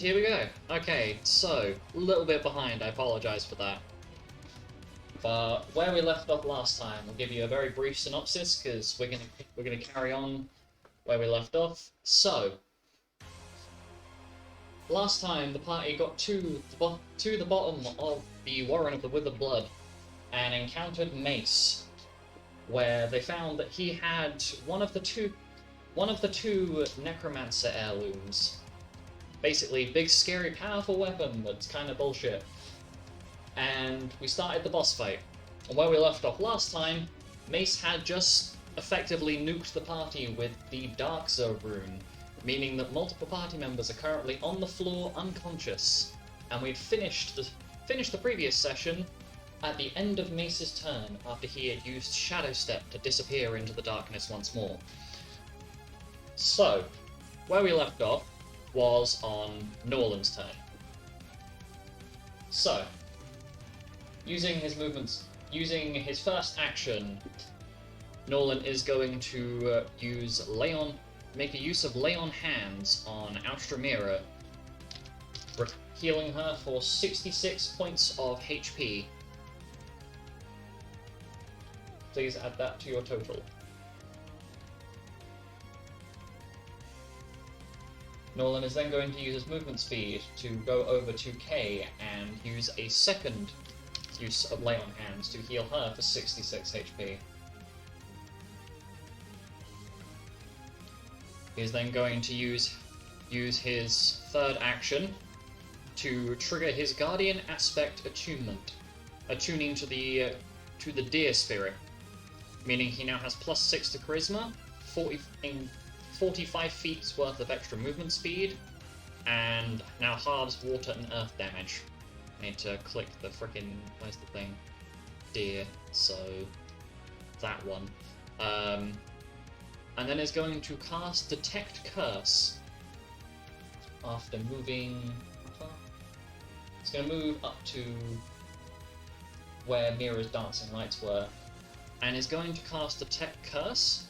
Here we go. Okay, so a little bit behind. I apologize for that. But where we left off last time, I'll give you a very brief synopsis because we're gonna carry on where we left off. So, last time the party got to the bottom of the Warren of the Withered Blood and encountered Mace, where they found that he had one of the two necromancer heirlooms. Basically, big, scary, powerful weapon that's kind of bullshit. And we started the boss fight. And where we left off last time, Mace had just effectively nuked the party with the Dark Zone rune, meaning that multiple party members are currently on the floor unconscious. And we'd finished the previous session at the end of Mace's turn after he had used Shadow Step to disappear into the darkness once more. So, where we left off was on Norland's turn. So, using his first action, Norland is going to make a use of Lay on Hands on Austramira, healing her for 66 points of HP. Please add that to your total. Norland is then going to use his movement speed to go over to Kay and use a second use of Lay on Hands to heal her for 66 HP. He is then going to use his third action to trigger his Guardian Aspect attunement, attuning to the Deer Spirit, meaning he now has +6 to Charisma, 45 feet worth of extra movement speed, and now halves water and earth damage. I need to click the frickin', where's the thing? Deer, so that one. And then is going to cast Detect Curse after moving. It's going to move up to where Mira's dancing lights were, and is going to cast Detect Curse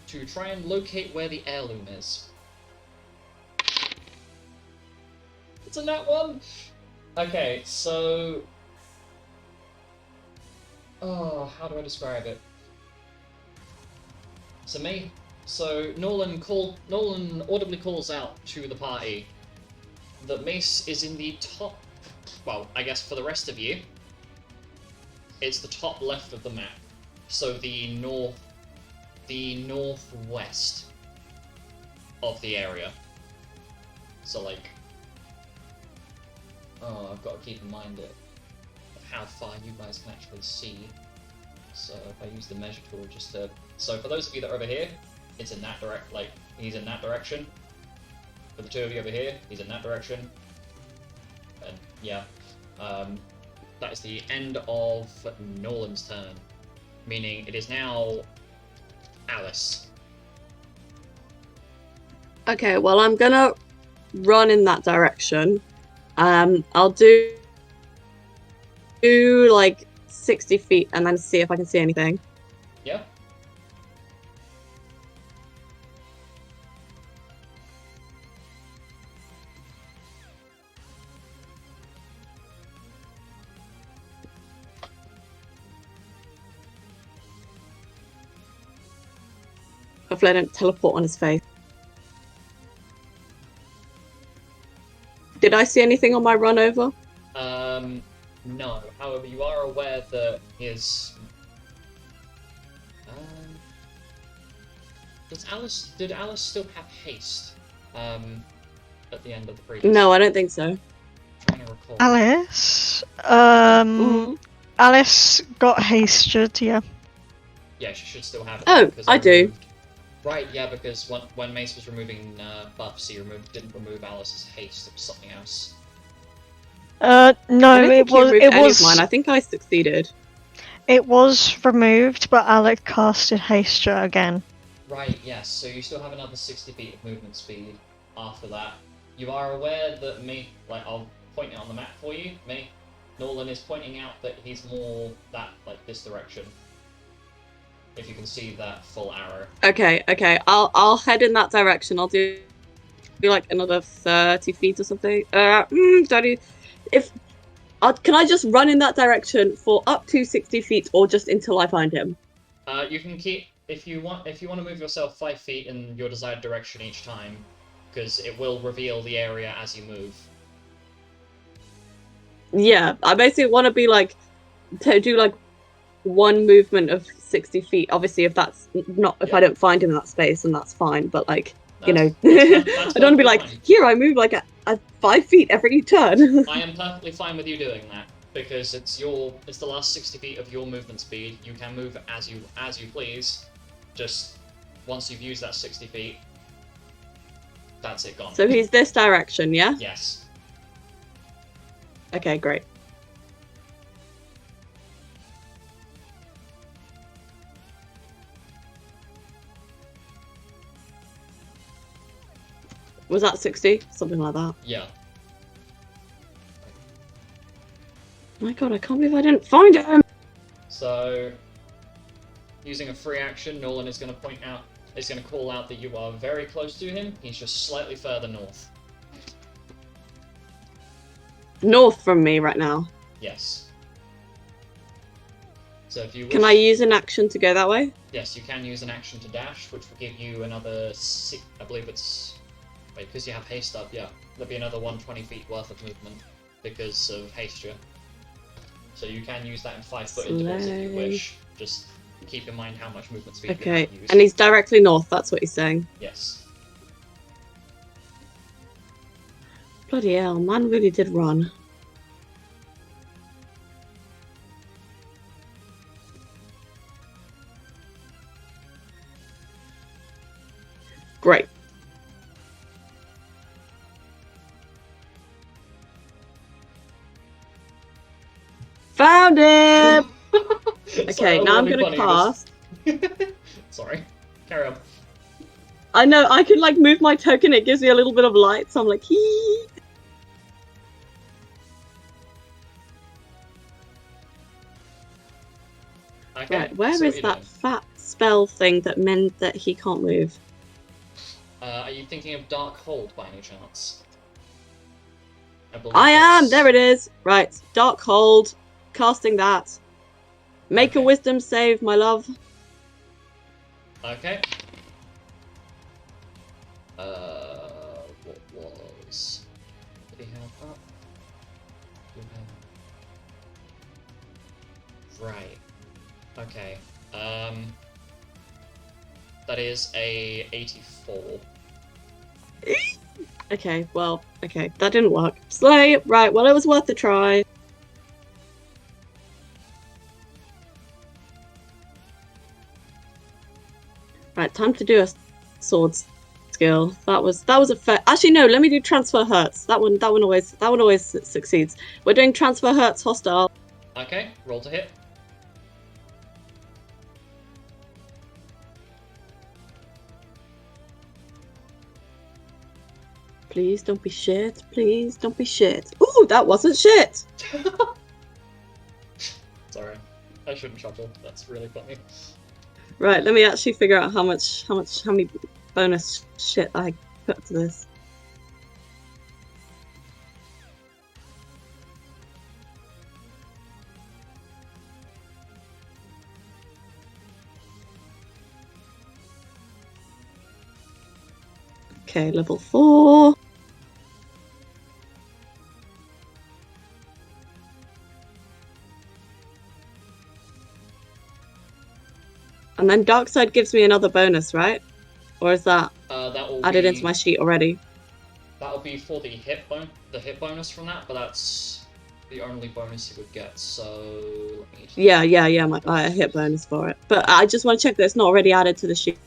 to try and locate where the heirloom is. It's a nat 1! Okay, so... oh, how do I describe it? So Nolan audibly calls out to the party that Mace is in the top... well, I guess for the rest of you, it's the top left of the map. So the northwest of the area. So like, oh, I've got to keep in mind of how far you guys can actually see. So if I use the measure tool just to, so for those of you that are over here, it's in that he's in that direction. For the two of you over here, he's in that direction. And yeah, that is the end of Nolan's turn, meaning it is now Alice. Okay, well, I'm gonna run in that direction. I'll do like 60 feet and then see if I can see anything. Yeah. Hopefully I don't teleport on his face. Did I see anything on my run over? No. However, you are aware that his... did Alice still have haste? At the end of the previous... No, I don't think so. I'm trying to recall. Alice? Alice got hasted, yeah. Yeah, she should still have it. Oh, I do. Right, yeah, because when Mace was removing buffs, he didn't remove Alice's haste, it was something else. No, it was mine. I think I succeeded. It was removed, but Alec casted haste again. Right, yes, so you still have another 60 feet of movement speed after that. You are aware that I'll point it on the map for you, Nolan is pointing out that he's more this direction. If you can see that full arrow. Okay. I'll head in that direction. I'll do be like another 30 feet or something. 30. If can I just run in that direction for up to 60 feet, or just until I find him? You can keep if you want to move yourself 5 feet in your desired direction each time, because it will reveal the area as you move. Yeah, I basically want to be like to do like one movement of 60 feet. Obviously, if that's not if I don't find him in that space, then that's fine. But like you know, that's I don't want to be like fine. here. I move like a 5 feet every turn. I am perfectly fine with you doing that because it's the last 60 feet of your movement speed. You can move as you please. Just once you've used that 60 feet, that's it gone. So he's this direction, yeah? Yes. Okay, great. Was that 60? Something like that. Yeah. My god, I can't believe I didn't find him! So, using a free action, Nolan is going to call out that you are very close to him. He's just slightly further north. North from me right now. Yes. So if you wish, can I use an action to go that way? Yes, you can use an action to dash, which will give you another I believe it's... Wait, because you have haste up, yeah. There'll be another 120 feet worth of movement because of haste. So you can use that in 5 foot intervals if you wish. Just keep in mind how much movement speed you have to use. And he's directly north, that's what he's saying. Yes. Bloody hell, man really did run. Great. Found him! Okay, now I'm gonna cast. Sorry, carry on. I know, I can like move my token, it gives me a little bit of light, so I'm like, hee. Okay, right, where is that fat spell thing that meant that he can't move? Are you thinking of Dark Hold by any chance? I am! There it is! Right, Dark Hold. Casting that. Make a wisdom save, my love. Okay. What was... Did he have that? Right. Okay. That is a 84. Okay, well, okay, that didn't work. Slay! Right, well, it was worth a try. Right, time to do a sword skill. That was a fair. Actually, no. Let me do transfer hurts. That one always succeeds. We're doing transfer hurts hostile. Okay, roll to hit. Please don't be shit. Please don't be shit. Ooh, that wasn't shit. Sorry, I shouldn't chuckle. That's really funny. Right, let me actually figure out how many bonus shit I put to this. Okay, level 4. And then Dark Side gives me another bonus, right? Or is that added into my sheet already? That'll be for the hit bonus from that, but that's the only bonus you would get. So yeah, my hit bonus for it. But I just want to check that it's not already added to the sheet.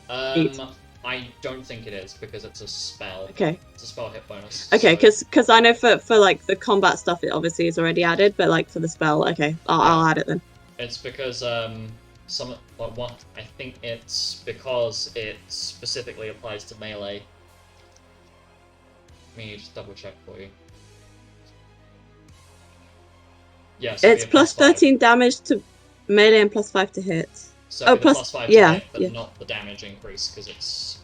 I don't think it is because it's a spell. Okay. It's a spell hit bonus. Okay, because I know for like the combat stuff, it obviously is already added, but like for the spell, okay, I'll add it then. It's because I think it's because it specifically applies to melee. Let me just double check for you. Yes, it's plus 13 damage to melee and plus 5 to hit. So plus 5 to hit, but not the damage increase because it's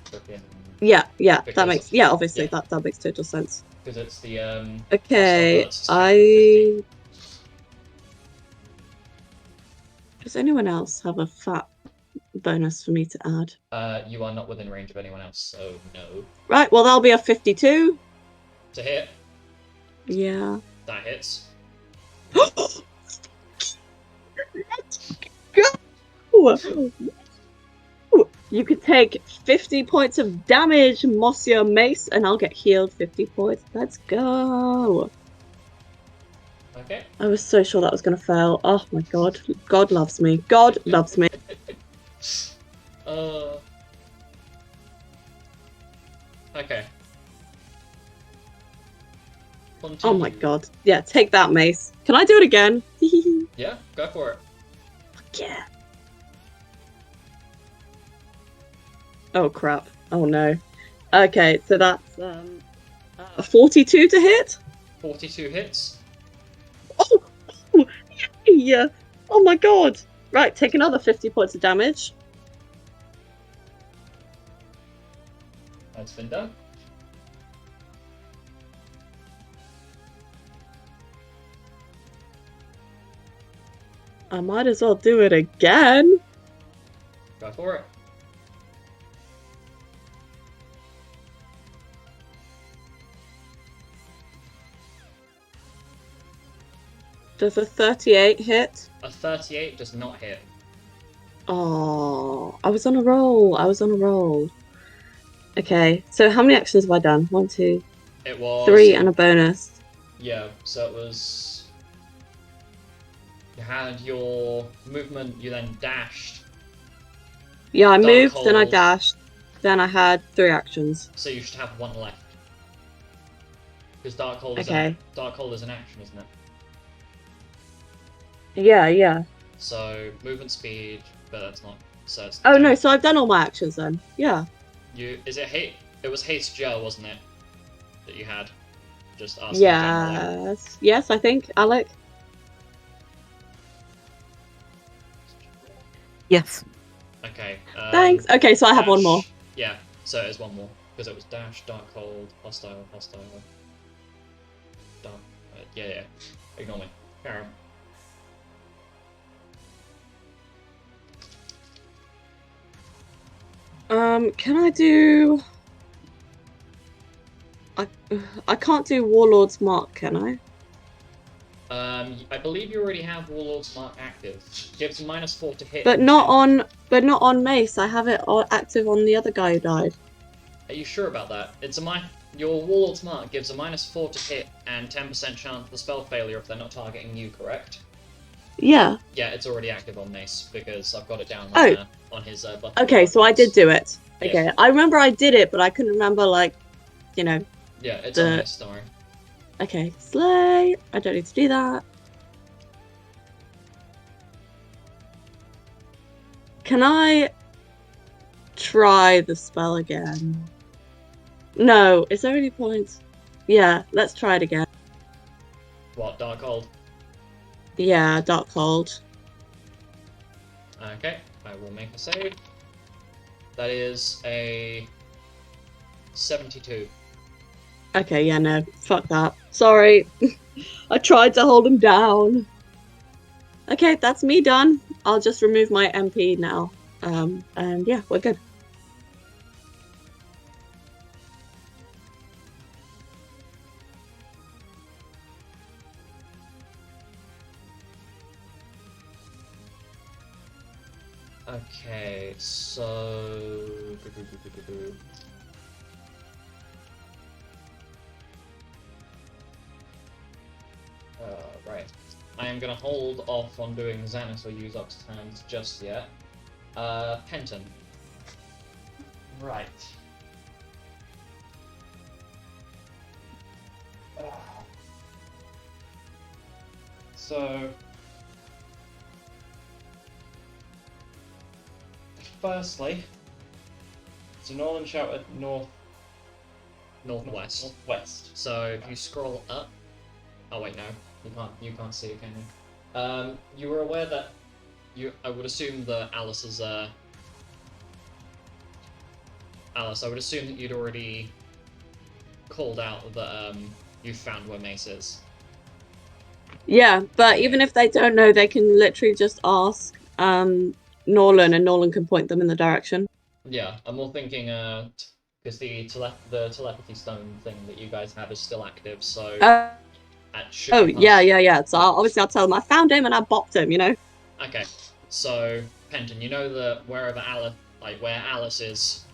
freaking Yeah, that Because makes of- obviously yeah. that makes total sense. Because it's the Okay, hostile hurts does anyone else have a fat bonus for me to add? 50. You are not within range of anyone else, so no. Right, well that'll be a 52. To hit, Yeah. that hits. Go! You could take 50 points of damage, Monsieur Mace, and I'll get healed 50 points. Let's go. Okay. I was so sure that was going to fail. Oh my god. God loves me. God loves me. Okay. Continue. Oh my god. Yeah, take that, Mace. Can I do it again? Yeah, go for it. Fuck yeah. Oh crap. Oh no. Okay, so that's a 42 to hit. 42 hits. Oh, yeah. Oh my god. Right, take another 50 points of damage. That's been done. I might as well do it again. Go for it. Does a 38 hit? A 38 does not hit. Oh, I was on a roll. Okay, so how many actions have I done? 1, 2, It was 3, and a bonus. Yeah, so it was. You had your movement, you then dashed. Yeah, I Dark moved, then I hold. dashed, then I had 3 actions. So you should have 1 left. Because Dark Hold is Dark Hold is an action, isn't it? Yeah. So movement speed, but that's not. So it's Oh no, so I've done all my actions then. Yeah. Is it hate? It was haste gel, wasn't it? That you had. Just asking generally. Yes, I think, Alec. Yes. Okay. Thanks. Okay, so I have one dash- more. Yeah, so it is 1 more because it was dash, dark hold, hostile, dark. Yeah. Ignore me. Carry on. Can I do? I can't do Warlord's Mark, can I? I believe you already have Warlord's Mark active. Gives -4 to hit. But not on Mace. I have it active on the other guy who died. Are you sure about that? Your Warlord's Mark gives a -4 to hit and 10% chance of the spell failure if they're not targeting you, correct? Yeah. Yeah, it's already active on Mace because I've got it down on his button. Okay, so I did do it. Yeah. Okay, I remember I did it, but I couldn't remember, Yeah, it's on Mace, don't worry. Okay, slay. I don't need to do that. Can I try the spell again? No, is there any point? Yeah, let's try it again. What, Dark Hold? Yeah, Dark Hold. Okay, I will make a save. That is a 72. Okay, yeah, no, fuck that. Sorry. I tried to hold him down. Okay, that's me done. I'll just remove my MP now. And yeah, we're good. Okay, so... right. I am going to hold off on doing Xanis or use Ox turns just yet. Penton. Right. So... Firstly, so Northern shouted northwest. So if you scroll up, oh wait, no, you can't see it, can you? You were aware that I would assume that Alice's Alice, I would assume that you'd already called out that you found where Mace is. Yeah, but even if they don't know, they can literally just ask Norlan, and Norlan can point them in the direction. Yeah, I'm more thinking, because the telepathy stone thing that you guys have is still active, so it should Oh, be yeah. So obviously I'll tell them I found him and I bopped him, you know? Okay, so Penton, you know that wherever Alice, like where Alice is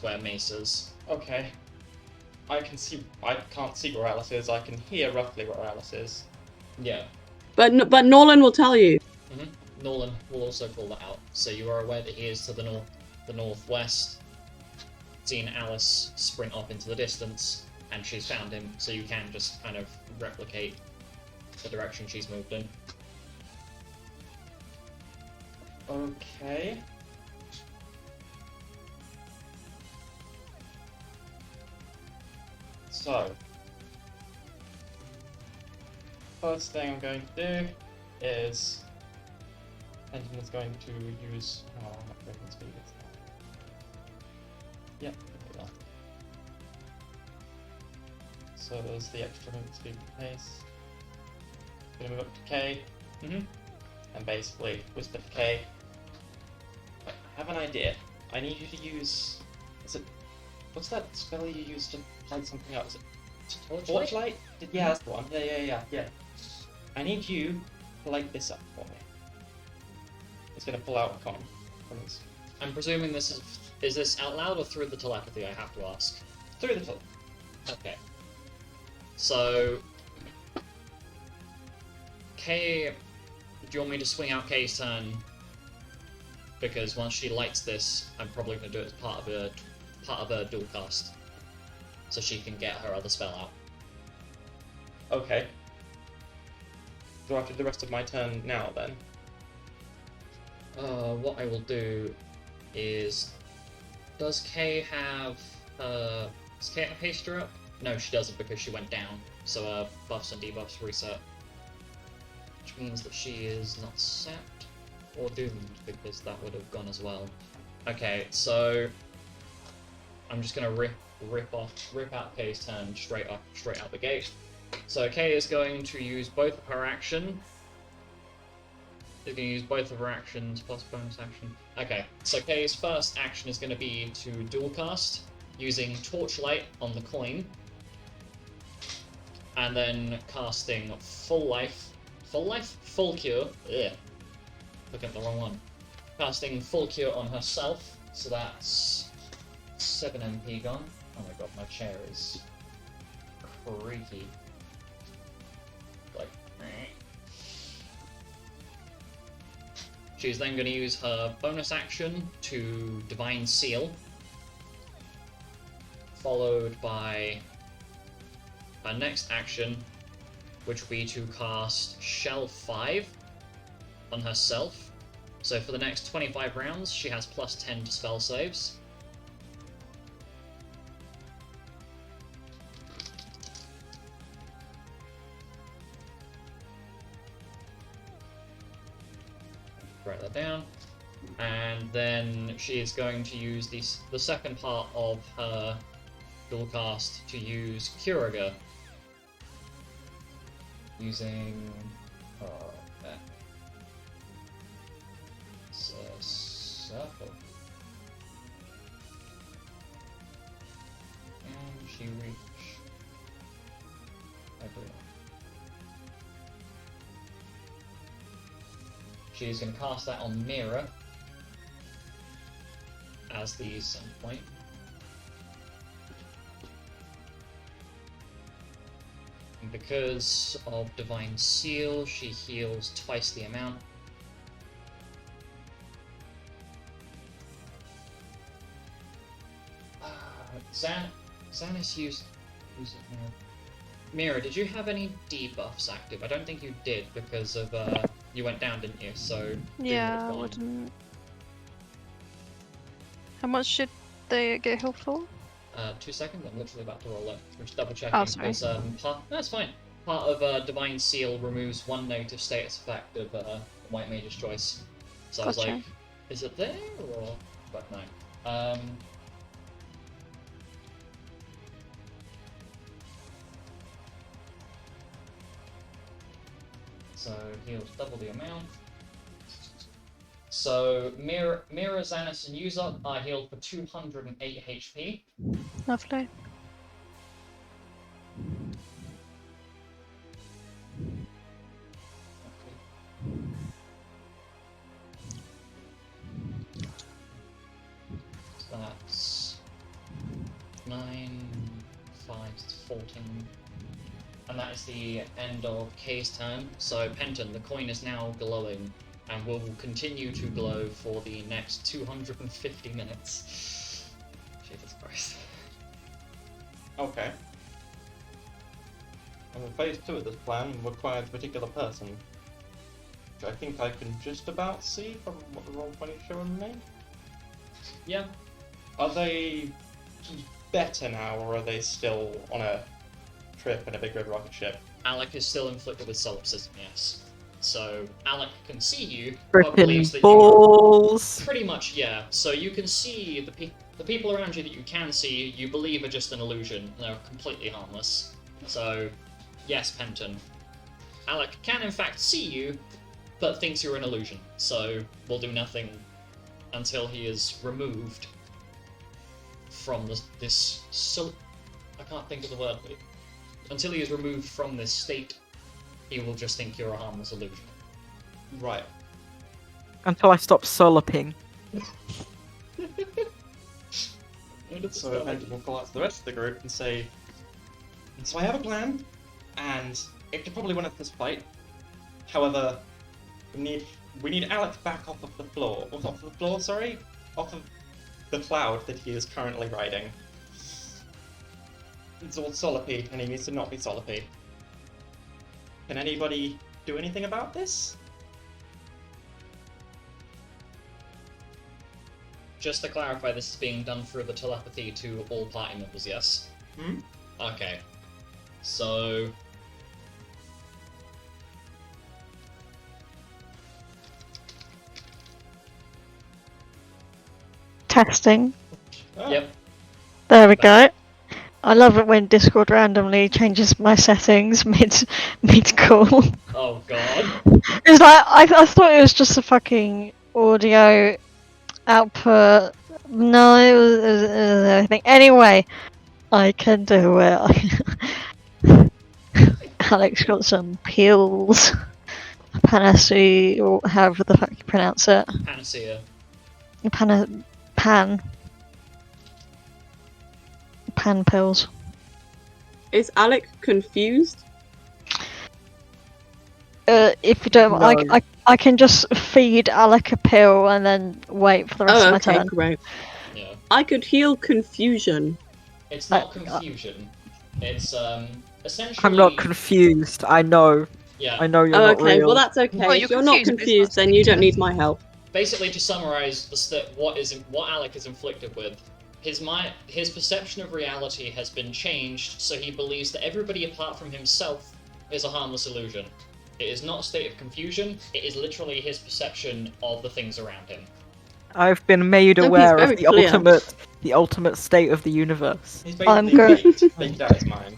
where Mace is. Okay. I can't see where Alice is. I can hear roughly where Alice is. Yeah. But Norlan will tell you. Nolan will also call that out, so you are aware that he is to the northwest. Seen Alice sprint off into the distance, and she's found him, so you can just kind of replicate the direction she's moved in. Okay. So, first thing I'm going to do is Penton is going to use movement speed. Yep, there we go. So there's the extra movement speed and pace. Gonna move up to K. And basically whisper to K. I have an idea. I need you to use. What's that spell you use to light something up? Is it torchlight? Yeah, that's the one. Yeah. I need you to light this up for me. It's gonna pull out a coin from his. I'm presuming is this out loud or through the telepathy? I have to ask. Through the top. Okay. So, Kay, do you want me to swing out Kay's turn? Because once she lights this, I'm probably going to do it as part of a dual cast, so she can get her other spell out. Okay. Do I have to do the rest of my turn now then? What I will do is, does Kay have haste her up? No, she doesn't because she went down. So buffs and debuffs reset, which means that she is not sapped or doomed because that would have gone as well. Okay, so I'm just gonna rip out Kay's turn straight out the gate. So Kay is going to use both of her action. Is going to use both of her actions plus bonus action. Okay, so Kay's first action is going to be to dual cast using Torchlight on the coin, and then casting Full Cure. Ugh. Looking at the wrong one. Casting Full Cure on herself, so that's 7 MP gone. Oh my god, my chair is creaky. Like, she's then going to use her bonus action to Divine Seal, followed by her next action, which will be to cast Shell 5 on herself. So for the next 25 rounds, she has plus 10 to spell saves. Write that down. And then she is going to use the second part of her dual cast to use Curaga. Using there. It's a circle. And she reach everyone. She's going to cast that on Mira as the send point. And because of Divine Seal, she heals twice the amount. Xanis used it now. Mira, did you have any debuffs active? I don't think you did because of you went down, didn't you? So Yeah, I wouldn't. How much should they get healed for? 2 seconds. I'm literally about to roll it. I'm just double checking. Oh, sorry. Because, that's fine. Part of Divine Seal removes one negative status effect of White Mage's choice. So I was Gotcha. like, is it there or? But no. Um, so heals double the amount. So Mira, Xanis, and Yuzok are healed for 208 HP. Lovely. So that's 9, 5, 14. And that is the end of Kay's turn. So Penton, the coin is now glowing and will continue to glow for the next 250 minutes. Jesus Christ. Okay. And phase 2 of this plan requires a particular person, which I think I can just about see from what the roll20 is showing me. Yeah. Are they better now, or are they still on a trip in a big red rocket ship? Alec is still inflicted with solipsism, yes. So Alec can see you, but believes Frickin' that you are balls. pretty much, yeah. So you can see the people around you that you can see, you believe are just an illusion. They're completely harmless. So, yes, Penton. Alec can in fact see you, but thinks you're an illusion. So will do nothing until he is removed from this I can't think of the word. Until he is removed from this state, he will just think you're a harmless illusion. Right. Until I stop soloping. So Penton will call out to the rest of the group and say, so I have a plan, and it could probably win us this fight. However, we need Alec back off of the floor. Off of the floor, sorry? Off of the cloud that he is currently riding. It's all solipy, and he needs to not be solipy. Can anybody do anything about this? Just to clarify, this is being done through the telepathy to all party members, yes? Hmm? Okay. So... Testing. Oh. Yep. There we go. I love it when Discord randomly changes my settings mid call. Oh god. It's like I thought it was just a fucking audio output. No, it was everything. Anyway, I can do it. Alex got some pills, panacea, or however the fuck you pronounce it. Panacea. Pan pills. Is Alec confused? If you don't, No. I can just feed Alec a pill and then wait for the rest Oh, of my okay, turn. great. Yeah. I could heal confusion. It's not confusion. It's, essentially... I'm not confused. I know. Yeah. I know you're Oh, not okay, real. well that's okay. Well, if you're you're not confused, but it's confused, not then you don't need my help. Basically, to summarize what Alec is inflicted with, his perception of reality has been changed, so he believes that everybody apart from himself is a harmless illusion. It is not a state of confusion, it is literally his perception of the things around him. I've been made No, he's aware of very the clear. ultimate state of the universe. He's I'm basically baked out his mind.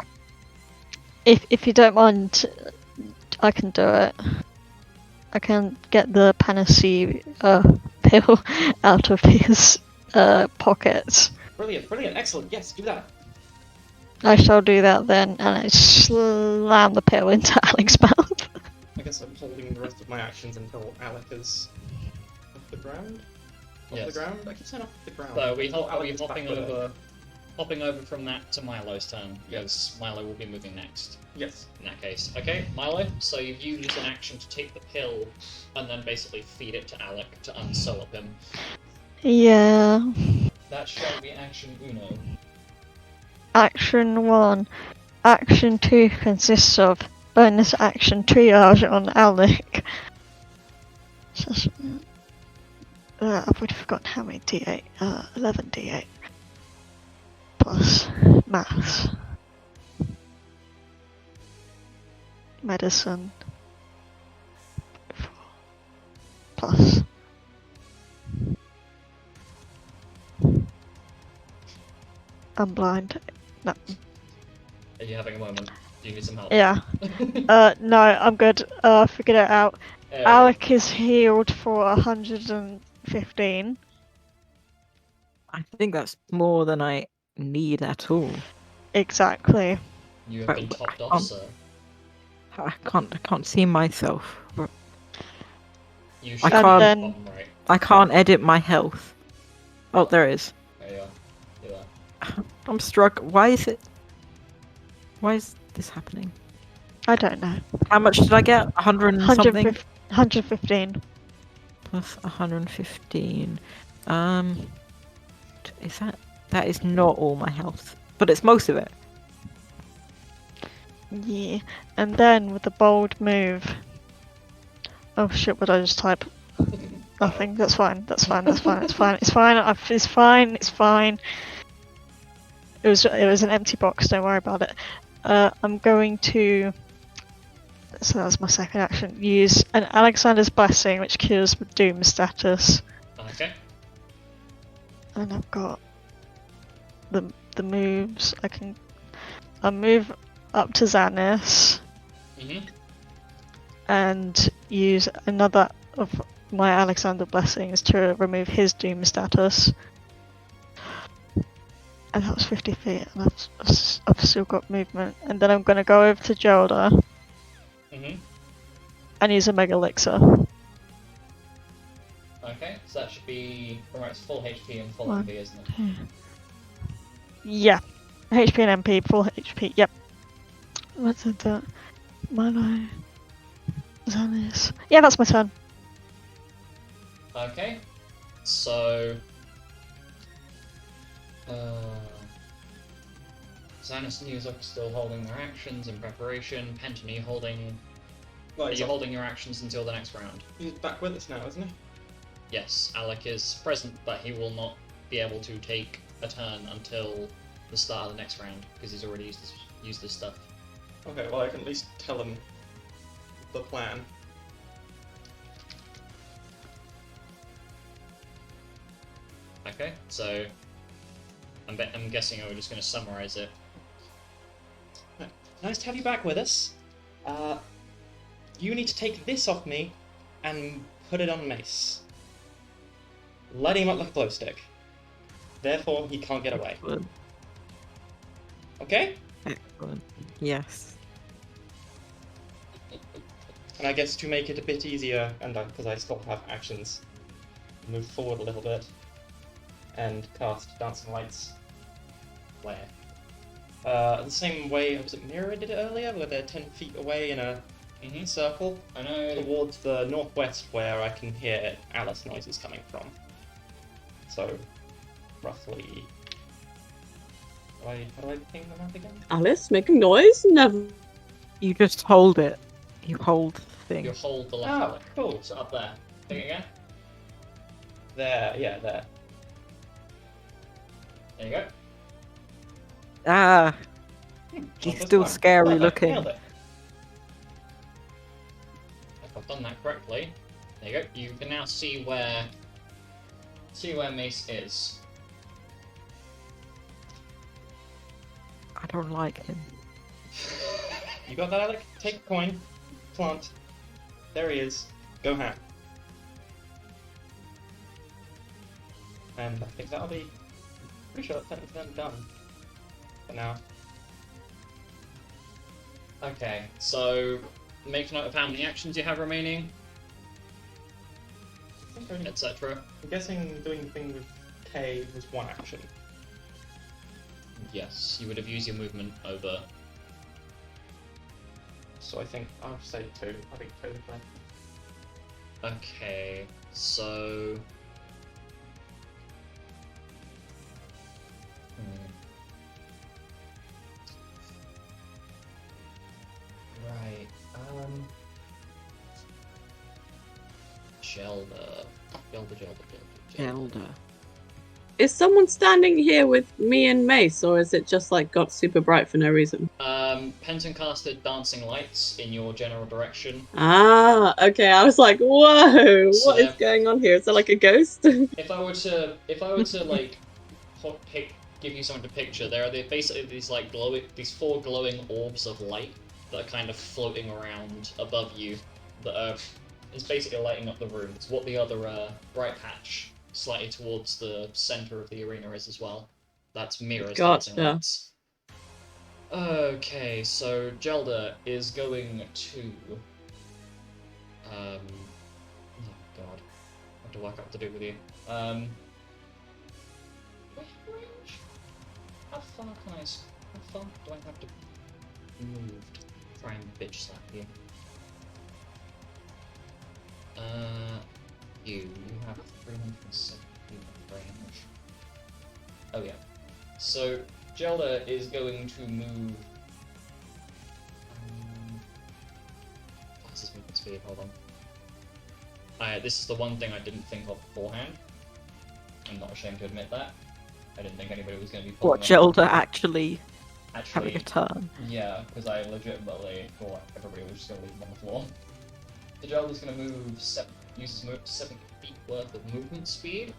If you don't mind, I can do it. I can get the panacea pill out of his pocket. Brilliant, brilliant, excellent, yes, do that. I shall do that then, and I slam the pill into Alec's mouth. I guess I'm holding the rest of my actions until Alec is off the ground. Off Yes. the ground? I keep saying off the ground. So are we Alec is hopping back with it. hopping over from that to Milo's turn, because Milo will be moving next. Yes. In that case. Okay, Milo, so you've used an action to take the pill and then basically feed it to Alec to unsolop him. Yeah. That shall be action uno. Action 1. Action 2 consists of bonus action triage on Alec. I've already forgotten how many d8. 11 d8. Plus maths. Medicine. Plus I'm blind. No. Are you having a moment? Do you need some help? Yeah. No, I'm good. I figured it out. There we Alec is healed for 115. I think that's more than I need at all. Exactly. go. You have But been topped off, um, sir. I can't see myself. You I should can't- be then- bottom right. I can't edit my health. Oh, there it is. There you are. You're there. I'm struck. Why is this happening? I don't know. How much did I get? 100 and something? 115. Plus 115. Is that is not all my health, but it's most of it. Yeah. And then with the bold move. Oh shit, what did I just type? Nothing. That's fine. That's fine. That's fine. It's fine. It's fine. It's fine. It's fine. It was an empty box. Don't worry about it. I'm going to. So that was my second action. Use an Alexander's Blessing, which cures Doom status, Okay. and I've got the moves. I'll move up to Xanis Mm-hmm. and use another of my Alexander Blessings to remove his Doom status. And that was 50 feet, and I've still got movement. And then I'm going to go over to Gelda Mm-hmm. and use a Mega Elixir. Okay, so that should be it's full HP and full One. MP, isn't it? Yeah. HP and MP, full HP, yep. What's that? Mana. Xanis. Yeah, that's my turn. Okay. So Xanis and Yuzok are still holding their actions in preparation. Pentony holding Well, are you holding your actions until the next round? he's back with us now, isn't he? Yes, Alec is present, but he will not be able to take a turn until the start of the next round because he's already used his stuff. Okay, well I can at least tell him the plan. Okay, so I'm guessing we're just going to summarize it. Nice to have you back with us. You need to take this off me and put it on Mace. Light him up like a glow stick. Therefore, he can't get away. Excellent. Okay? Excellent. Yes. And I guess to make it a bit easier, and because I still have actions, move forward a little bit and cast Dancing Lights. Where? The same way, was it Mirror did it earlier, where they're 10 feet away in a circle? I know. Towards the northwest where I can hear Alice noises coming from. So, roughly... How do I ping them out again? Alice making noise? Never. You just hold it. You hold the thing. You hold the left Oh, Alec. cool. So up there. Think again. There, yeah, there. There you go. Ah, Well, he's this still one. scary Perfect, looking. nailed it. If I've done that correctly, there you go. You can now see where Mace is. I don't like him. You got that, Alec? Take a coin, plant. There he is. Go ham. And I think that'll be... Pretty sure that's technically done. For now. Okay, so make a note of how many actions you have remaining, etc. I'm guessing doing the thing with K was one action. Yes, you would have used your movement over. So I think I'll say 2. I think 2 is fine. Okay, so. Right. Gelda. Elder. Is someone standing here with me and Mace, or is it just like got super bright for no reason? Penton casted dancing lights in your general direction. Ah, okay. I was like, whoa, what is So- going on here? Is that like a ghost? If I were to like pick give you something to picture, there are basically these these 4 glowing orbs of light that are kind of floating around above you. That is basically lighting up the room. It's what the other bright patch slightly towards the center of the arena is as well. That's Mira's dancing Gotcha. lights. Okay, so Gelda is going to. Oh god, what do I have to do with you? Which range? How far can I? How far do I have to move to try and bitch slap you? You have 370 range. Oh yeah. So Gelda is going to move. What's his movement speed? Hold on. This is the one thing I didn't think of beforehand. I'm not ashamed to admit that. I didn't think anybody was going to be. What, Gelda actually having Actually, a turn? yeah, because I legitimately thought everybody was just going to leave him on the floor. So Gelda's going to move 7 feet worth of movement speed,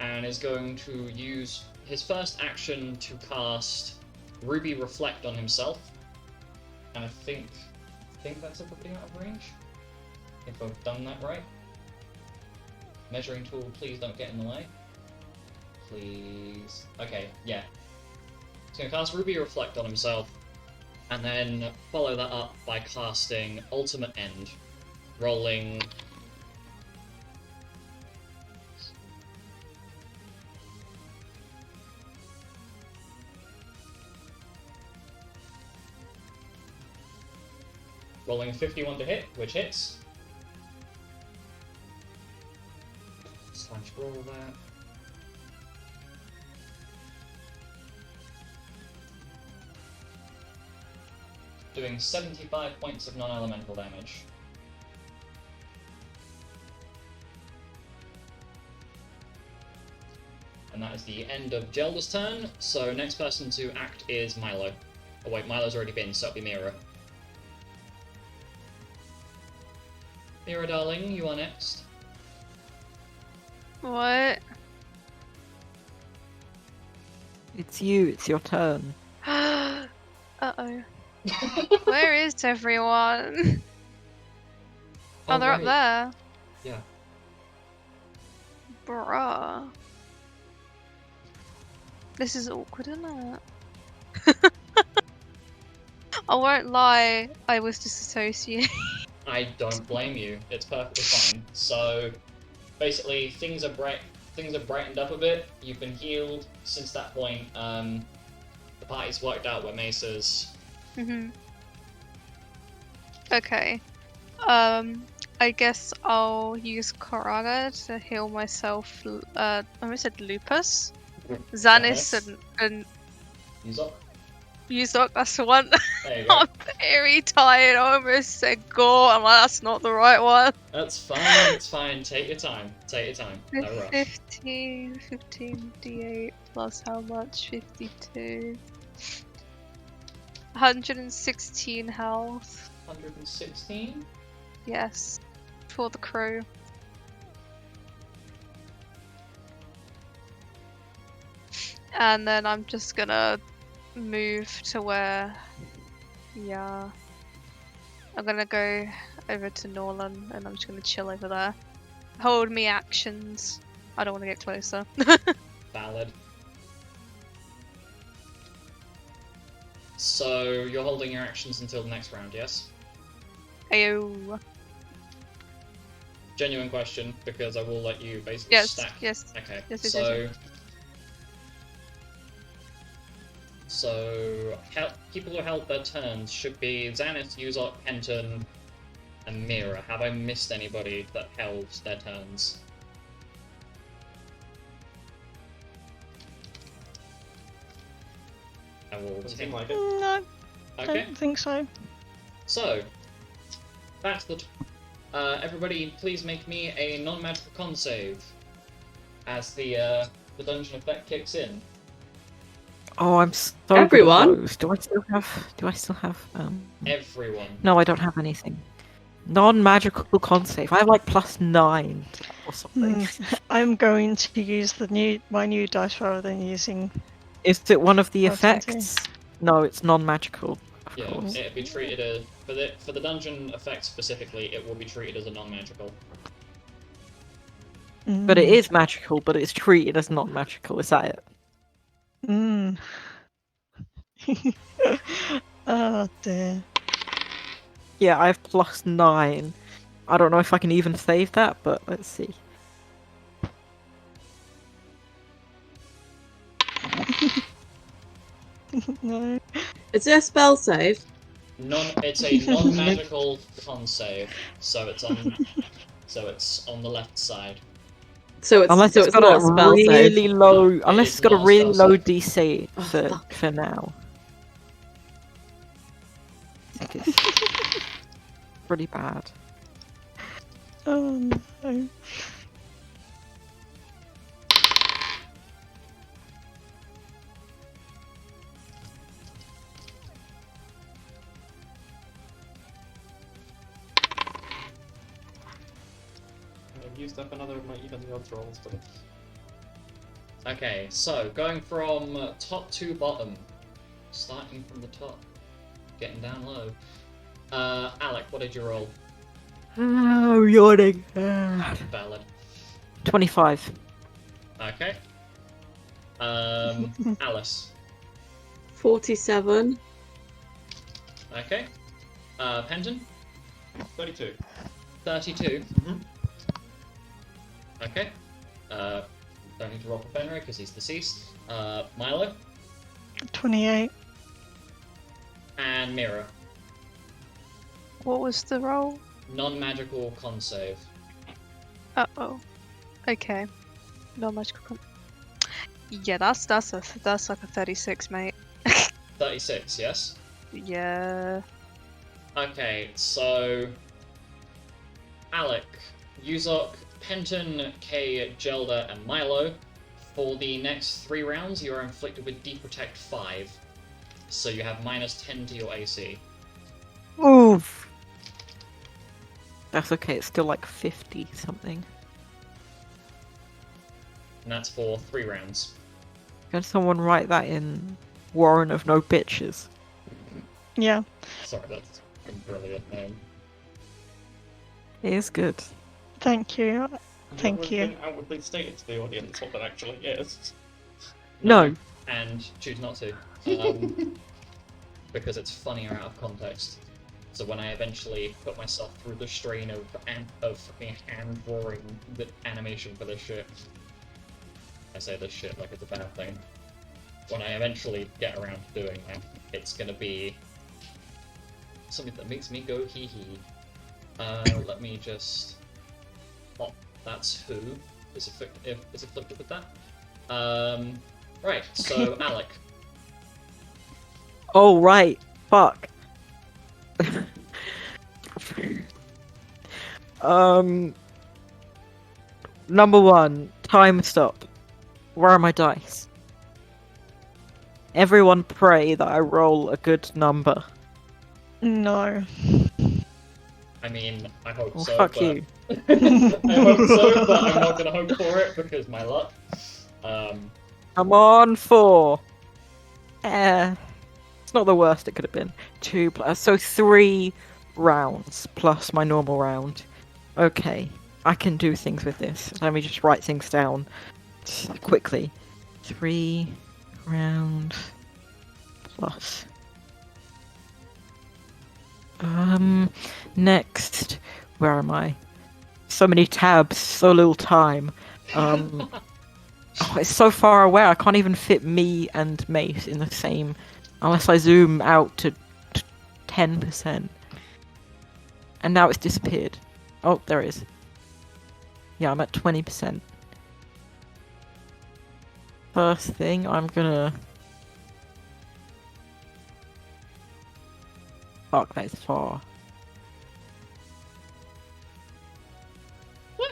and is going to use his first action to cast Ruby Reflect on himself. And I think that's everybody out of range. If I've done that right. Measuring tool, please don't get in the way. Please. Okay, yeah. He's going to cast Ruby Reflect on himself, and then follow that up by casting Ultimate End, rolling. Rolling 51 to hit, which hits. Slash roll that. Doing 75 points of non-elemental damage. And that is the end of Gelda's turn, so next person to act is Milo. Oh wait, Milo's already been, so it'll be Mira. Mira, darling, you are next. What? It's you, it's your turn. Uh-oh. Where is everyone? Oh, they're up there. Yeah. Bruh. This is awkward, isn't it? I won't lie, I was disassociated. I don't blame you. It's perfectly fine. So, basically, things are brightened up a bit. You've been healed since that point. The party's worked out where Mace is. Okay. I guess I'll use Koraga to heal myself. I almost said Lupus. Xanis and Yuzok, that's the one. There you go. I'm very tired. I almost said Gore. I'm like, that's not the right one. That's fine. It's fine. Take your time. Take your time. No rush. 15 d8 plus how much? 52. 116 health. 116. Yes. For the crew. And then I'm just gonna move to where, yeah, I'm gonna go over to Norlan and I'm just gonna chill over there. Hold me actions. I don't want to get closer. Valid. So you're holding your actions until the next round, yes? Ayo. Genuine question, because I will let you basically Yes, stack. yes. Okay. Yes, yes, so. yes, So, people who held their turns should be Xanis, Yuzok, Kenton, and Mira. Have I missed anybody that held their turns? I will Doesn't take. seem like it. No, Okay. don't think so. So, back to the. Everybody, please make me a non-magical con save as the dungeon effect kicks in. Oh, I'm so Everyone? close. Do I still have Everyone. No, I don't have anything. Non-magical con save. I have like +9 or something. I'm going to use my new dice rather than using Is it one of the Oh, 20. effects? No, it's non-magical. Of Yeah, course. it'd be treated as for the dungeon effect specifically. It will be treated as a non-magical. But it is magical, but it's treated as non-magical. Is that it? Mm. Oh dear. Yeah, I have +9. I don't know if I can even save that, but let's see. No. Is it a spell save? It's a non-magical con save, so it's on the left side. So it's Unless it's got not a a spell save. really low, No, unless it it's is got a not a really spell low save. DC Oh, for fuck. for now. It's pretty bad. Oh no. I've used up another of my even the odds rolls, but Okay, so going from top to bottom, starting from the top, getting down low. Alec, what did you roll? Oh, yawning. Valid. 25. Okay. Alice. 47. Okay. Penton. 32. 32. Mhm. Okay. Don't need to roll for Fenrir because he's deceased. Milo 28. and Mira. What was the roll? Non-magical con save. Oh. Okay. No magical. Yeah, that's like a 36, mate. 36, yes? Yeah. Okay, so Alec, Yuzok, Penton, Kay, Gelda, and Milo. For the next 3 rounds, you are inflicted with Deprotect 5. So you have -10 to your AC. Oof. That's okay, it's still like 50 something. And that's for 3 rounds. Can someone write that in Warren of No Bitches? Yeah. Sorry, that's a brilliant name. It is good. Thank you. Have Thank you. been outwardly stated to the audience what that actually is. No. And choose not to. Because it's funnier out of context. So when I eventually put myself through the strain of fucking hand drawing the animation for this shit, I say this shit like it's a bad thing. When I eventually get around to doing that, it's gonna be something that makes me go hee hee. Let me just. Oh, that's who is afflicted with that. Right. So Alec. Oh, right. Fuck. Number 1, time stop. Where are my dice? Everyone pray that I roll a good number. No. I mean, I hope Well, so. fuck but... you. I hope so, but I'm not gonna hope for it because my luck. I'm on 4. It's not the worst it could have been. 2 plus, so 3 rounds plus my normal round. Okay, I can do things with this. Let me just write things down quickly. 3 rounds plus. Next, where am I? So many tabs, so little time. Oh, it's so far away. I can't even fit me and Mace in the same, unless I zoom out to 10%. And now it's disappeared. Oh, there it is. Yeah, I'm at 20%. First thing, I'm gonna... Fuck, that is far.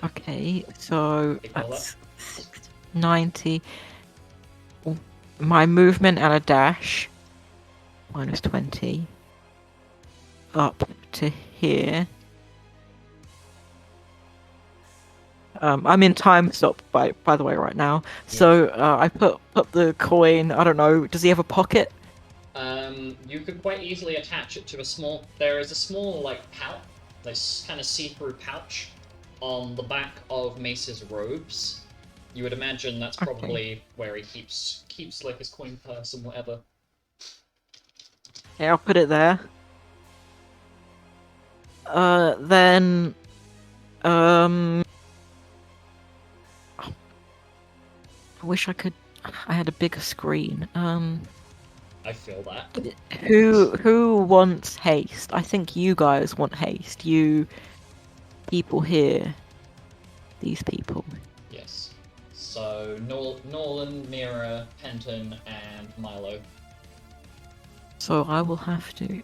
Okay, so Ignore that's 90. My movement and a dash. -20. Up to here. I'm in time stop by the way right now. So I put the coin. I don't know. Does he have a pocket? You could quite easily attach it to a small. There is a small like pouch, this kind of see-through pouch, on the back of Mace's robes. You would imagine that's probably where he keeps like his coin purse and whatever. Yeah, I'll put it there. Then, I wish I had a bigger screen. I feel that. Who wants haste? I think you guys want haste. You people here. These people. Yes. So Norlan, Mira, Penton, and Milo. So I will have to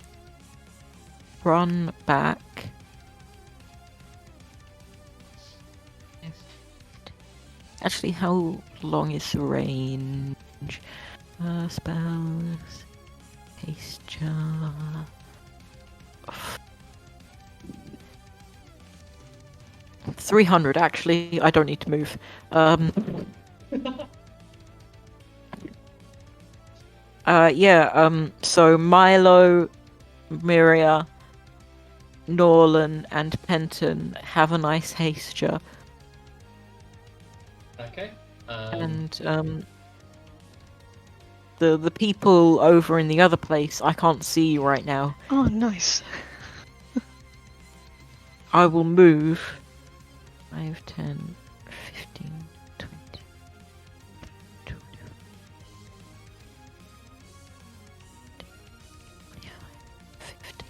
run back. Actually, how long is the range? Spells. Haste jar. 300, actually. I don't need to move. So Milo, Miria, Norlan, and Penton have a nice haste jar. Okay. And the people over in the other place, I can't see right now. Oh, nice. I will move 5, 10, 15, 20, 25, 50,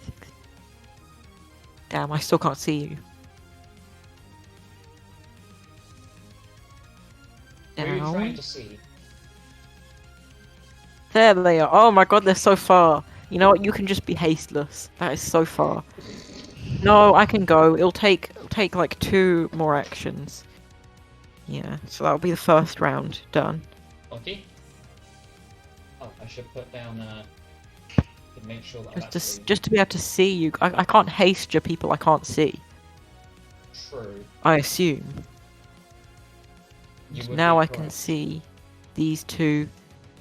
60. Damn, I still can't see you. Who are you Down. trying to see? There they are. Oh my god, they're so far. You know what? You can just be hasteless. That is so far. No, I can go. It'll take like 2 more actions. Yeah, so that'll be the first round done. Okay. Oh, I should put down to make sure that I've Just to be able to see you. I can't haste your people I can't see. True. I assume. You would Now be I can correct. see these 2,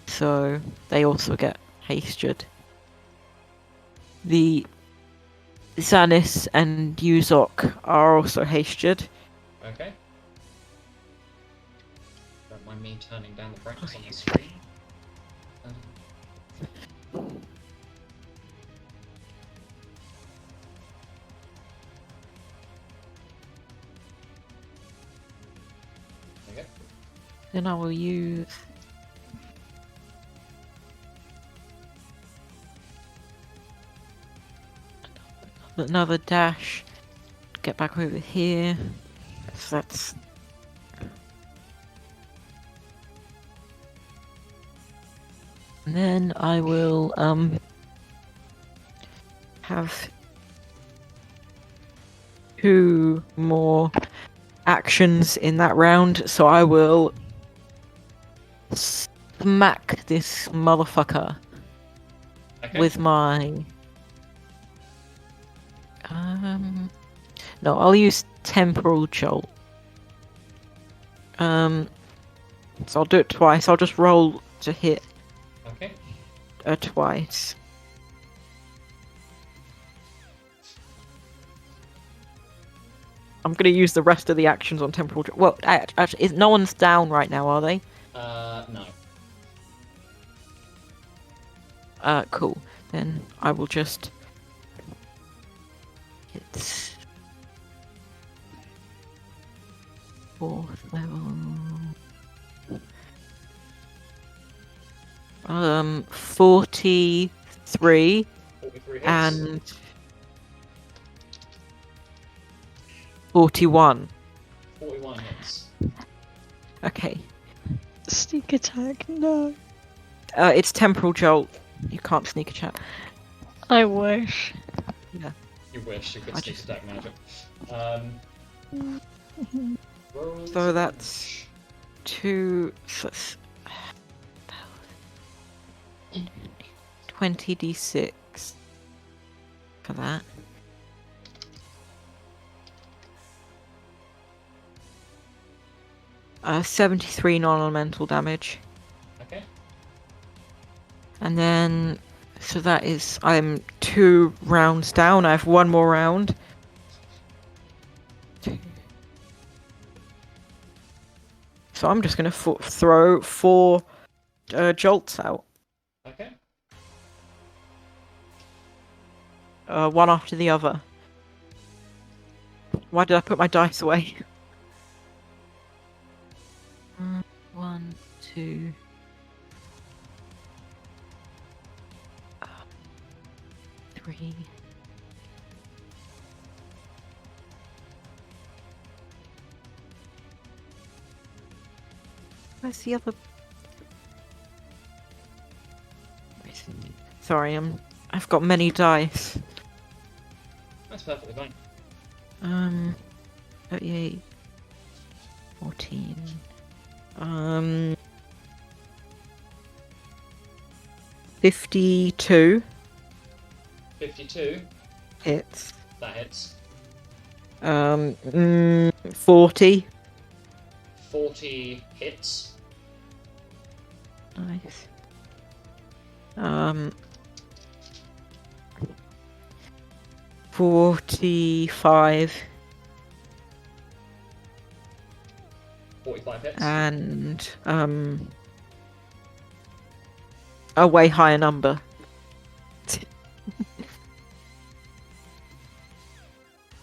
so they also get hasted. The Zanis and Yuzok are also hasted. Okay. Don't mind me turning down the brightness on the screen. Okay. Then I will use another dash. Get back over here. So that's and then I will have 2 more actions in that round, so I will smack this motherfucker Okay. with my no, I'll use temporal jolt. So I'll do it twice. I'll just roll to hit Okay. twice. I'm gonna use the rest of the actions on temporal jolt. Well, actually, no one's down right now, are they? No. Cool. Then I will just hit 4th level. 43 43 hits. and 41. 41 hits. Okay. Sneak attack, no. It's temporal jolt. You can't sneak attack. I wish. You wish you could I sneak just- attack magic. Roll So that's 2. So that's 20d6 for that. 73 non-elemental damage. Okay. And then, so that is, I'm 2 rounds down. I have 1 more round. So I'm just going to throw 4 jolts out. Okay. One after the other. Why did I put my dice away? 1, 2... 3... Where's the other? Sorry, I've got many dice. That's perfectly fine. 38, 14. 52 52. hits. That hits. 40. 40 hits. Nice. 45 45 hits. and a way higher number.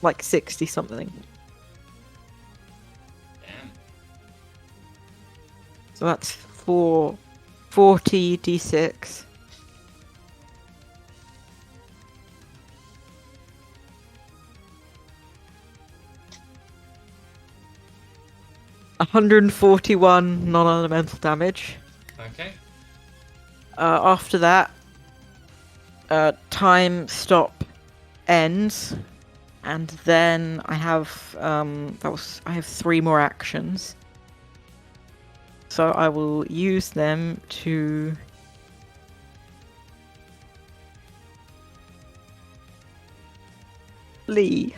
Like 60 something. Damn. So that's 40 d6. $141 non-elemental damage. Okay. After that, time stop ends, and then I have I have 3 more actions. So I will use them to flee.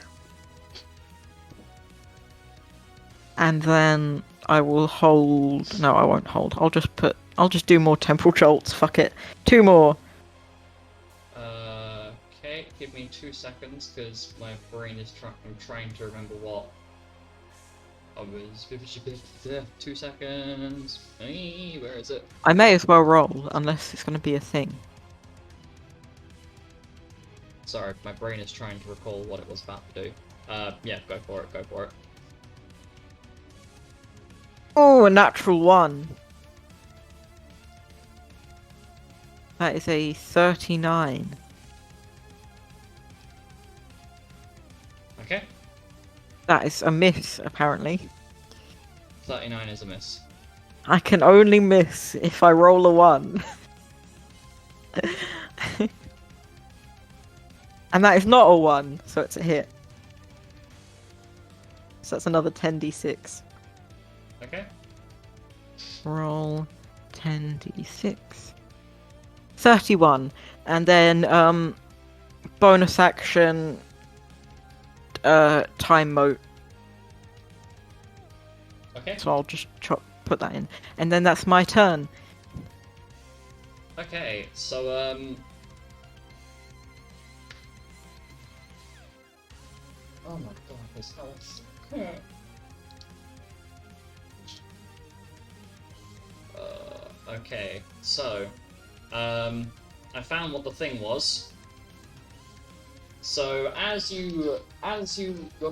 And then I will hold. No, I won't hold. I'll just do more temporal jolts. Fuck it. 2 more. Okay, give me 2 seconds because my brain is I'm trying to remember what I was. 2 seconds. Hey, where is it? I may as well roll, unless it's going to be a thing. Sorry, my brain is trying to recall what it was about to do. Yeah, go for it. Go for it. Oh, a natural 1. That is a 39. Okay. That is a miss, apparently. 39 is a miss. I can only miss if I roll a 1. And that is not a 1, so it's a hit. So that's another 10d6. Okay. Roll 10d6. 31. And then bonus action time mote. Okay. So I'll just put that in. And then that's my turn. Okay, so oh my god, his health. Okay, so I found what the thing was. So as your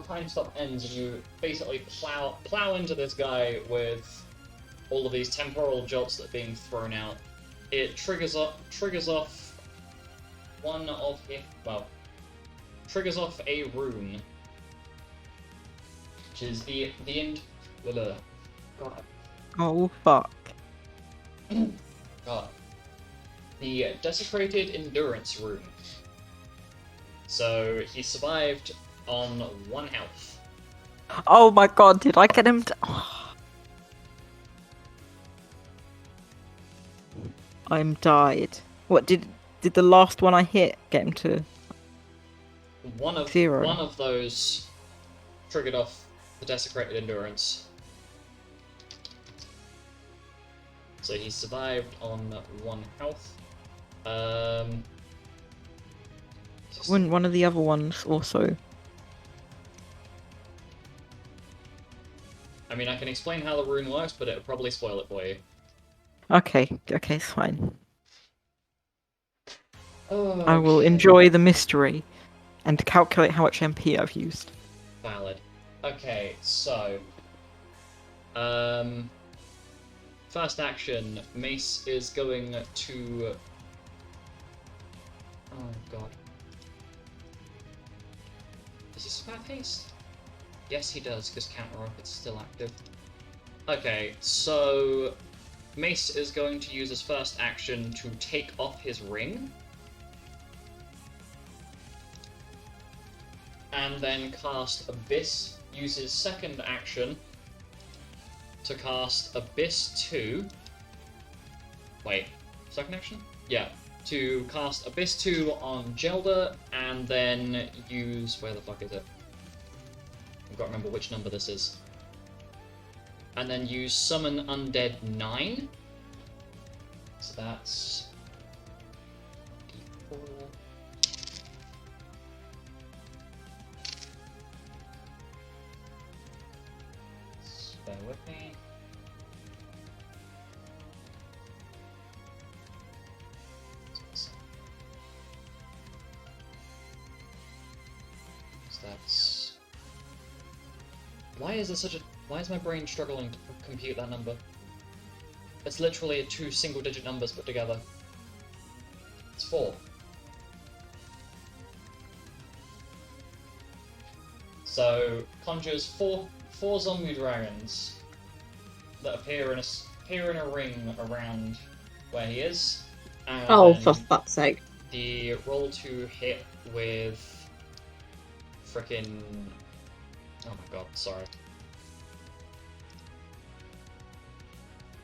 time stop ends and you basically plow into this guy with all of these temporal jolts that are being thrown out, it triggers off one of his triggers off a rune, which is the end. God. Oh fuck. God. The Desecrated Endurance rune. So he survived on 1 health. Oh my god, did I get him to... I'm died. What, did the last one I hit get him to... One of 0? One of those triggered off the Desecrated Endurance. So he survived on 1 health. Wouldn't one of the other ones also? I mean, I can explain how the rune works, but it would probably spoil it for you. Okay, it's fine. Oh, I will enjoy the mystery and calculate how much MP I've used. Valid. Okay, so first action, Mace is going to. Oh god. Does he spam haste? Yes, he does, because counter rocket's still active. Okay, so Mace is going to use his first action to take off his ring. And then cast Abyss. Use his second action to cast Abyss 2. Wait, second action? Yeah. To cast Abyss 2 on Gelda, and then use... Where the fuck is it? I've got to remember which number this is. And then use Summon Undead 9. So that's... D4. Bear with me. So that's... Why is there such a... Why is my brain struggling to compute that number? It's literally 2 single-digit numbers put together. It's 4. So, conjures four zombie dragons that appear in a ring around where he is. And Oh, then for fuck's sake. the roll to hit with frickin'... Oh my god, sorry.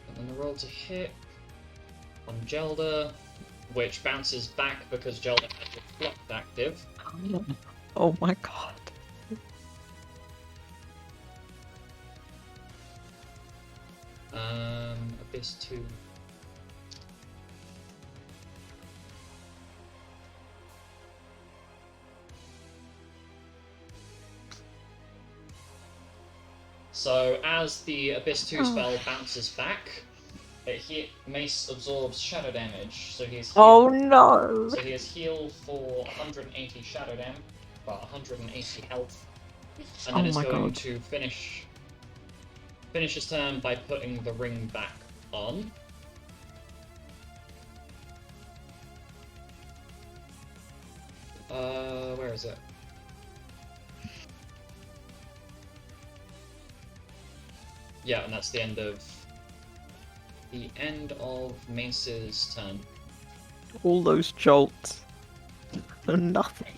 And then the roll to hit on Gelda, which bounces back because Gelda has Reflect active. Oh my god. Abyss 2. So as the Abyss 2 spell bounces back, Mace absorbs shadow damage. So he's Oh no! So he is healed for 180 shadow damage, well 180 health, and then Oh is my going God. to finish his turn by putting the ring back on. Where is it? Yeah, and that's the end of Mace's turn. All those jolts for nothing.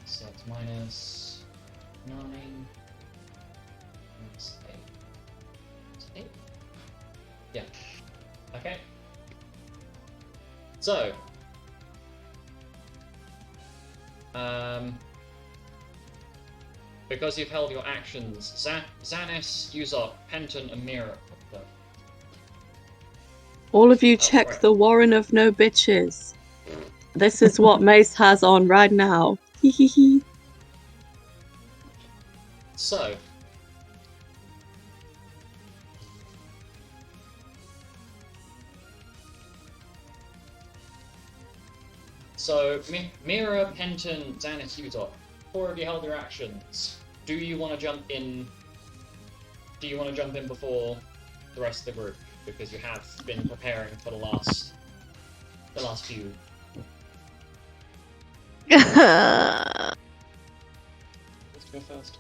So that's minus 9. That's 8. That's 8? Yeah. Okay. So. Because you've held your actions, Xanis, Uzok, Penton, and Mira. All of you check right. the Warren of No Bitches. This is what Mace has on right now. Hehehe. So. So, Mira, Penton, Xanis, Uzok. 4 of you held your actions. Do you want to jump in? Do you want to jump in before the rest of the group? Because you have been preparing for the last few. Let's go first.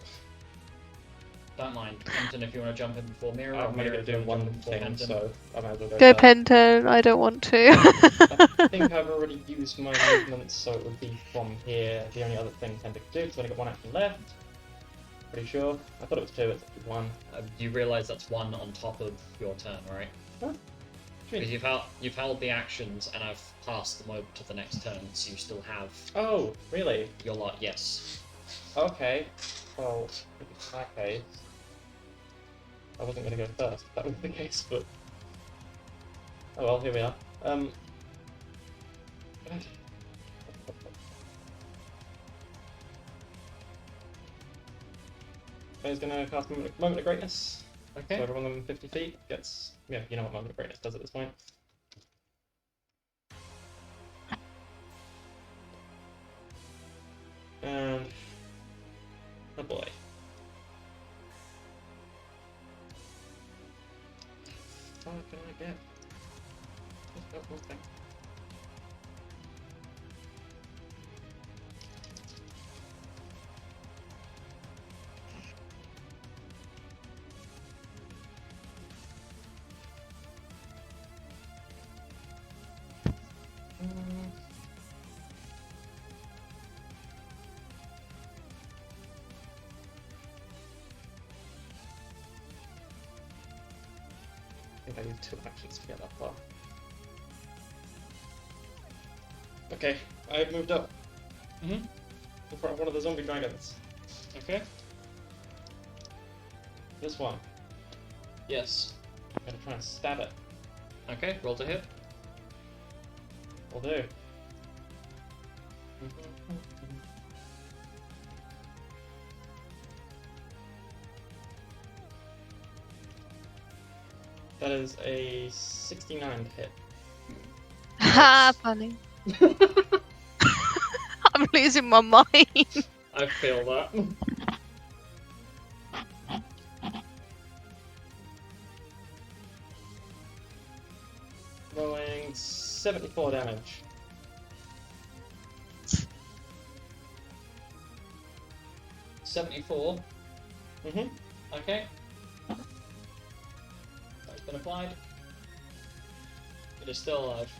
Don't mind, Penton, if you want to jump in before Mira. I'm only Mira, going to if you do wanna one jump in before thing, Penton. so I might as well go Go first. Penton, I don't want to. I think I've already used my movements, so it would be from here. The only other thing I could do, because I've only got 1 action left. Pretty sure. I thought it was 2, it's 1. You realise that's 1 on top of your turn, right? Huh? Because you've held the actions, and I've passed them over to the next turn, so you still have Oh, really? your lot. Yes. Okay. Well, if it's in that case... I wasn't going to go first if that was the case, but... Oh well, here we are. He's going to cast Moment of Greatness. Okay. So everyone within 50 feet gets... Yeah, you know what Moment of Greatness does at this point. And... Oh boy. What can I get? Oh, okay. I think I need 2 actions to get that far. Okay, I've moved up. Mm-hmm. In front of one of the zombie dragons. Okay. This one. Yes. I'm gonna try and stab it. Okay, roll to hit. Will do. That is a 69 to hit. Ha! Funny. I'm losing my mind. I feel that. Rolling 74 damage. $74. Mm-hmm. Okay. That's been applied. It is still alive.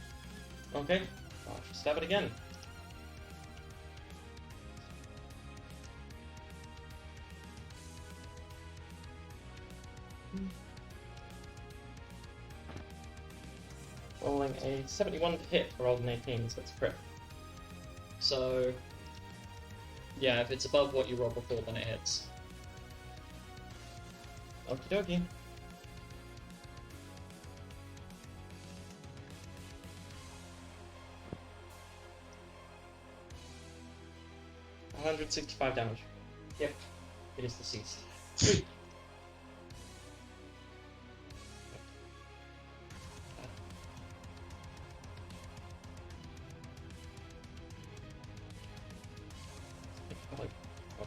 Okay. I shall stab it again. Rolling a 71 to hit, I rolled an 18, so it's a crit. So, yeah, if it's above what you rolled before, then it hits. Okie dokie. $165 damage. Yep. It is deceased.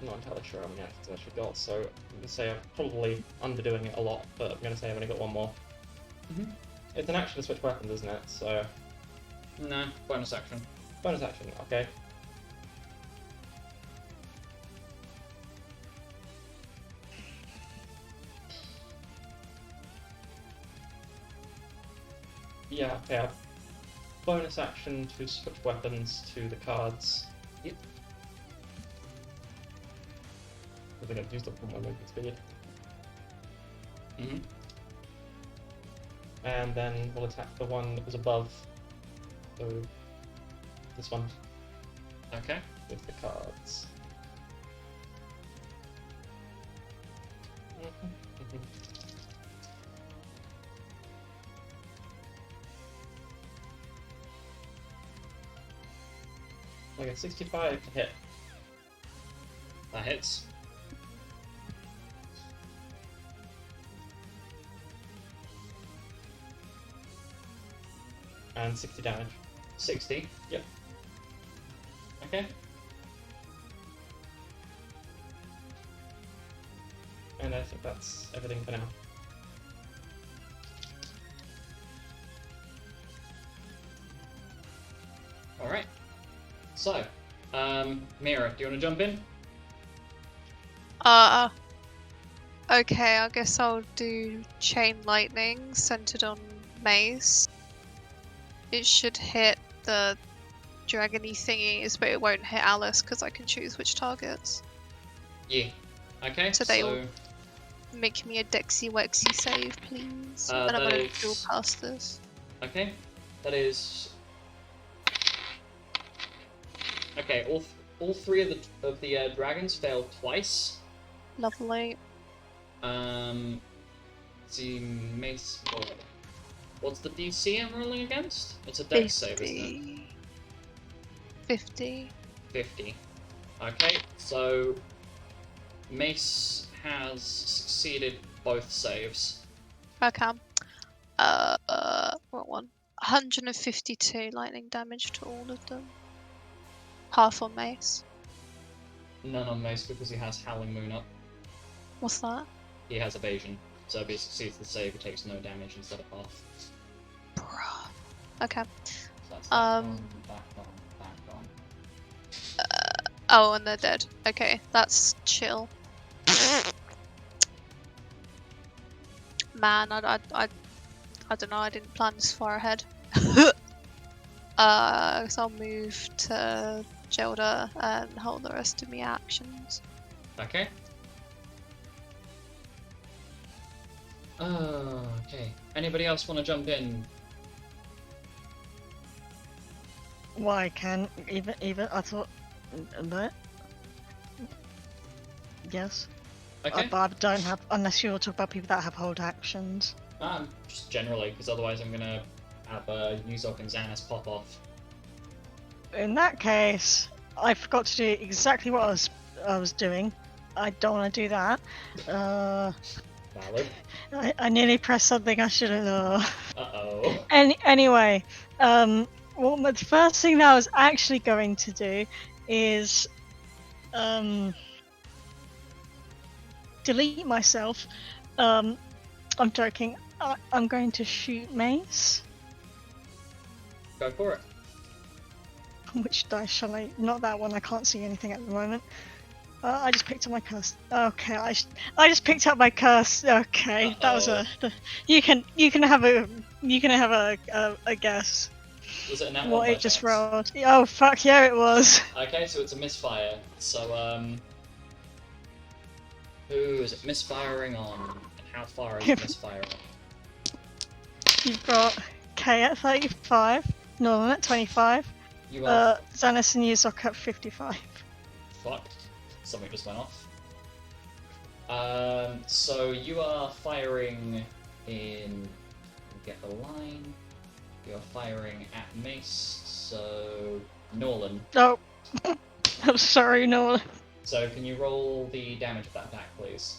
I'm not entirely sure how many actions I actually got, so I'm going to say I'm probably underdoing it a lot, but I'm going to say I've only got one more. Mm-hmm. It's an action to switch weapons, isn't it? So, No, bonus action. bonus action, okay. Yeah, okay. Bonus action to switch weapons to the cards. Yep. I think I've used up all my movement speed. Mm-hmm. And then we'll attack the one that was above. So, this one Okay. with the cards. Okay, 65 to hit. That hits. And 60 damage. 60. Yep. Okay. And I think that's everything for now. Alright. So, Mira, do you want to jump in? Okay, I guess I'll do Chain Lightning centered on Mace. It should hit the dragony thingies, but it won't hit Alice because I can choose which targets. Yeah. Okay, So they all- Make me a Dexy Wexy save, please. And I'm that gonna is- dual past this. Okay, that is... Okay, all three of the dragons failed twice. Lovely. see Mace. What's the DC I'm rolling against? It's a dex save, isn't it? 50. 50. Okay, so Mace has succeeded both saves. Okay. What one? 152 lightning damage to all of them. Half on Mace. None on Mace because he has Howling Moon up. What's that? He has evasion, so if he succeeds the save, he takes no damage instead of half. Bruh. Okay. So that's back on, Um. back on, back on. Oh, and they're dead. Okay, that's chill. Man, I don't know. I didn't plan this far ahead. So I'll move to Gelda and hold the rest of my actions. Okay. Okay. Anybody else want to jump in? Why can even I thought that. Yes. Okay. But I don't have, unless you're talking about people that have hold actions. Just generally, because otherwise I'm gonna have Yuzok and Xanas pop off. In that case, I forgot to do exactly what I was doing. I don't want to do that. Valid. I nearly pressed something I shouldn't have. Uh-oh. Anyway, well, the first thing that I was actually going to do is delete myself. I'm joking. I'm going to shoot Mace. Go for it. Which dice shall I? Not that one. I can't see anything at the moment. I just picked up my curse. Okay, I just picked up my curse. Okay, that was you can have a guess. Was it a nat one What by it just chance? rolled. Oh fuck yeah, it was. Okay, so it's a misfire. So who is it misfiring on? And how far is it misfiring? You've got K at 35, Norman at 25, You are Xanis and Yuzok at 55. fuck. Something just went off. So you are firing in. Get the line. You are firing at Mace. So Norlan. Oh, I'm sorry, Norman. So can you roll the damage of that attack, please?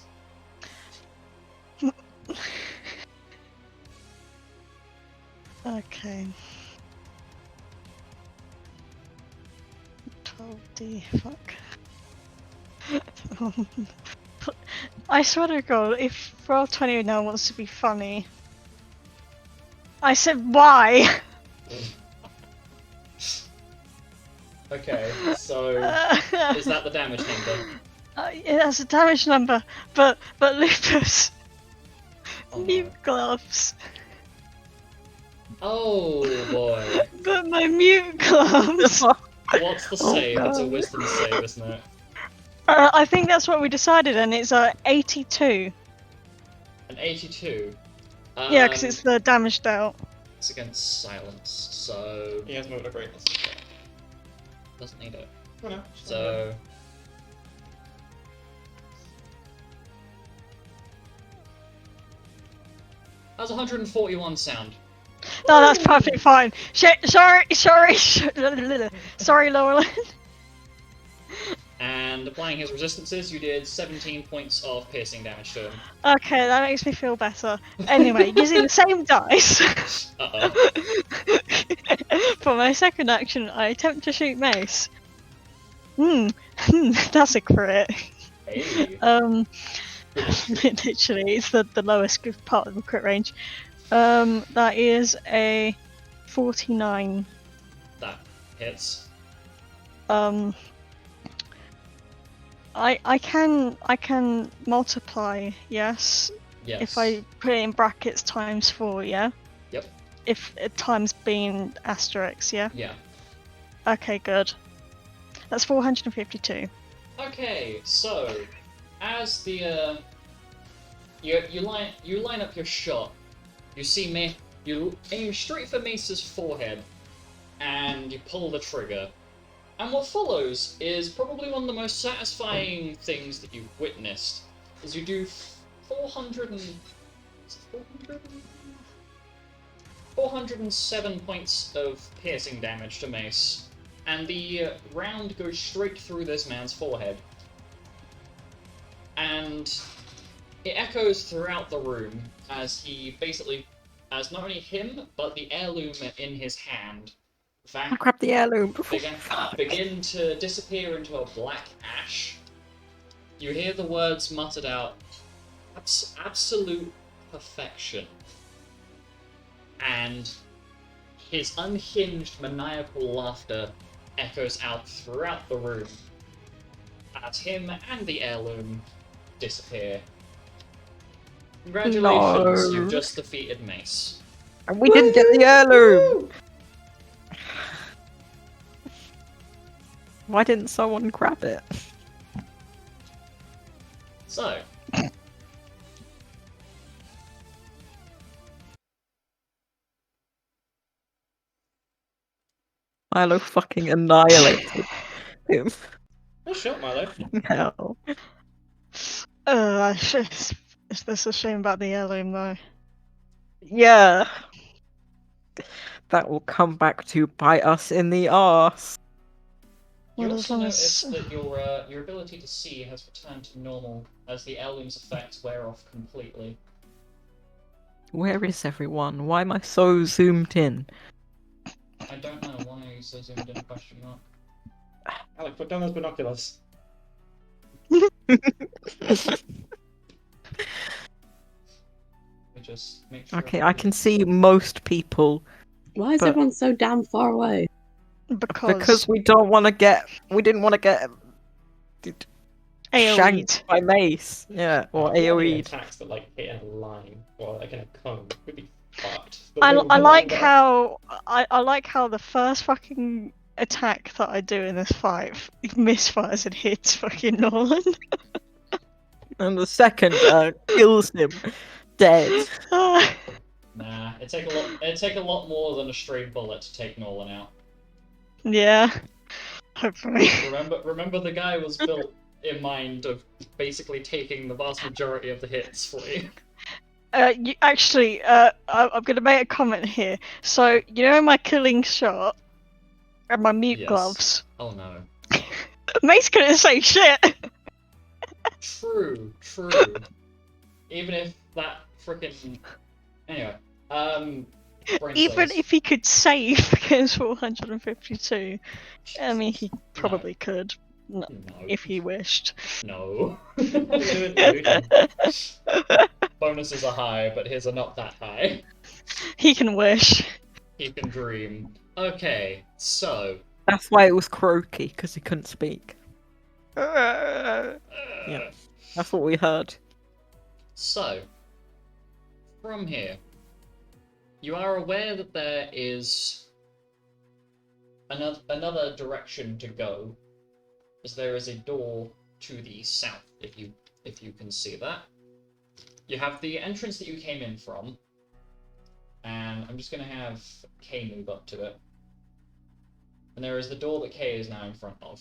Okay. 12D, fuck. I swear to God, if Roll20 now wants to be funny. I said why? Okay, so is that the damage number? Yeah, that's a damage number, but Lupus, Oh, mute no. gloves. Oh boy. But my mute gloves. What's the save? It's a God. wisdom save, isn't it? I think that's what we decided, and it's 82. An 82. Yeah, because it's the damage dealt. It's against silence, so He has moment of greatness. doesn't need it. Oh no. So that's 141 sound. No, that's perfectly fine. Sorry, Laura. And applying his resistances, you did 17 points of piercing damage to him. Okay, that makes me feel better. Anyway, using the same dice. Uh-oh. For my second action, I attempt to shoot Mace. That's a crit. Hey. Literally, it's the lowest part of the crit range. That is a 49. That hits. I can multiply, yes. Yes. If I put it in brackets times 4, yeah? Yep. If times being asterisks, yeah? Yeah. Okay, good. That's 452. Okay, so as the you line up your shot, you see me. You aim straight for Mace's forehead, and you pull the trigger. And what follows is probably one of the most satisfying things that you've witnessed. Is you do 400 and 407 points of piercing damage to Mace, and the round goes straight through this man's forehead. And it echoes throughout the room as he basically, as not only him, but the heirloom in his hand I grabbed the heirloom. begin to disappear into a black ash. You hear the words muttered out, absolute perfection. And his unhinged, maniacal laughter echoes out throughout the room as him and the heirloom disappear. Congratulations, No. you've just defeated Mace. And we didn't get the heirloom! Why didn't someone grab it? So, Milo fucking annihilated him. Nice shot, Milo. No. Is this a shame about the heirloom though? Yeah. That will come back to bite us in the arse. you Well, as also long notice as that your ability to see has returned to normal as the heirloom's effects wear off completely. Where is everyone? Why am I so zoomed in? I don't know why you so zoomed in, question mark. Alec, put down those binoculars. We just make sure. Okay, I can see most people Why is But- everyone so damn far away? because we didn't want to get shanked AoE'd. by mace. Yeah, or Any AoE'd. attacks that like hit in a line or like in a cone could be fucked. I But like how I like how the first fucking attack that I do in this fight misfires and hits fucking Nolan. And the second kills him dead. Nah, it'd take a lot more than a stray bullet to take Nolan out. Yeah. Hopefully. Remember the guy was built in mind of basically taking the vast majority of the hits for you. I'm going to make a comment here. So, you know my killing shot and my mute Yes. gloves? Oh no. Mace couldn't say shit! True. Even if that frickin'. Anyway, brain Even cells. if he could save against 452, I mean, he probably could, No. if he wished. No. Looting. Bonuses are high, but his are not that high. He can wish. He can dream. Okay, so. That's why it was croaky, because he couldn't speak. Uh, Yeah. That's what we heard. So, from here, you are aware that there is another direction to go, as there is a door to the south, if you can see that. You have the entrance that you came in from, and I'm just going to have Kay move up to it. And there is the door that Kay is now in front of.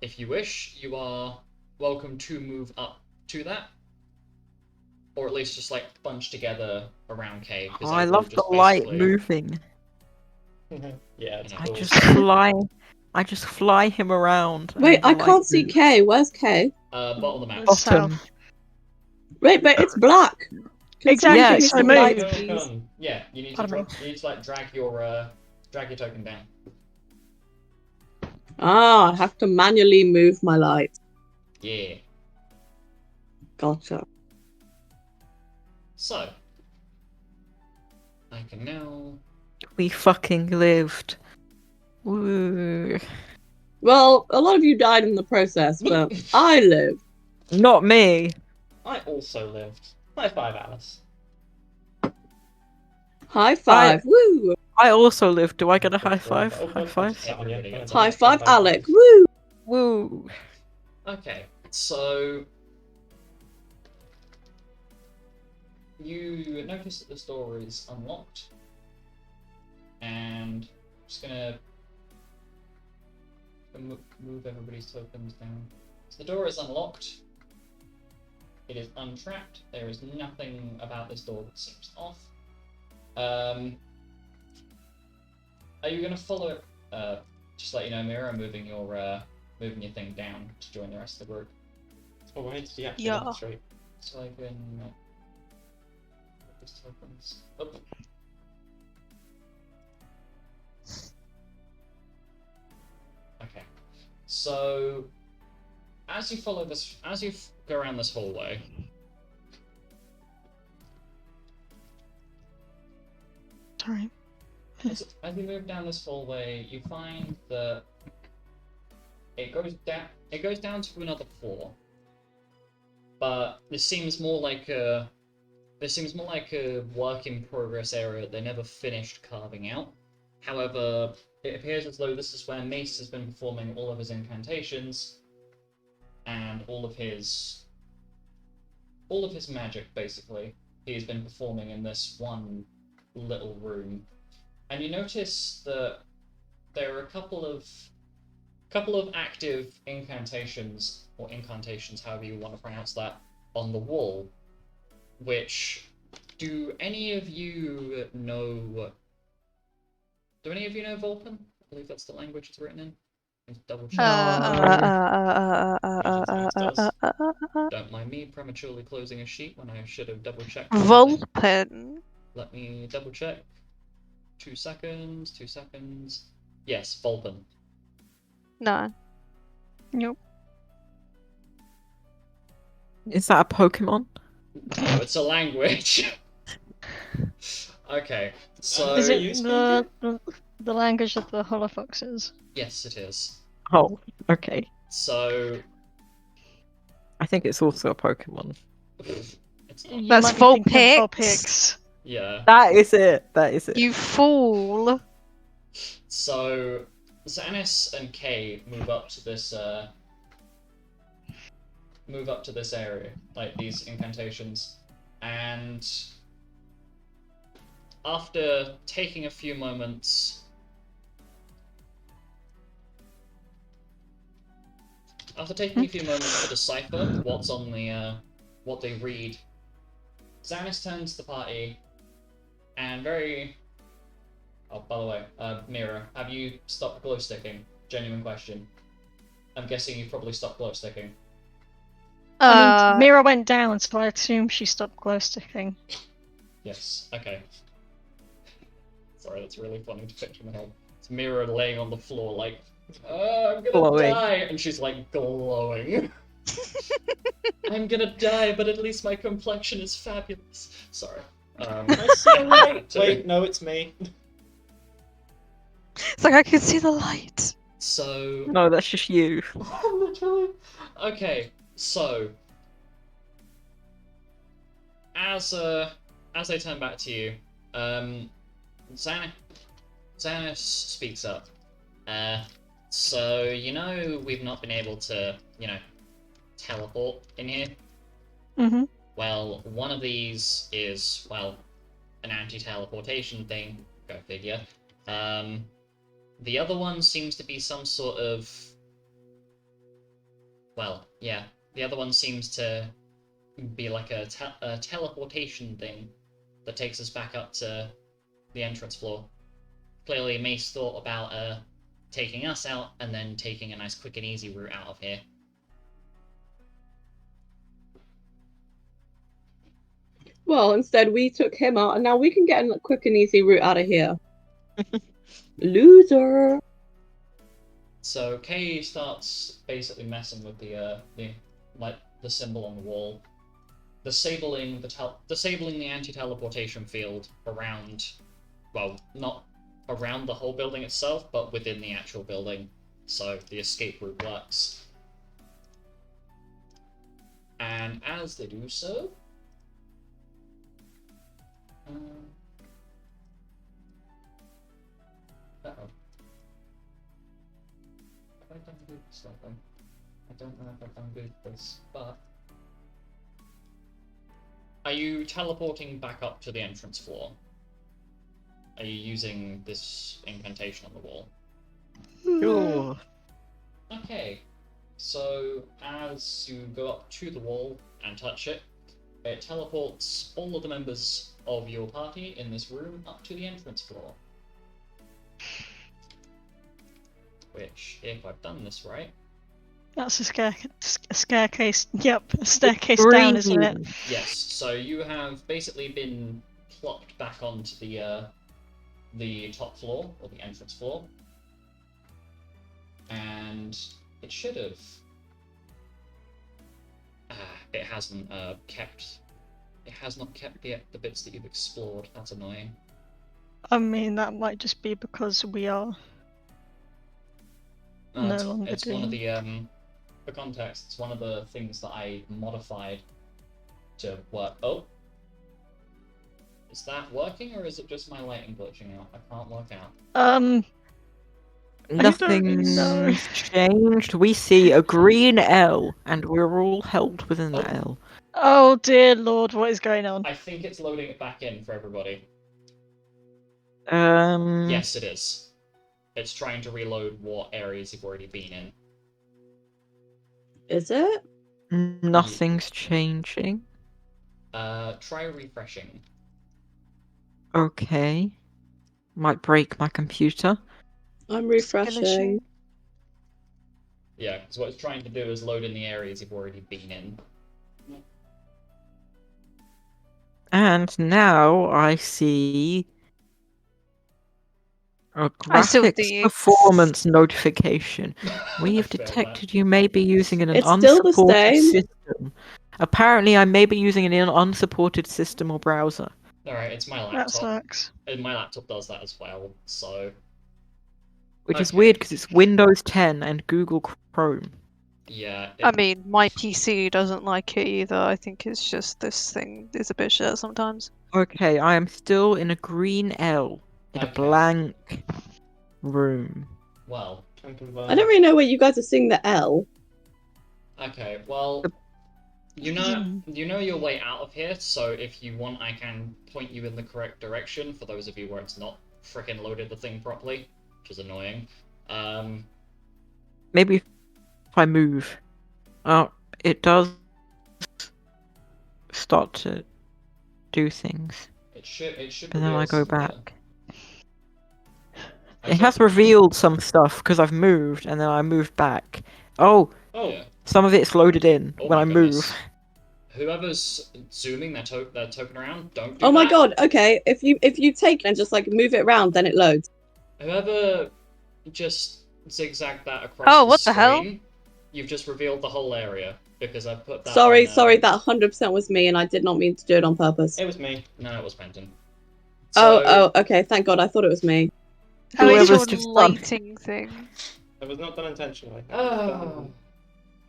If you wish, you are welcome to move up to that. Or at least just like bunch together around Kay. Oh, I love the light moving. Yeah, it's I I cool. just fly him around. Wait, and the I light can't see moves. Kay. Where's Kay? Bottom of the map. Bottom. South. Wait, but it's black. Can Exactly, someone give me so some move. lights, Go, please? come. Yeah, you need to Pardon me. you need to like drag your token down. Ah, I have to manually move my lights. Yeah. Gotcha. So I can now. We fucking lived. Woo. Well, a lot of you died in the process, but I lived. Not me. I also lived. High five, Alice. High five. Woo! I also lived. Do I get a high five? Oh, High five? yeah, on you. Everybody gets High five, Alec. Woo! Woo. Okay, so you notice that this door is unlocked, and I'm just gonna move everybody's tokens down. So the door is unlocked, It is untrapped. There is nothing about this door that seems off. Are you going to follow it? Just let you know, Mira, moving your thing down to join the rest of the group. Oh, why did you actually Yeah. demonstrate? So I can. This opens. Oh. Okay. So, as you follow this, as you go around this hallway, Sorry. as you move down this hallway, you find that it goes down. It goes down to another floor, but this seems more like a. This seems more like a work in progress area they never finished carving out. However, it appears as though this is where Mace has been performing all of his incantations and all of his magic, basically. He's been performing in this one little room. And you notice that there are a couple of active incantations, or incantations, however you want to pronounce that, on the wall. Which, do any of you know Vulcan? I believe that's the language it's written in. Let's double check. Don't mind me prematurely closing a sheet when I should have double checked. Vulpin. Let me double check. 2 seconds. Yes, Vulcan. No. Nope. Is that a Pokemon? No, it's a language. Okay, so Is Are it you the language of the Holofoxes? yes, it is. Oh, okay. So I think it's also a Pokemon. it's not. You That's might be thinking Vulpix. of Vulpix. Yeah. That is it. You fool. So Xanis and Kay move up to this area, like these incantations, and after taking a few moments to decipher what's on the what they read, Xanis turns to the party and oh, by the way, Mira, have you stopped glow sticking? Genuine question. I'm guessing you've probably stopped glow sticking. I mean, Mira went down, so I assume she stopped glow sticking. Yes, okay. Sorry, that's really funny to picture in my head. It's Mira laying on the floor like, I'm gonna Glowing. die! And she's like glowing. I'm gonna die, but at least my complexion is fabulous. Sorry. I see a light. Wait, no, it's me. It's like I can see the light. So... No, that's just you. Literally. Okay, so... As I turn back to you, Xanis speaks up. So, we've not been able to, teleport in here. Mm-hmm. Well, one of these is, well, an anti-teleportation thing, go figure. The other one seems to be some sort of... Well, yeah, the other one seems to be like a teleportation thing that takes us back up to the entrance floor. Clearly, Mace thought about taking us out and then taking a nice quick and easy route out of here. Well, instead we took him out, and now we can get a quick and easy route out of here. Loser. So Kay starts basically messing with the symbol on the wall, disabling the anti-teleportation field around, well, not around the whole building itself, but within the actual building, so the escape route works. And as they do so, uh-oh. Have I done good stuff then? I don't know if I've done good with this, but... Are you teleporting back up to the entrance floor? Are you using this incantation on the wall? Sure. Okay. So as you go up to the wall and touch it, it teleports all of the members of your party in this room up to the entrance floor. Which, if I've done this right, That's a staircase. Yep, a staircase down, isn't it? yes. So you have basically been plopped back onto the top floor or the entrance floor, and it should have. It hasn't kept. It has not kept the bits that you've explored. That's annoying. I mean, that might just be because we are no longer it's doing. one of the for context, it's one of the things that I modified to work. Oh, is that working or is it just my lighting glitching out? I can't work out. Nothing's know. changed. We see a green L, and we're all held within that L. Oh dear lord, what is going on? I think it's loading it back in for everybody. Mm. Yes, it is. It's trying to reload what areas you've already been in. Is it? Nothing's changing. Try refreshing. Okay. Might break my computer. I'm refreshing. Yeah, because what it's trying to do is load in the areas you've already been in. And now I see a I still graphics do. performance notification. We've I feel detected you may be using an It's still the unsupported same. system. Apparently, I may be using an unsupported system or browser. Alright, it's my That laptop. sucks. And my laptop does that as well, so... Which is Okay. weird because it's Windows 10 and Google Chrome. Yeah. I mean, my PC doesn't like it either. I think it's just this thing is a bit shit sometimes. Okay, I am still in a green L in a Okay. blank room. Well, I'm I converted. don't really know where you guys are seeing the L. okay, well... You know your way out of here, so if you want, I can point you in the correct direction, for those of you where it's not frickin' loaded the thing properly, which is annoying. Maybe if I move. Oh, it does start to do things. It should But then I go reveal some back. I It has took- revealed some stuff because I've moved and then I moved back. Oh, Yeah. some of it's loaded in Oh when my I goodness. move. Whoever's zooming their token around, don't do Oh my that. god, okay. If you take it and just like move it around, then it loads. Whoever just zigzagged that across Oh, the what the hell? screen, you've just revealed the whole area, because I put that Sorry, on, sorry, that 100% was me and I did not mean to do it on purpose. It was me. No, it was Penton. Oh, okay, thank god, I thought it was me. Oh, it's your Whoever's just done. lighting thing. It was not done intentionally. Oh.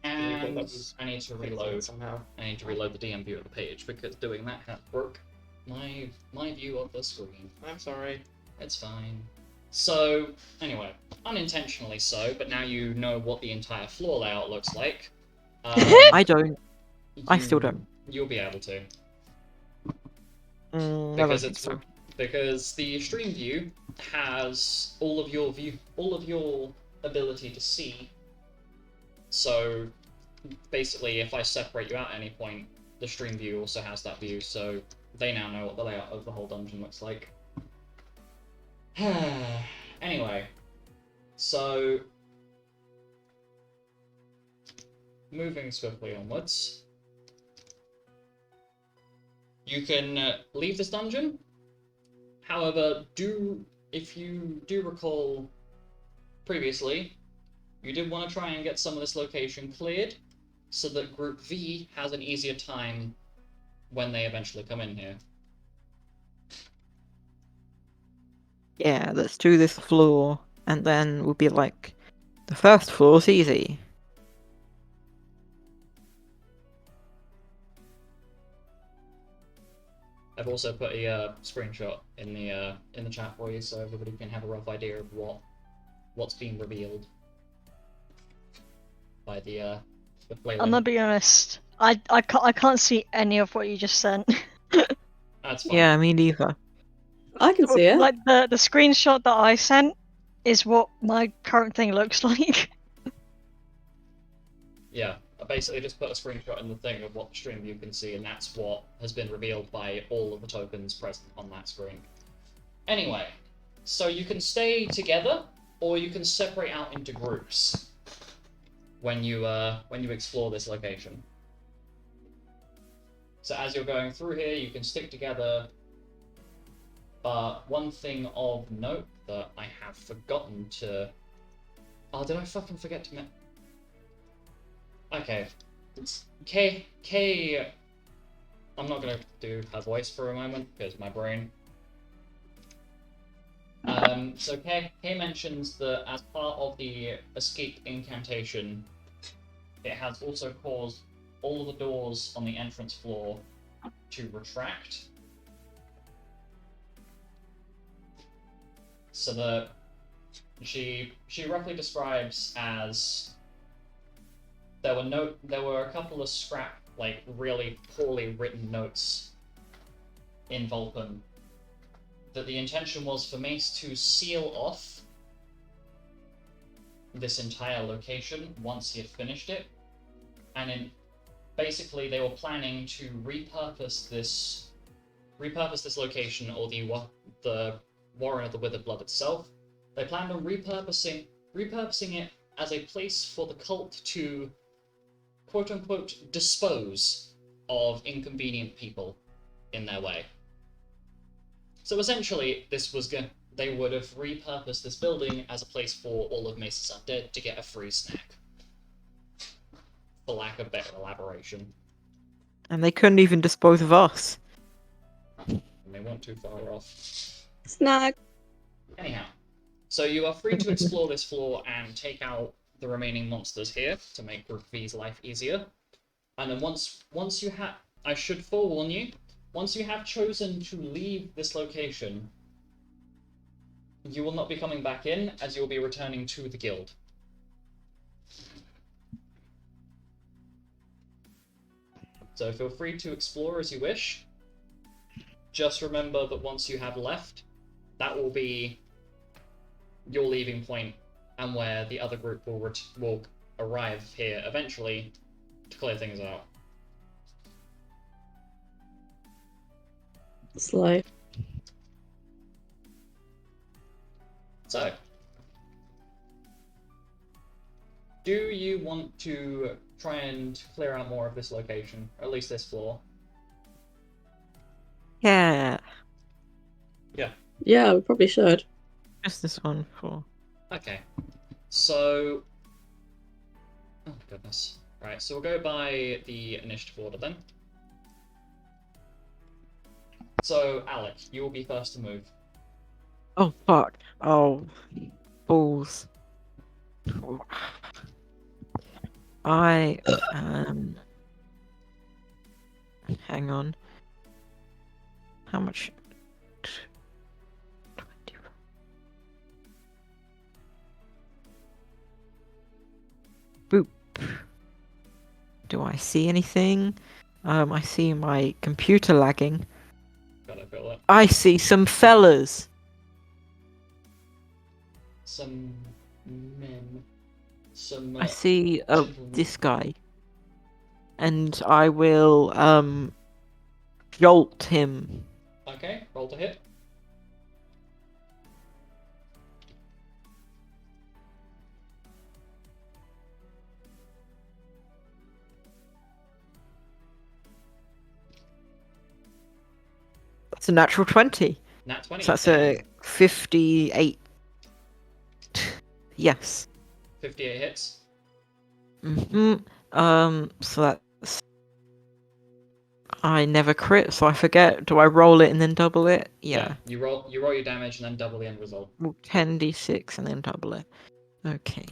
That And was I need to fixed reload. somehow. I need to reload the DM view of the page, because doing that has broke my view of the screen. I'm sorry. It's fine. So, anyway, unintentionally so, but now you know what the entire floor layout looks like. I don't. I still don't. You'll be able to. I Because don't think it's so. because the stream view has all of your ability to see. So basically, if I separate you out at any point, the stream view also has that view, so they now know what the layout of the whole dungeon looks like. Anyway, so moving swiftly onwards, you can leave this dungeon. However, if you do recall previously, you did want to try and get some of this location cleared, so that Group V has an easier time when they eventually come in here. Yeah, let's do this floor, and then we'll be like, the first floor's easy. I've also put a screenshot in the chat for you, so everybody can have a rough idea of what's being revealed by the flailing. I'm gonna be honest. I can't see any of what you just sent. That's fine. Yeah, me neither. I can see it. Like the screenshot that I sent is what my current thing looks like. Yeah, I basically just put a screenshot in the thing of what the stream view can see, and that's what has been revealed by all of the tokens present on that screen. Anyway, so you can stay together, or you can separate out into groups when you explore this location. So as you're going through here, you can stick together. But one thing of note that I have forgotten to... Oh, did I fucking forget to... Okay. K... I'm not gonna do her voice for a moment, because my brain... So K mentions that as part of the escape incantation, it has also caused all the doors on the entrance floor to retract. So that she roughly describes as there were a couple of scrap, like really poorly written notes in Vulcan that the intention was for Mace to seal off this entire location once he had finished it, and basically they were planning to repurpose this location, or the Warren of the Withered Blood itself. They planned on repurposing it as a place for the cult to quote-unquote dispose of inconvenient people in their way. So essentially, they would have repurposed this building as a place for all of Mace's undead to get a free snack, for lack of better elaboration. And they couldn't even dispose of us. And they weren't too far off. Snack. Anyhow, so you are free to explore this floor and take out the remaining monsters here to make Group V's life easier. And then once you have, I should forewarn you, once you have chosen to leave this location, you will not be coming back in, as you will be returning to the guild. So feel free to explore as you wish. Just remember that once you have left, that will be your leaving point, and where the other group will arrive here eventually to clear things out. Slow. So, do you want to try and clear out more of this location, or at least this floor? Yeah. Yeah, we probably should. Just this one for. Okay, so... Oh goodness. Right, so we'll go by the initiative order then. So, Alec, you will be first to move. Oh fuck. Oh. Balls. I hang on. How much? 20. Boop. Do I see anything? I see my computer lagging. Gotta feel it. I see some fellas. Some men. Some... I see gentlemen. this guy. And I will jolt him. Okay, roll to hit. That's a natural 20. Nat 20. So that's a 58. Yes. 58 hits. So that's... I never crit, so I forget. Do I roll it and then double it? Yeah. You roll your damage and then double the end result. 10d6 and then double it. Okay.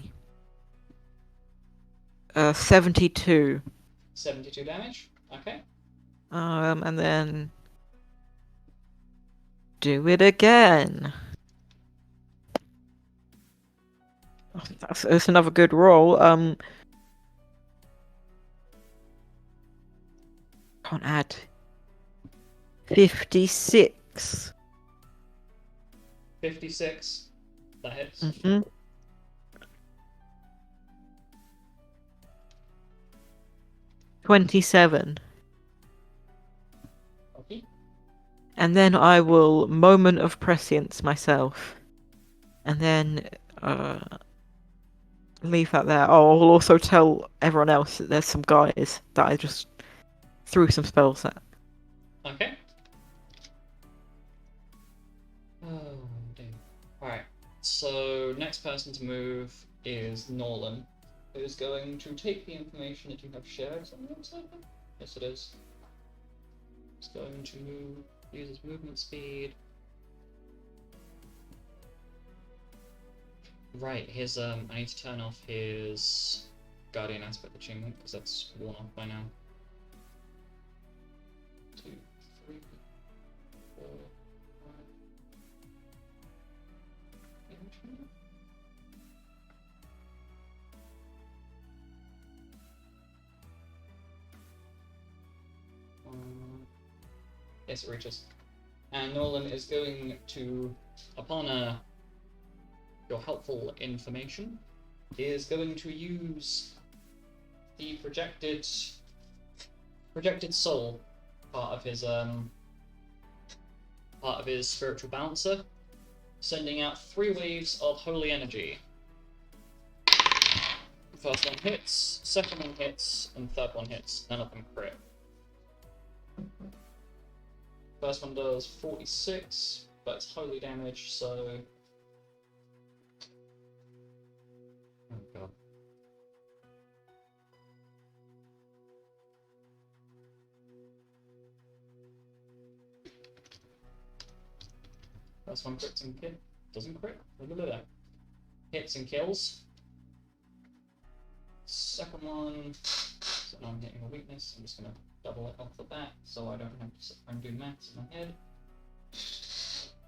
72. 72 damage. Okay. And then do it again. Oh, that's another good roll. Can't add. 56. 56. That hits. 27. Okay. And then I will moment of prescience myself. And then leave that there. Oh, I'll also tell everyone else that there's some guys that I just threw some spells at. Okay. Oh, dear. Alright, so next person to move is Norlan, who's going to take the information that you have shared. Is that on the website? Yes, it is. He's going to use his movement speed. Right, his I need to turn off his Guardian Aspect achievement because that's worn off by now. 2, 3, 4, 5. Yes, it reaches. And Norlan is going to, upon your helpful information, is going to use the projected soul part of his spiritual balancer, sending out 3 waves of holy energy. First one hits, second one hits, and third one hits. None of them crit. First one does 46, but it's holy damage, so... Oh god. First one crits and doesn't crit. Hits and kills. Second one, so now I'm getting a weakness. I'm just gonna double it off the bat so I don't have to sit there and do maths in my head.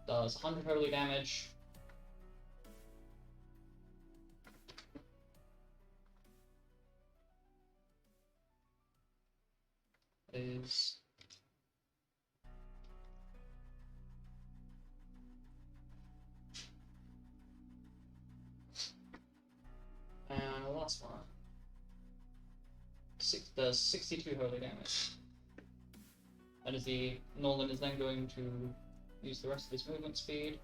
Does 100 holy damage. Is and the last one does 62 holy damage. And as Norlan is then going to use the rest of his movement speed.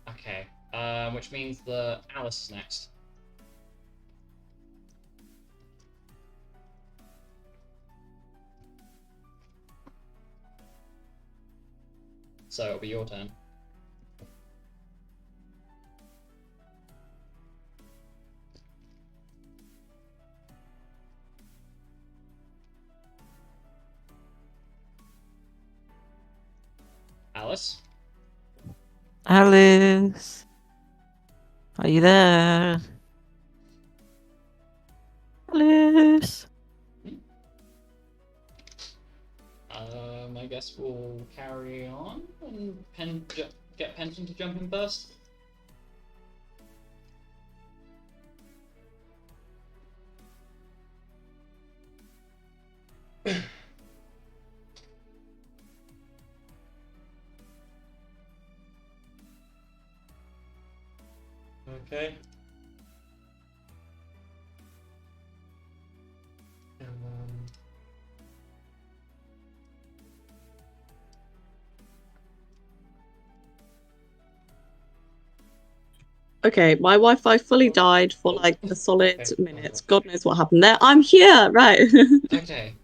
Okay, which means that Alice is next. So it'll be your turn. Alice? Alice, are you there? Alice. I guess we'll carry on and get Penton to jump in first. Okay. Okay, my Wi-Fi fully died for like a solid minute. God knows what happened there. I'm here, right? Okay.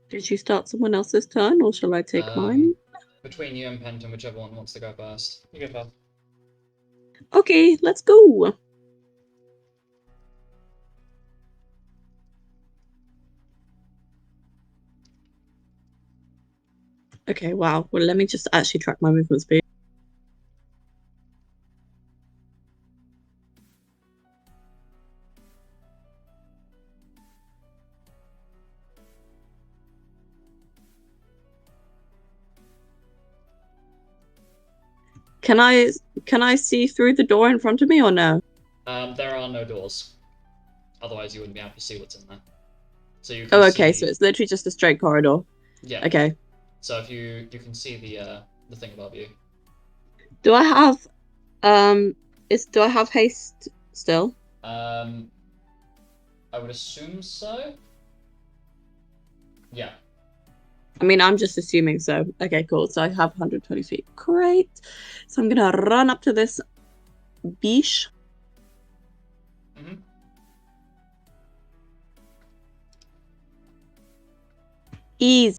Did you start someone else's turn, or shall I take mine? Between you and Penton, whichever one wants to go first. You go first. Okay, let's go. Okay, wow. Well, let me just actually track my movement speed. Can I see through the door in front of me or no? There are no doors. Otherwise, you wouldn't be able to see what's in there. So you can Oh, okay. see... So it's literally just a straight corridor. Yeah. Okay. So if you can see the thing above you. Do I have do I have haste still? I would assume so. Yeah. I mean, I'm just assuming so. Okay, cool. So I have 120 feet. Great. So I'm gonna run up to this beach. Mm-hmm. Easy.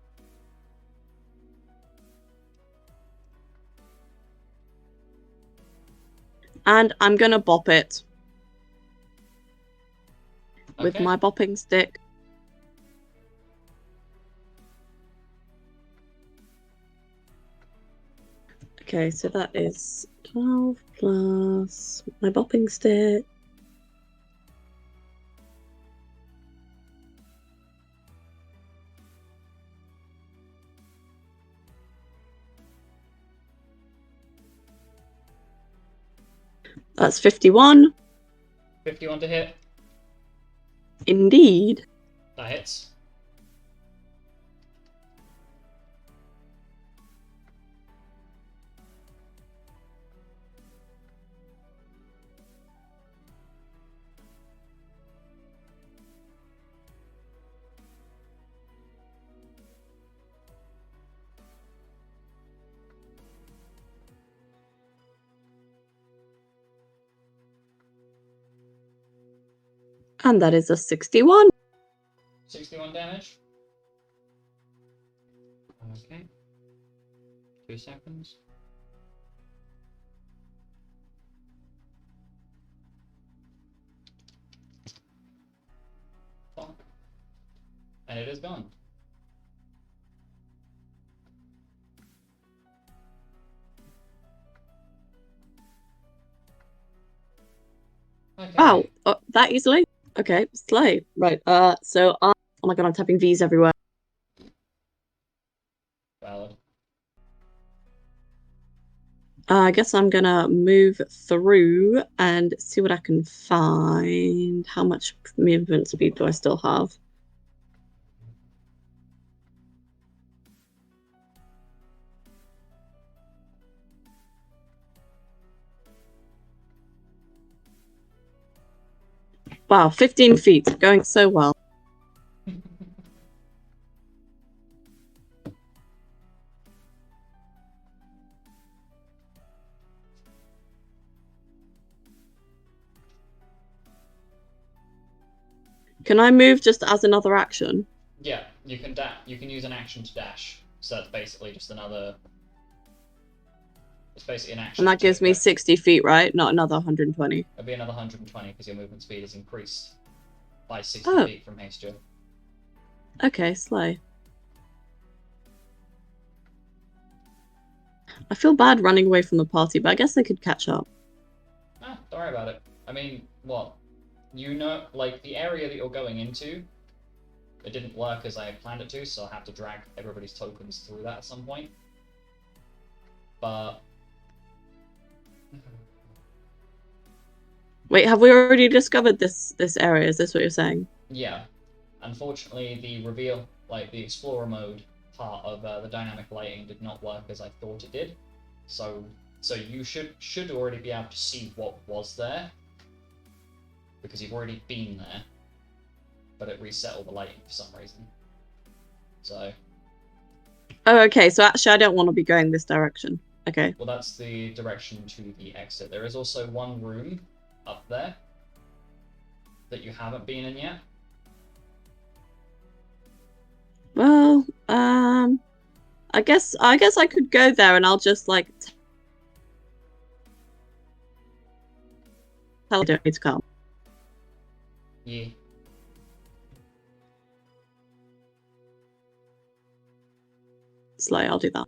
And I'm gonna bop it with Okay. my bopping stick. Okay, so that is 12 plus my bopping stick. That's 51. 51 to hit. Indeed. That hits. And that is a 61. 61 damage. Okay. 2 seconds. Fuck. And it is gone. Okay. Wow, that easily? Okay, slay. Right, so oh my god, I'm tapping V's everywhere. Valid. I guess I'm gonna move through and see what I can find. How much movement speed do I still have? Wow, 15 feet, going so well. Can I move just as another action? Yeah, you can use an action to dash. So that's basically just another. It's basically an action. And that gives me 60 feet, right? Not another 120. It'll be another 120 because your movement speed is increased by 60 Oh. feet from haste Joe. Okay, slay. I feel bad running away from the party, but I guess they could catch up. Ah, don't worry about it. I mean, what? You know, like, the area that you're going into, it didn't work as I had planned it to, so I'll have to drag everybody's tokens through that at some point. But... Wait, have we already discovered this area? Is this what you're saying? Yeah. Unfortunately, the reveal, like, the Explorer mode part of the dynamic lighting did not work as I thought it did. So you should already be able to see what was there, because you've already been there, but it reset all the lighting for some reason. So... Oh, okay, so actually I don't want to be going this direction. Okay. Well, that's the direction to the exit. There is also one room up there that you haven't been in yet. Well, I guess I could go there and I'll just like tell you don't need to come. Yeah. Slay, I'll do that.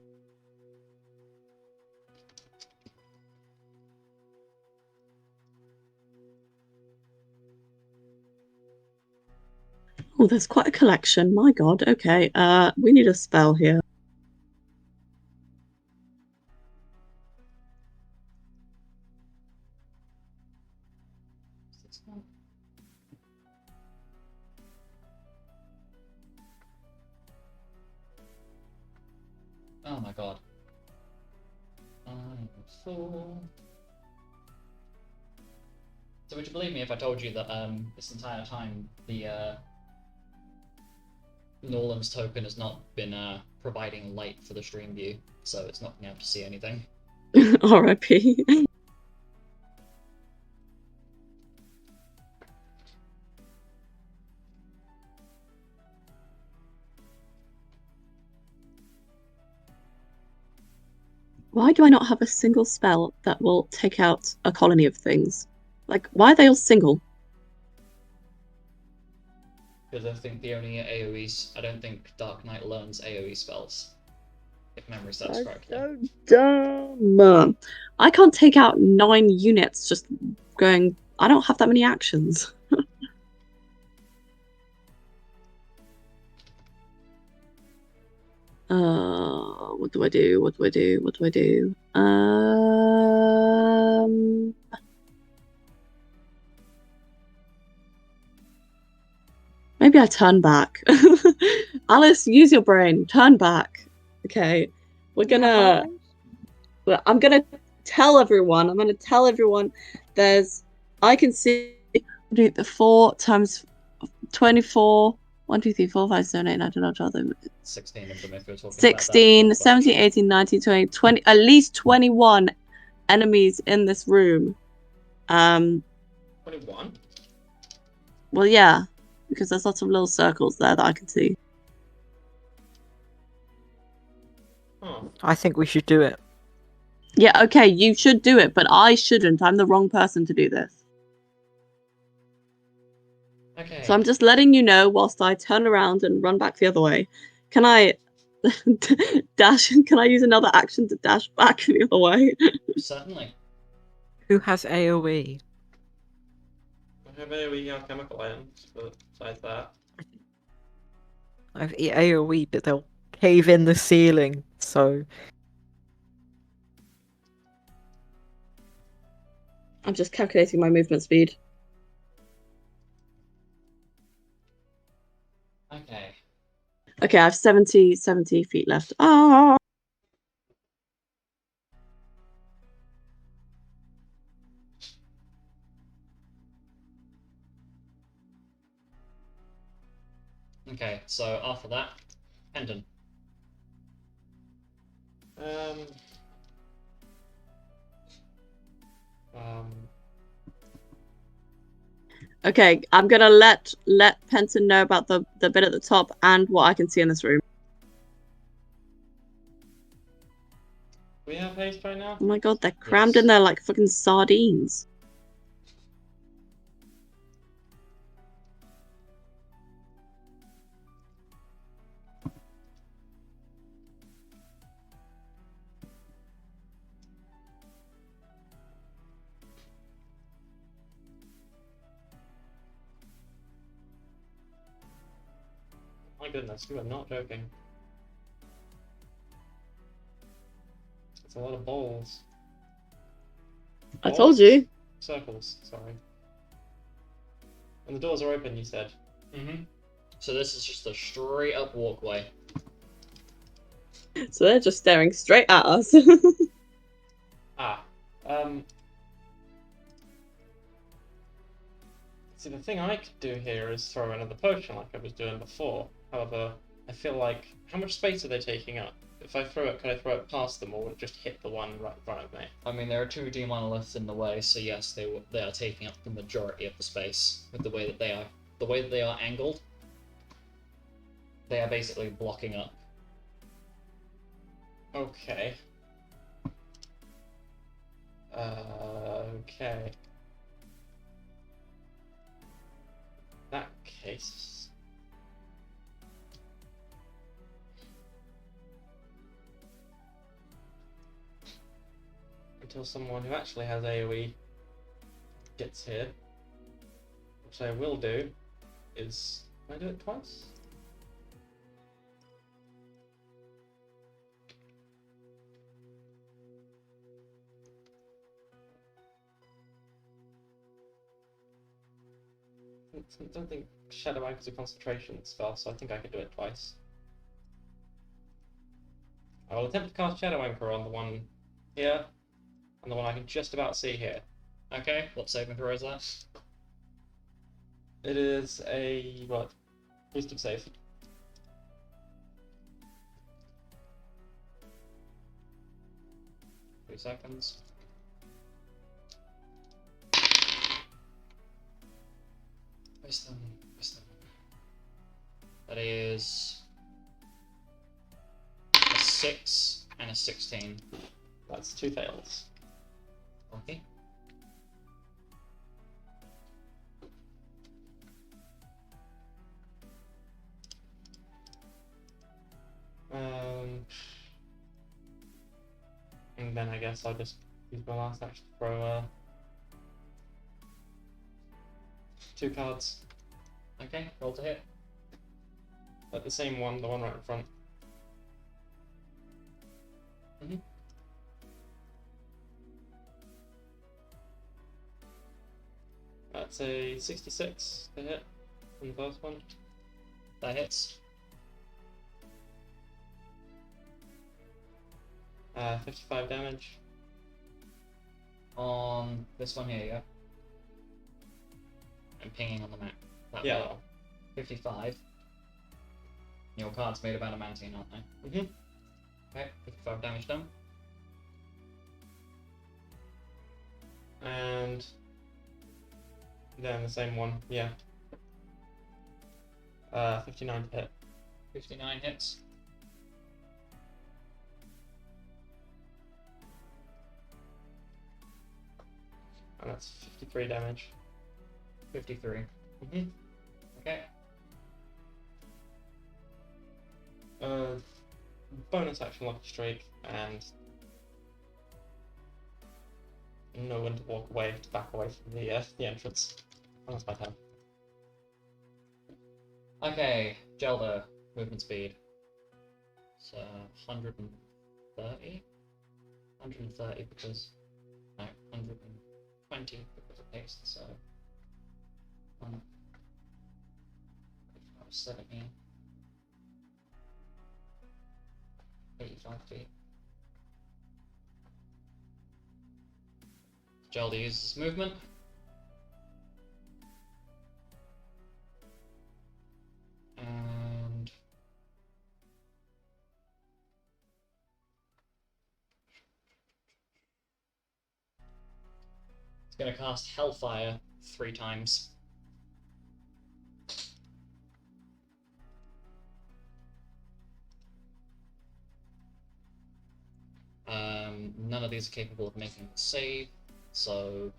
Oh, there's quite a collection. My god. Okay. We need a spell here. Oh my god. I'm a fool. So would you believe me if I told you that this entire time the Norland's token has not been providing light for the stream view, so it's not being able to see anything. R.I.P. Why do I not have a single spell that will take out a colony of things? Like, why are they all single? Because I think the only AoEs, I don't think Dark Knight learns AoE spells, if memory serves correctly. So dumb. I can't take out 9 units just going. I don't have that many actions. What do I do? What do I do? What do I do? Maybe I turn back. Alice, use your brain. Turn back. Okay. We're gonna. Well, I'm gonna tell everyone. I'm gonna tell everyone. I can see the 4 times 24. 1, 2, 3, 4, 5, 7, 8, 9, 10, 11, 12, 16 of them if we're talking 16, about that. 17, 18, 19, 20, 20, at least 21 enemies in this room. 21? Well, yeah, because there's lots of little circles there that I can see. Huh. I think we should do it. Yeah, okay, you should do it, but I shouldn't. I'm the wrong person to do this. Okay. So I'm just letting you know whilst I turn around and run back the other way. Can I dash? Can I use another action to dash back the other way? Certainly. Who has AoE? I have AoE alchemical items, but besides that. I have AoE, but they'll cave in the ceiling, so... I'm just calculating my movement speed. Okay. Okay, I have 70 feet left. Oh. Okay, so after that, Hendon. Okay, I'm gonna let Penton know about the bit at the top and what I can see in this room. We have haste right now? Oh my god, they're crammed Yes. in there like fucking sardines. My goodness, you are not joking. It's a lot of balls. I told you. Circles, sorry. And the doors are open, you said. Mm-hmm. So this is just a straight up walkway. So they're just staring straight at us. See, the thing I could do here is throw another potion like I was doing before. However, I feel like, how much space are they taking up? If I throw it, could I throw it past them, or would it just hit the one right in front of me? I mean, there are 2 D monoliths in the way, so yes, they are taking up the majority of the space with the way that they are angled. They are basically blocking up. Okay. Okay. In that case... Until someone who actually has AoE gets here, which I will do, is... Can I do it twice? don't think Shadow Anchor's a concentration spell, so I think I can do it twice. I will attempt to cast Shadow Anchor on the one here, and the one I can just about see here. Okay, what saving throw is that? It is a, what, wisdom save. Two seconds. Wisdom. That is a 6 and a 16. That's 2 fails. Okay. And then I guess I'll just use my last action to throw 2 cards Okay, roll to hit. at the same one, the one right in front. Mhm. That's a 66 to hit on the first one. That hits. 55 damage. On this one here, yeah? I'm pinging on the map. That Yeah. way. 55. Your cards made of adamantine, aren't they? Mhm. Okay, 55 damage done. And then the same one, yeah. 59 to hit. 59 hits. And that's 53 damage. 53. Mhm. Okay. Bonus action lucky streak and know when to walk away to back away from the entrance. And that's my turn. Okay, Gelder, movement speed. So 130? 130 because. No, 120 because of haste, so. 70. 85 feet. Gelder uses movement. And it's going to cast Hellfire 3 times. None of these are capable of making a save, so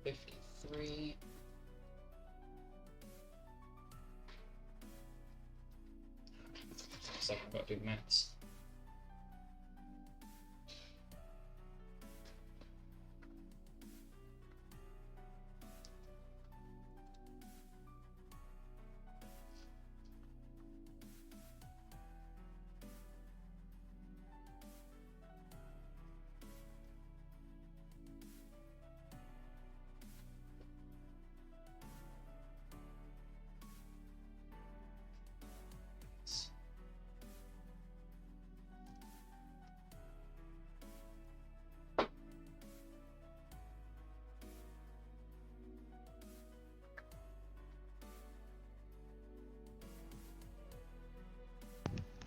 53. So I've got to do maths.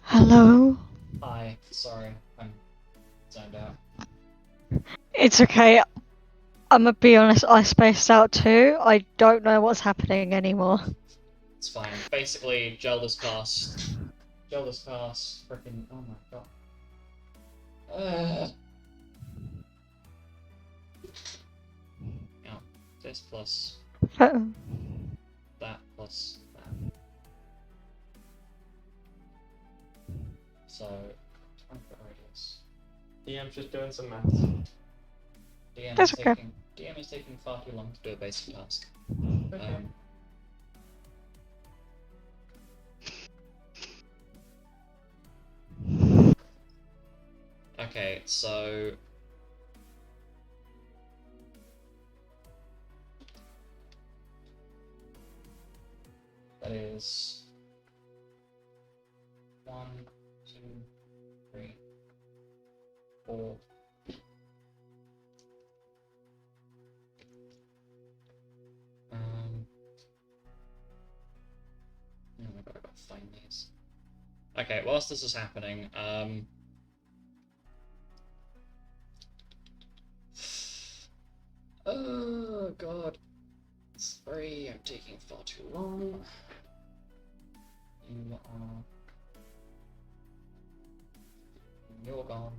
Hello? Hi, sorry, I'm zoned out. It's okay. I'm gonna be honest, I spaced out too. I don't know what's happening anymore. It's fine. Basically, Gelder's cast. Freaking. Oh my god. Yeah, this plus that plus that. So, 20-foot radius. DM's just doing some maths. DM That's is okay. DM is taking far too long to do a basic task. Okay. Okay, so That is 1, 2, 3, 4. Oh my god, I gotta find these. Okay, whilst this is happening, oh god. Sorry, I'm taking far too long. You are... You're gone.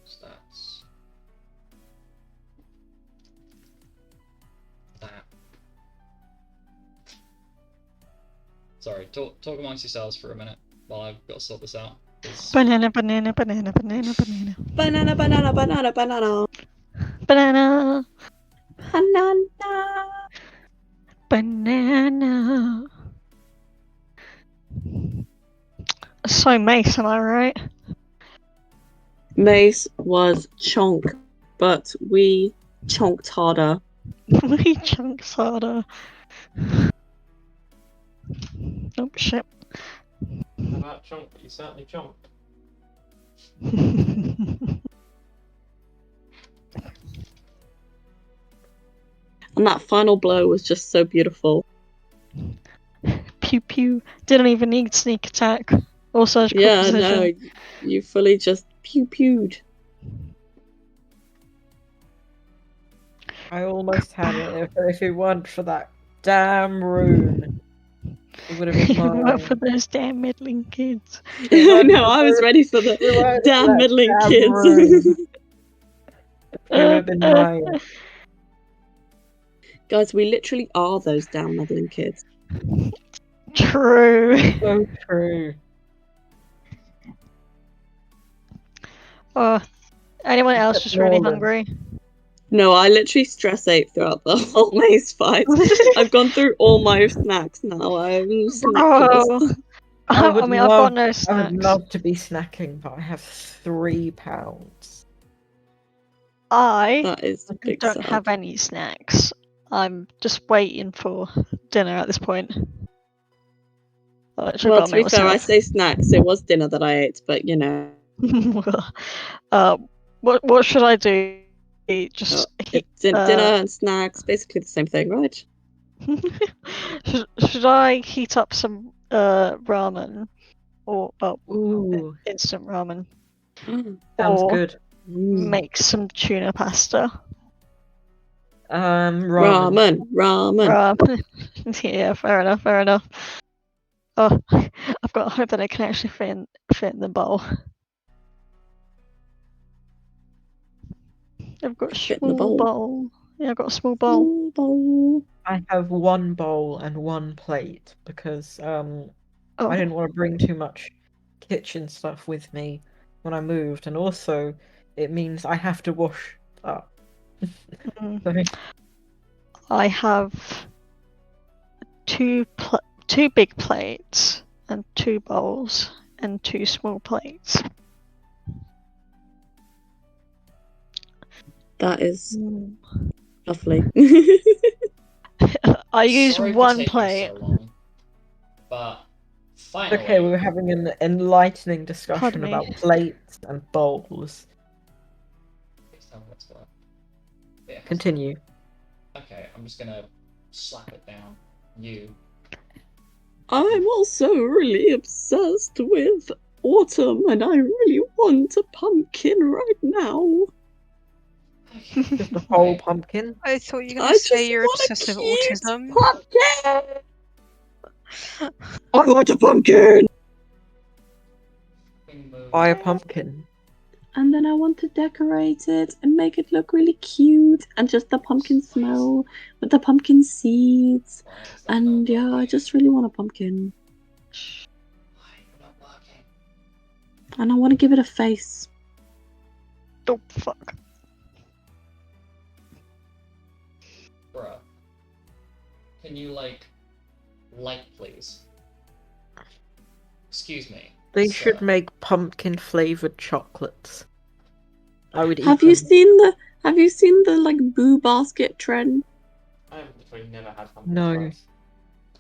Stats. That. Sorry, talk amongst yourselves for a minute while I've got to sort this out. 'cause- Banana, banana, banana, banana, banana. Banana, banana, banana, banana. Banana, Banana. banana. So Mace, am I right? Mace was chonk, but we chonked harder. We chunks harder. Oh shit. How about chunk? You certainly chomped. And that final blow was just so beautiful. Pew pew. Didn't even need sneak attack or surgical Yeah, precision. no, you fully just pew-pewed. I almost had it. If it weren't for that damn rune, it would have been What mine. for those damn middling kids? I know, I was ready for the Rewind for damn that middling damn kids. rune. It would have been mine. Guys, we literally are those damn meddling kids. True. So true. Oh, anyone else Except just really Nolan. hungry? No, I literally stress ate throughout the whole maze fight. I've gone through all my snacks now. I'm Bro. snackless. I would mean, I've love- got no I would snacks. love to be snacking, but I have 3 pounds. I That is big don't sad. have any snacks. I'm just waiting for dinner at this point. I literally Well, gotta to be make fair, I myself. say snacks. It was dinner that I ate, but you know. What should I do? Just Dinner and snacks, basically the same thing, right? should I heat up some ramen or Ooh, instant ramen sounds or good. make some tuna pasta? Ramen. Ramen. Yeah, fair enough. Oh, I've got to hope that I can actually fit in the bowl. I've got a Fit in the small bowl. bowl. Yeah, I've got a small bowl. Small bowl. I have 1 bowl and 1 plate because Oh, I didn't want to bring too much kitchen stuff with me when I moved, and also it means I have to wash up. mm. So, I have two big plates and 2 bowls and 2 small plates. That is Mm. lovely. I use Sorry for 1 taking plate. so long, but finally. okay, we were having an enlightening discussion Pardon me. about plates and bowls. Please tell me what's for. Yeah, Continue. okay, I'm just gonna slap it down. You. I'm also really obsessed with autumn, and I really want a pumpkin right now. Just a whole pumpkin. I thought you were I gonna say just you're want a obsessed with cute autism. pumpkin. I want a pumpkin. Buy a pumpkin. And then I want to decorate it and make it look really cute, and just the pumpkin smell with the pumpkin seeds. Why is that And not yeah, I working? just really want a pumpkin. Why you're not working? And I want to give it a face. Oh fuck. Bruh. Can you light please? Excuse me. They sir. should make pumpkin flavored chocolates. I would eat Have them. you seen the like boo basket trend? I've literally never had pumpkin No. spice.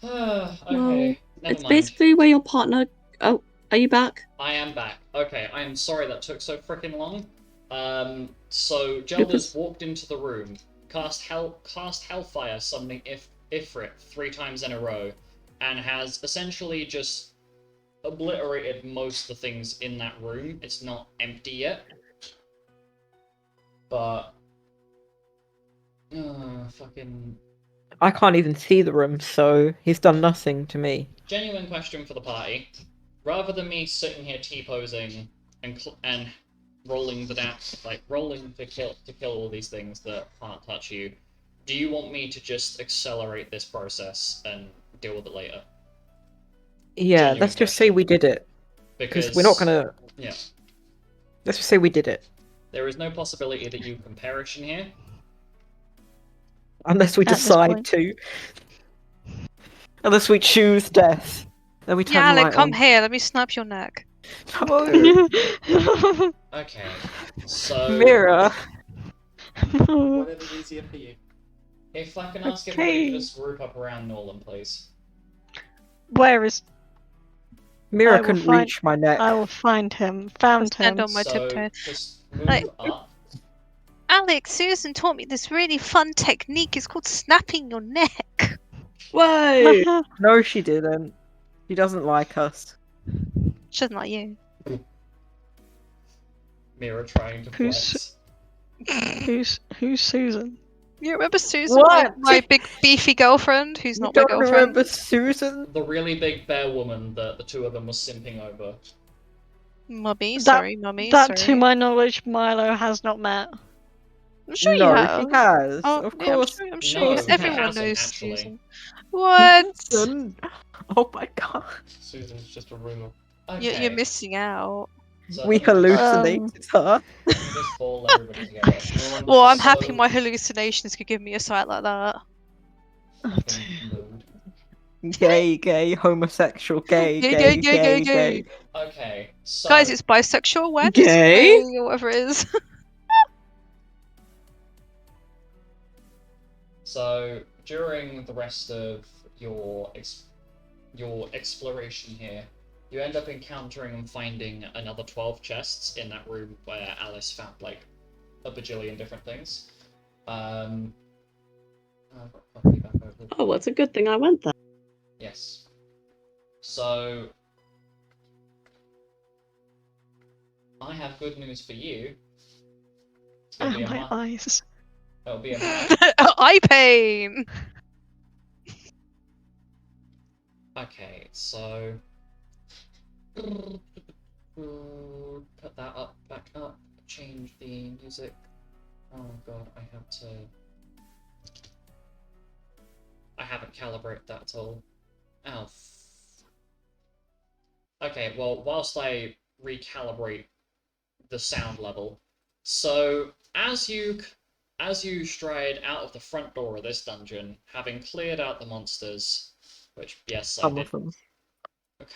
Okay, never It's mind. basically where your partner. Oh, are you back? I am back. Okay, I am sorry that took so freaking long. So Gelder's Lupus. walked into the room, cast Hellfire, summoning Ifrit 3 times in a row, and has essentially just obliterated most of the things in that room. It's not empty yet, but fucking I can't even see the room, so he's done nothing to me. genuine question for the party. Rather than me sitting here T-posing and rolling rolling to kill all these things that can't touch you, do you want me to just accelerate this process and deal with it later? Yeah, Genuine let's just say question. we did it. Because we're not gonna... Yeah. Let's just say we did it. There is no possibility that you can perish in here. Unless we At this decide point. to. Unless we choose death. Then we turn Yeah, Alec, right come on. here. Let me snap your neck. No. Okay. So Mirror. Whatever's easier for you. if I can ask everybody to Okay. just group up around Norland, please. Where is? Mirror I will couldn't find- reach my neck. I will find him. I'll Found stand him. on my So tiptoe. just move Like- up. Alex, Susan taught me this really fun technique. It's called snapping your neck. Whoa! No, she didn't. She doesn't like us. She doesn't like you. Mirror trying to Who's- flex. Who's Susan? You remember Susan, What? my big beefy girlfriend, who's You not my don't girlfriend? remember Susan? The really big bear woman that the two of them were simping over. Mummy, That- sorry, mummy, That, sorry. to my knowledge, Milo has not met. I'm sure no, you have. she has. Oh, Of yeah, course. I'm sure No, you- he everyone hasn't, knows actually. Susan. What? Susan. Oh my god. Susan's just a rumour. Okay. You're missing out. So We let me just- hallucinated her. Just ball everybody together. Norland, Well, I'm so happy my hallucinations could give me a sight like that. fucking mood. Gay, homosexual, gay. Okay, so Guys, it's bisexual awareness Gay? day, or whatever it is. so during the rest of your exploration here, you end up encountering and finding another 12 chests in that room where Alice found like a bajillion different things. I've got a copy back over. Oh, well, it's a good thing I went there. Yes. So I have good news for you. It's gonna be a my month. eyes. It'll be a month. Eye pain. Okay, so put that up, back up, change the music. Oh god, I haven't calibrated that at all. Oh. Okay, well, whilst I recalibrate the sound level, so as you stride out of the front door of this dungeon, having cleared out the monsters, which yes, I Some did. of them.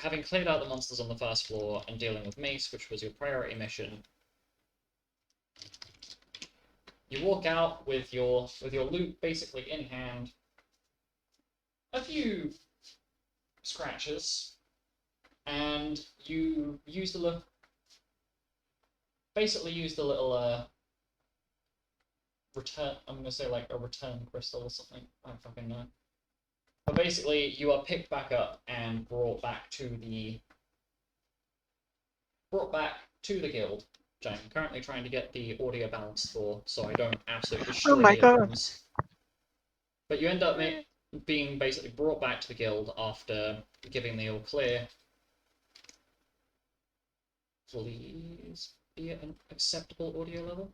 Having cleared out the monsters on the first floor and dealing with Mace, which was your priority mission, you walk out with your loot basically in hand. A few scratches, and you use the little return. I'm gonna say like a return crystal or something. I don't fucking know. But basically, you are picked back up and brought back to the guild, which I'm currently trying to get the audio balance for, so I don't absolutely destroy my the God. drums. But you end up being basically brought back to the guild after giving the all clear. Please be at an acceptable audio level.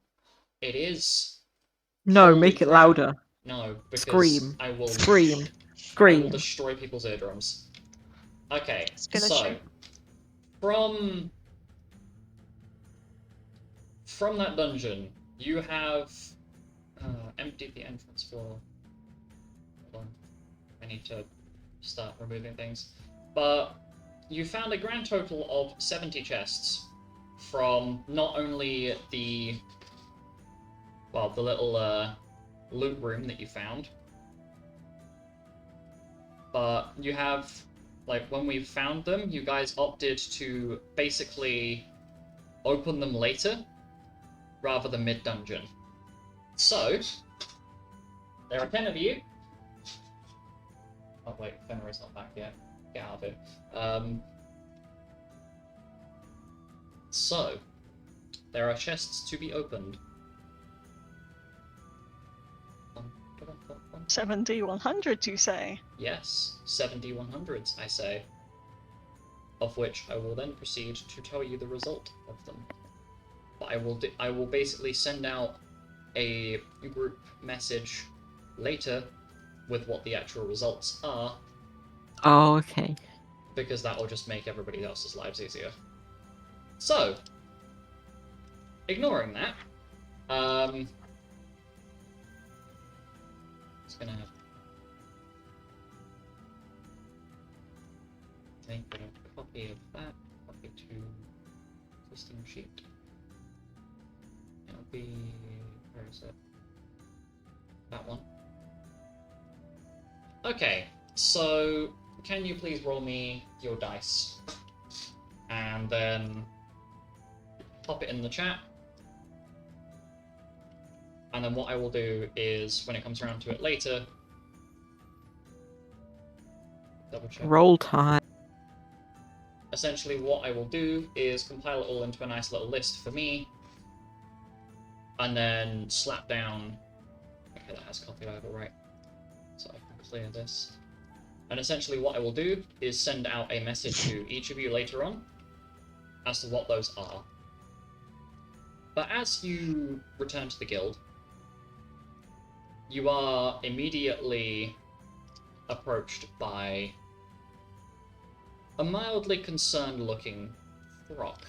It is. No, Holy make it crap. louder. No, because Scream. I will Scream. I will Scream. destroy people's eardrums. Okay, Skill so issue. from that dungeon, you have emptied the entrance floor. Hold on, I need to start removing things. But you found a grand total of 70 chests from not only the little loot room that you found, But you have, like, when we found them, you guys opted to basically open them later rather than mid-dungeon. So, there are 10 of you. Oh wait, Fenrir's not back yet. Get out of it. So, there are chests to be opened. 70-100, you say? Yes, 70 100s, I say. Of which I will then proceed to tell you the result of them. But I will basically send out a group message later with what the actual results are, Oh, okay. because that will just make everybody else's lives easier. So, ignoring that, just gonna make a copy of that, copy to existing sheet. It'll be, where is it? That one. Okay, so can you please roll me your dice? And then pop it in the chat. And then what I will do is, when it comes around to it later, double check. Roll time. Essentially what I will do is compile it all into a nice little list for me, and then slap down, okay, that has copied over, right, so I can clear this. And essentially what I will do is send out a message to each of you later on as to what those are. But as you return to the guild, you are immediately approached by a mildly concerned-looking Throck.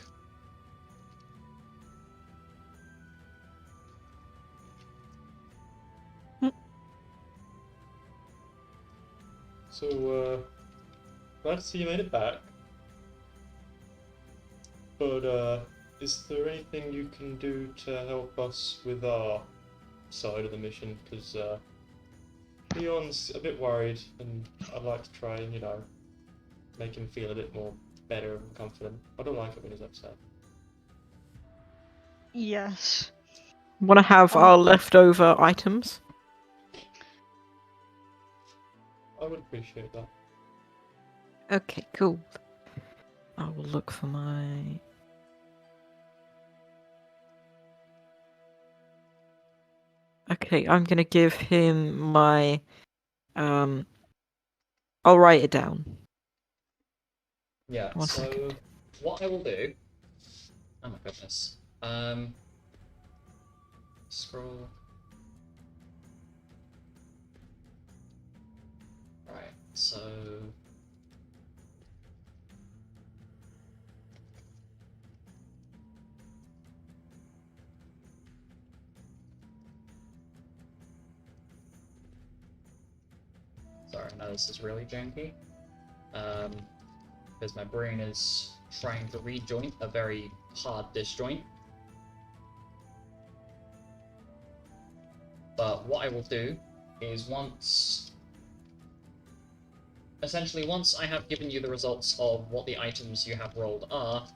So, glad to see you made it back. But, is there anything you can do to help us with our side of the mission? Because, Leon's a bit worried, and I'd like to try and, make him feel a bit more better and confident. I don't like it when he's upset. Yes. Want to have our leftover items? I would appreciate that. Okay, cool. I will look for my... Okay, I'm gonna give him my... I'll write it down. Yeah, One so second. what I will do... Oh my goodness. Scroll... Right, so... Sorry, I know this is really janky. Because my brain is trying to rejoint a very hard disjoint. But what I will do is essentially once I have given you the results of what the items you have rolled are,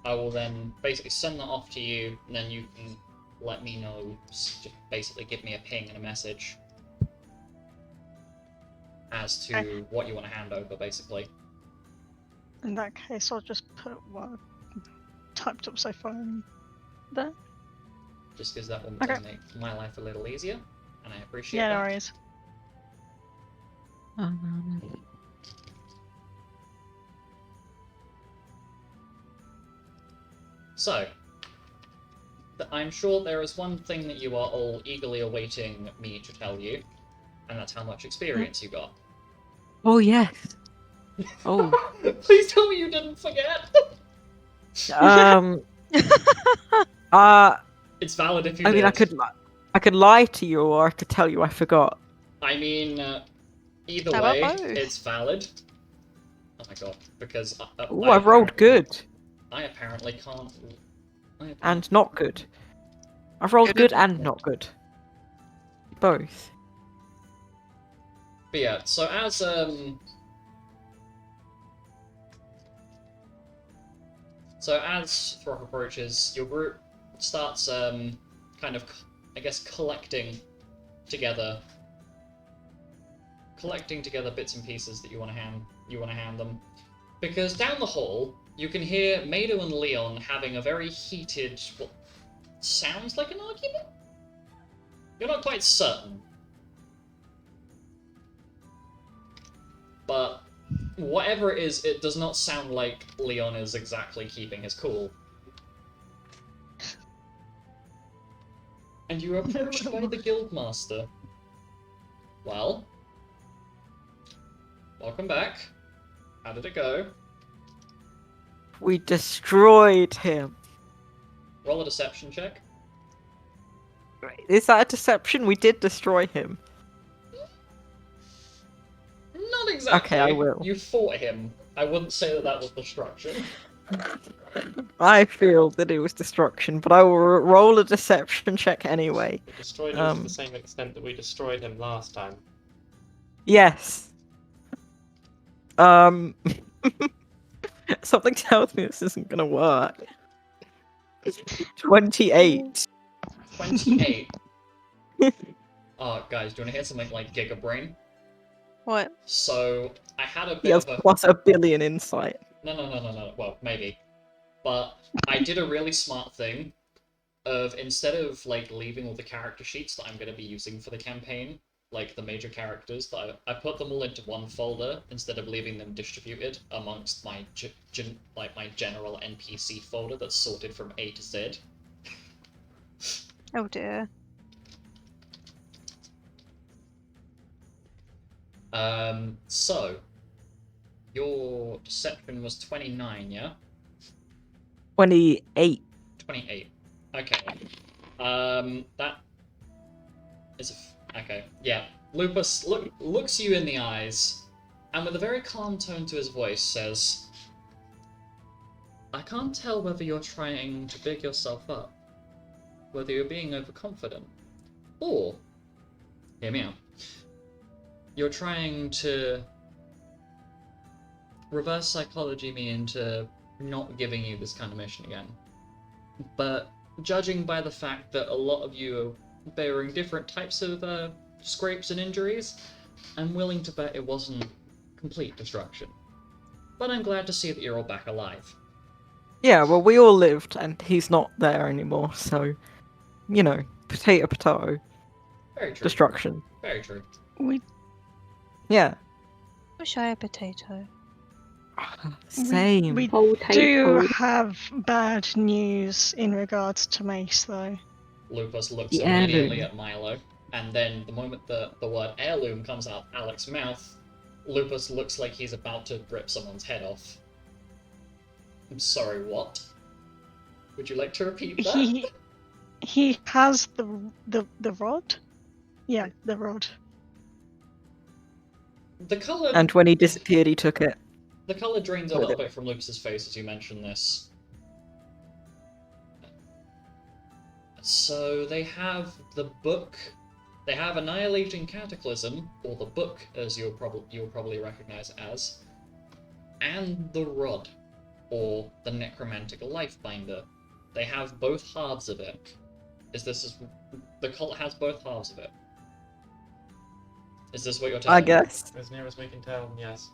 I will then basically send that off to you, and then you can let me know, just basically give me a ping and a message as to what you want to hand over, basically. In that case, I'll just put what I've typed up so far in there. Just because that will Okay. make my life a little easier, and I appreciate Yeah, that. no worries. So, I'm sure there is one thing that you are all eagerly awaiting me to tell you, and that's how much experience you got. Oh, yes. Oh. Please tell me you didn't forget! It's valid if you I did. mean, I could lie to you, or I could tell you I forgot. I mean, either How about way, both? it's valid. Oh my god, because Ooh, I rolled good. I apparently can't... And not good. I've rolled Good good and and not good. Both. But yeah, so as Throck approaches, your group starts kind of, I guess, collecting together bits and pieces that you want to hand them. Because down the hall, you can hear Mado and Leon having a very heated, what sounds like an argument? You're not quite certain. But whatever it is, it does not sound like Leon is exactly keeping his cool. And you are approached by the Guildmaster. Well, welcome back. How did it go? We destroyed him. Roll a deception check. Is that a deception? We did destroy him. Not exactly. Okay, I will. You fought him. I wouldn't say that was destruction. I feel that it was destruction, but I will roll a deception check anyway. We destroyed him to the same extent that we destroyed him last time. Yes. Something tells me this isn't gonna work. 28. 28. Oh, guys, do you want to hear something like Giga Brain? What? So, I had a He bit has of a... plus a billion insight. No. Well, maybe. But I did a really smart thing of, instead of, like, leaving all the character sheets that I'm going to be using for the campaign, like the major characters, that I put them all into one folder instead of leaving them distributed amongst my my general NPC folder that's sorted from A to Z. Oh dear. So your deception was 29, yeah? 28. 28. Okay. That is okay. Yeah. Lupus looks you in the eyes, and with a very calm tone to his voice says, I can't tell whether you're trying to big yourself up, whether you're being overconfident, or, hear me out, you're trying to reverse psychology me into not giving you this kind of mission again. But judging by the fact that a lot of you are bearing different types of scrapes and injuries, I'm willing to bet it wasn't complete destruction. But I'm glad to see that you're all back alive. Yeah, well, we all lived, and he's not there anymore, so, you know, potato, potato. Very true. Destruction. Very true. Yeah. Wish I had a potato. Same. We Potato. do have bad news in regards to Mace, though. Lupus looks The immediately heirloom. at Milo, and then the moment the word heirloom comes out of Alex's mouth, Lupus looks like he's about to rip someone's head off. I'm sorry, what? Would you like to repeat that? He has the rod. Yeah, the rod. The colour And when he disappeared, he took it. the colour drains a little bit from Lucas's face as you mention this. So they have the book. They have Annihilating Cataclysm, or the book, as you'll probably recognize it as, and the rod, or the Necromantic Lifebinder. They have both halves of it. The cult has both halves of it. Is this what you're telling I me? guess. As near as we can tell, yes.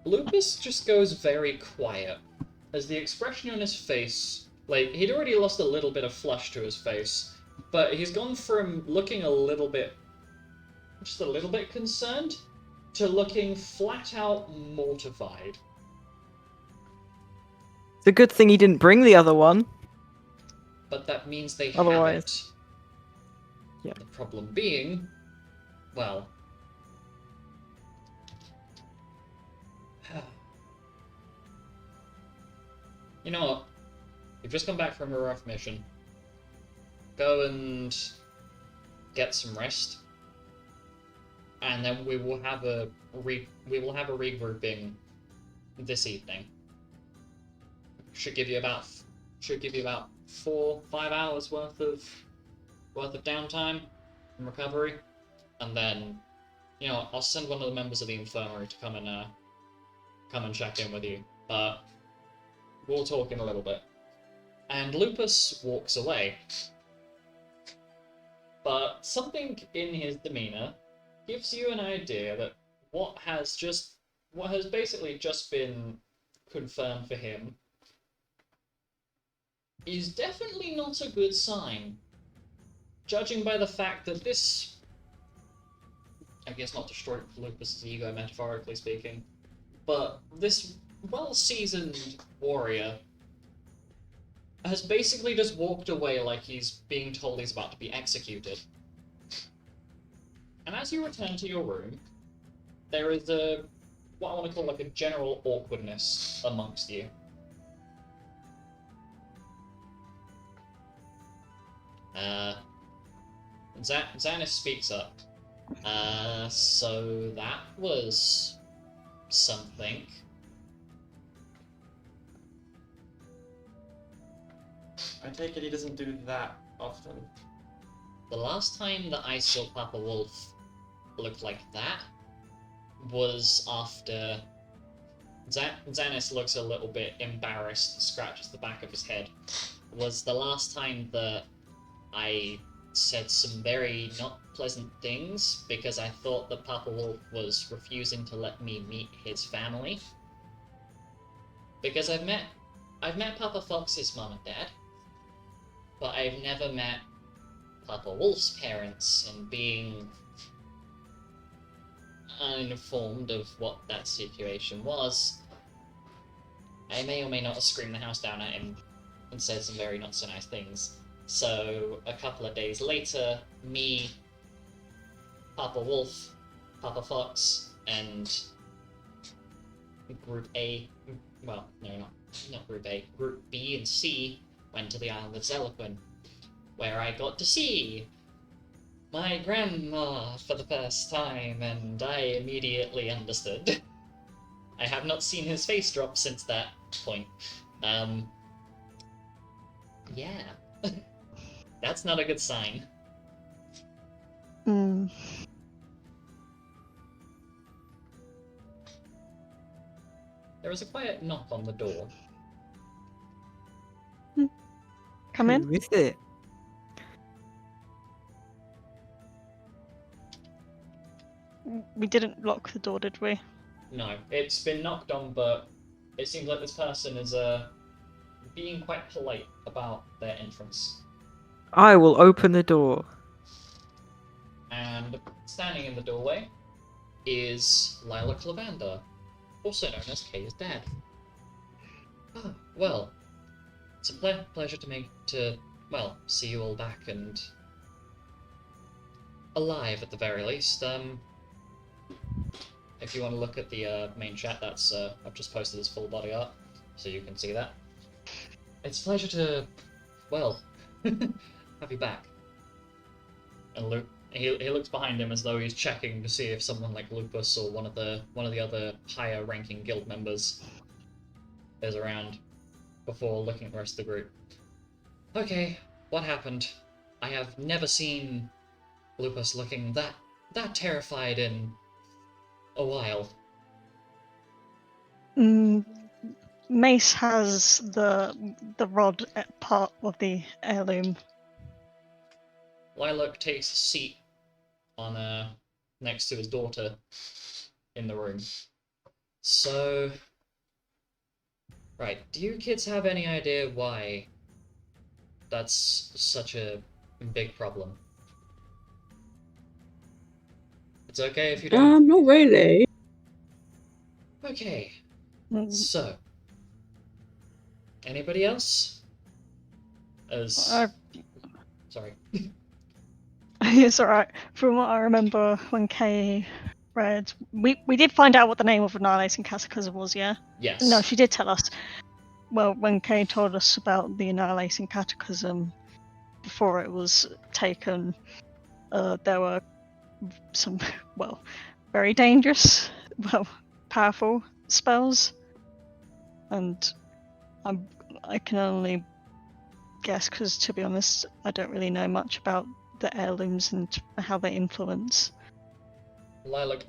Lupus just goes very quiet, as the expression on his face, like, he'd already lost a little bit of flush to his face, but he's gone from looking just a little bit concerned, to looking flat out mortified. It's a good thing he didn't bring the other one. But that means they Otherwise- have it. Yeah. The problem being, well... You know what? You've just come back from a rough mission. Go and get some rest, and then we will have a regrouping this evening. Should give you about 4-5 hours worth of worth of downtime and recovery, and then, you know, I'll send one of the members of the infirmary to come and check in with you. But we'll talk in a little bit. And Lupus walks away. But something in his demeanor gives you an idea that what has basically just been confirmed for him is definitely not a good sign. Judging by the fact that this, I guess not destroyed Lupus's ego, metaphorically speaking, but this well-seasoned warrior has basically just walked away like he's being told he's about to be executed. And as you return to your room, there is what I want to call like a general awkwardness amongst you. Xanis speaks up. So that was something. I take it he doesn't do that often. The last time that I saw Papa Wolf look like that was after Xanis looks a little bit embarrassed and scratches the back of his head. Was the last time that I said some very not pleasant things because I thought that Papa Wolf was refusing to let me meet his family. Because I've met Papa Fox's mum and dad, but I've never met Papa Wolf's parents, and being uninformed of what that situation was, I may or may not have screamed the house down at him and said some very not so nice things. So a couple of days later, me, Papa Wolf, Papa Fox, and Group A, well, no, not Group A, Group B and C went to the island of Zeliquin, where I got to see my grandma for the first time, and I immediately understood. I have not seen his face drop since that point. Yeah. That's not a good sign. Mm. There was a quiet knock on the door. Come in. Who is it? We didn't lock the door, did we? No, it's been knocked on, but it seems like this person is being quite polite about their entrance. I will open the door. And standing in the doorway is Lilac Lavander, also known as Kay's dad. Ah, well, it's a pleasure to see you all back and alive at the very least. If you want to look at the main chat, that's I've just posted his full body art, so you can see that. It's a pleasure to, well, have you back. And he looks behind him as though he's checking to see if someone like Lupus or one of the other higher ranking guild members is around before looking at the rest of the group. Okay, what happened? I have never seen Lupus looking that terrified in a while. Mace has the rod part of the heirloom. Lilac takes a seat on next to his daughter in the room. So, right, do you kids have any idea why that's such a big problem? It's okay if you don't. Not really. Okay, Mm, so anybody else? Sorry. It's alright. From what I remember when Kay read, we did find out what the name of Annihilating Cataclysm was, yeah? Yes. No, she did tell us. Well, when Kay told us about the Annihilating Cataclysm before it was taken, there were some, well, very dangerous, powerful spells. And I can only guess, because to be honest, I don't really know much about the heirlooms and how they influence. Lilac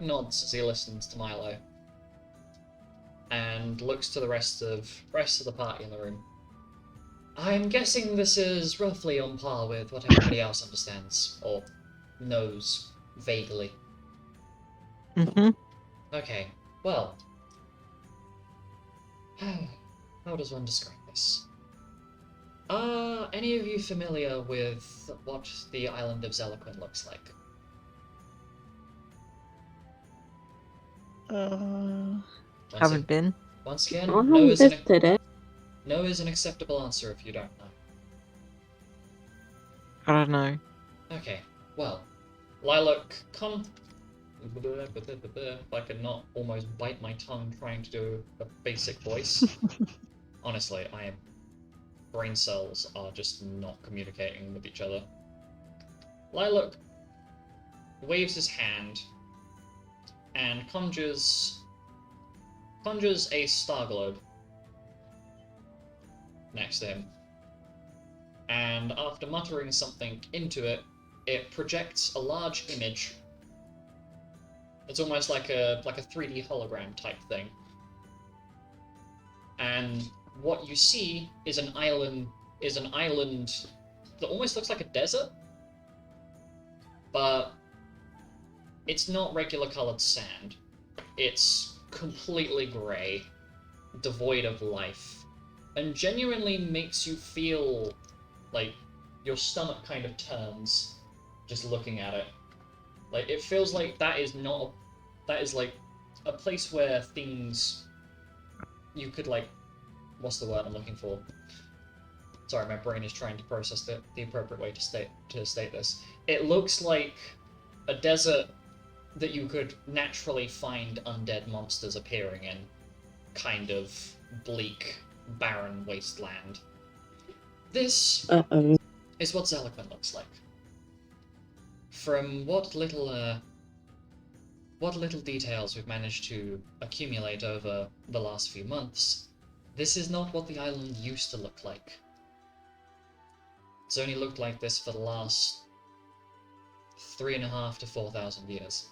nods as he listens to Milo, and looks to the rest of the party in the room. I'm guessing this is roughly on par with what everybody else understands, or knows vaguely. Mm-hmm. Okay, well, how does one describe this? Are any of you familiar with what the island of Zeliquin looks like? Uh, Haven't been. Once again, I haven't visited it. no is an acceptable answer if you don't know. I don't know. Okay, well, Lilac, come. If I could not almost bite my tongue trying to do a basic voice. Honestly, brain cells are just not communicating with each other. Lilac waves his hand and conjures a star globe next to him. And after muttering something into it, it projects a large image. It's almost like a 3D hologram type thing. And what you see is an island that almost looks like a desert, but it's not regular colored sand. It's completely grey, devoid of life, and genuinely makes you feel like your stomach kind of turns just looking at it. Like, it feels like that is like a place where things you could, like, what's the word I'm looking for? Sorry, my brain is trying to process the appropriate way to state this. It looks like a desert that you could naturally find undead monsters appearing in. Kind of bleak, barren wasteland. This Uh-oh. is what Zeliquin looks like. From what little details we've managed to accumulate over the last few months, this is not what the island used to look like. It's only looked like this for the last 3,500 to 4,000 years.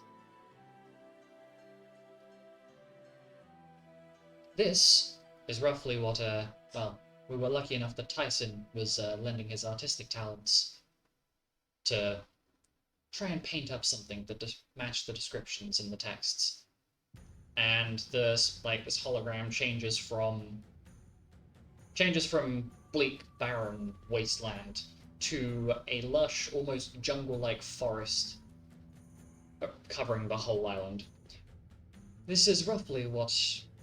This is roughly what, we were lucky enough that Tyson was lending his artistic talents to try and paint up something that matched the descriptions in the texts. And this hologram changes from bleak, barren wasteland to a lush, almost jungle-like forest covering the whole island. This is roughly what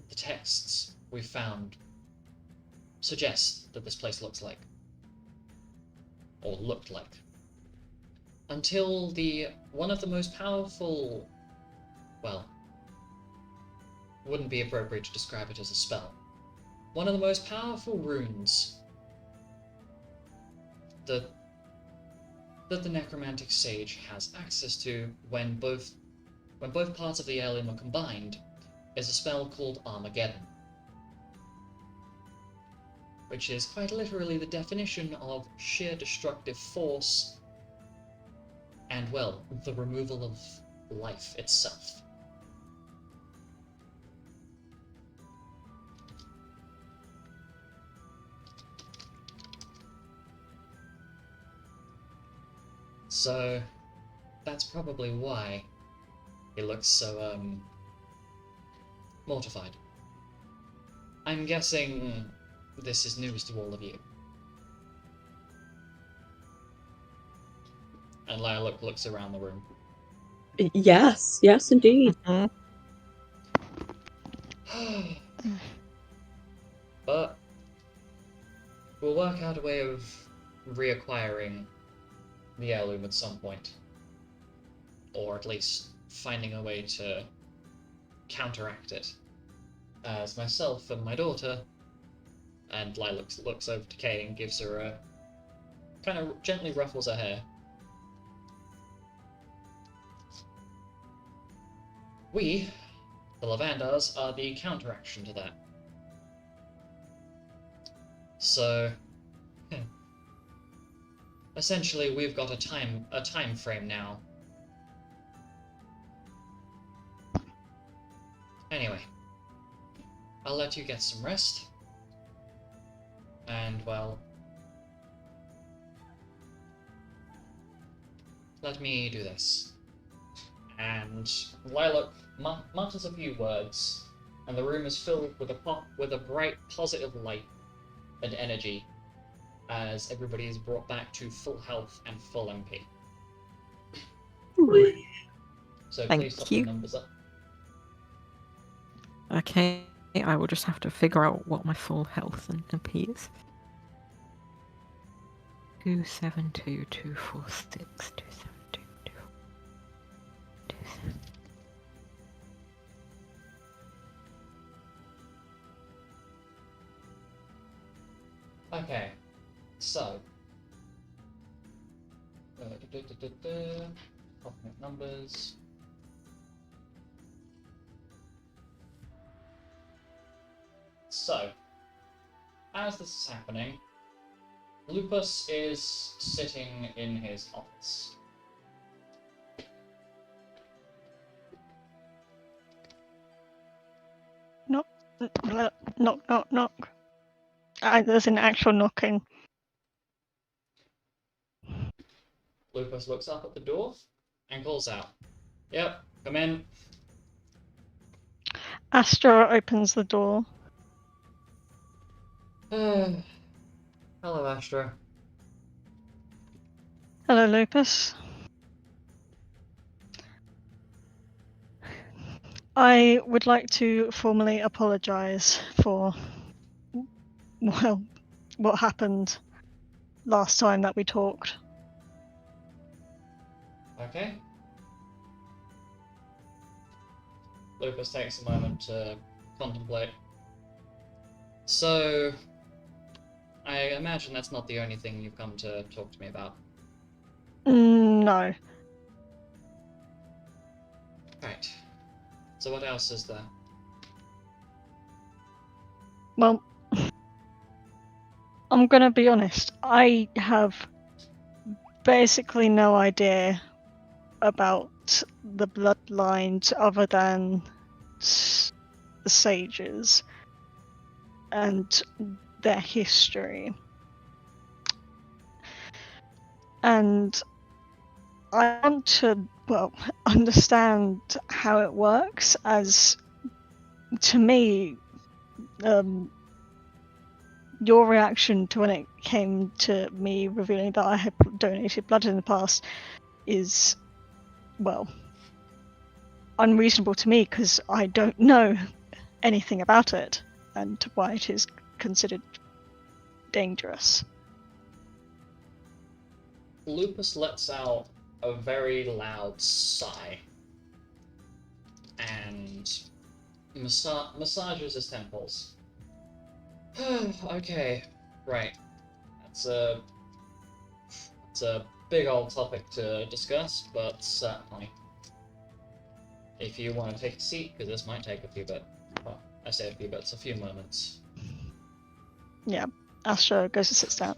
the texts we've found suggest that this place looks like. Or looked like. Until one of the most powerful, well, wouldn't be appropriate to describe it as a spell. One of the most powerful runes that the necromantic sage has access to when both parts of the heirloom are combined is a spell called Armageddon, which is quite literally the definition of sheer destructive force and, well, the removal of life itself. So, that's probably why he looks so, mortified. I'm guessing this is news to all of you. And Lilac looks around the room. Yes, indeed. mhm. But we'll work out a way of reacquiring the heirloom at some point. Or at least finding a way to counteract it. As myself and my daughter, and Lilac looks over to Kay and gives her a kind of gently ruffles her hair. We, the Lavandars, are the counteraction to that. So, essentially we've got a time frame now. Anyway, I'll let you get some rest. And, well, let me do this. And Lilac mutters a few words, and the room is filled with a bright, positive light and energy as everybody is brought back to full health and full MP. So Thank please top you. your numbers up. Okay, I will just have to figure out what my full health and MP is. 272, 246, 272, 247. Okay, so popping up numbers. So, as this is happening, Lupus is sitting in his office. Knock, knock, knock. There's an actual knocking. Lupus looks up at the door and calls out, "Yep, come in." Astra opens the door. Hello, Astra. Hello, Lupus. I would like to formally apologise for, well, what happened last time that we talked. Okay. Lupus takes a moment to contemplate. So, I imagine that's not the only thing you've come to talk to me about. No. Right. So what else is there? Well, I'm gonna be honest. I have basically no idea about the bloodlines other than the sages and their history. And I want to, well, understand how it works, as to me, your reaction to when it came to me revealing that I had donated blood in the past is, well, unreasonable to me because I don't know anything about it and why it is considered dangerous. Lupus lets out a very loud sigh and massages his temples. Okay, right. It's a big old topic to discuss, but certainly. If you want to take a seat, because this might take a few bits. Well, I say a few bits, a few moments. Yeah, Astra goes and sits down.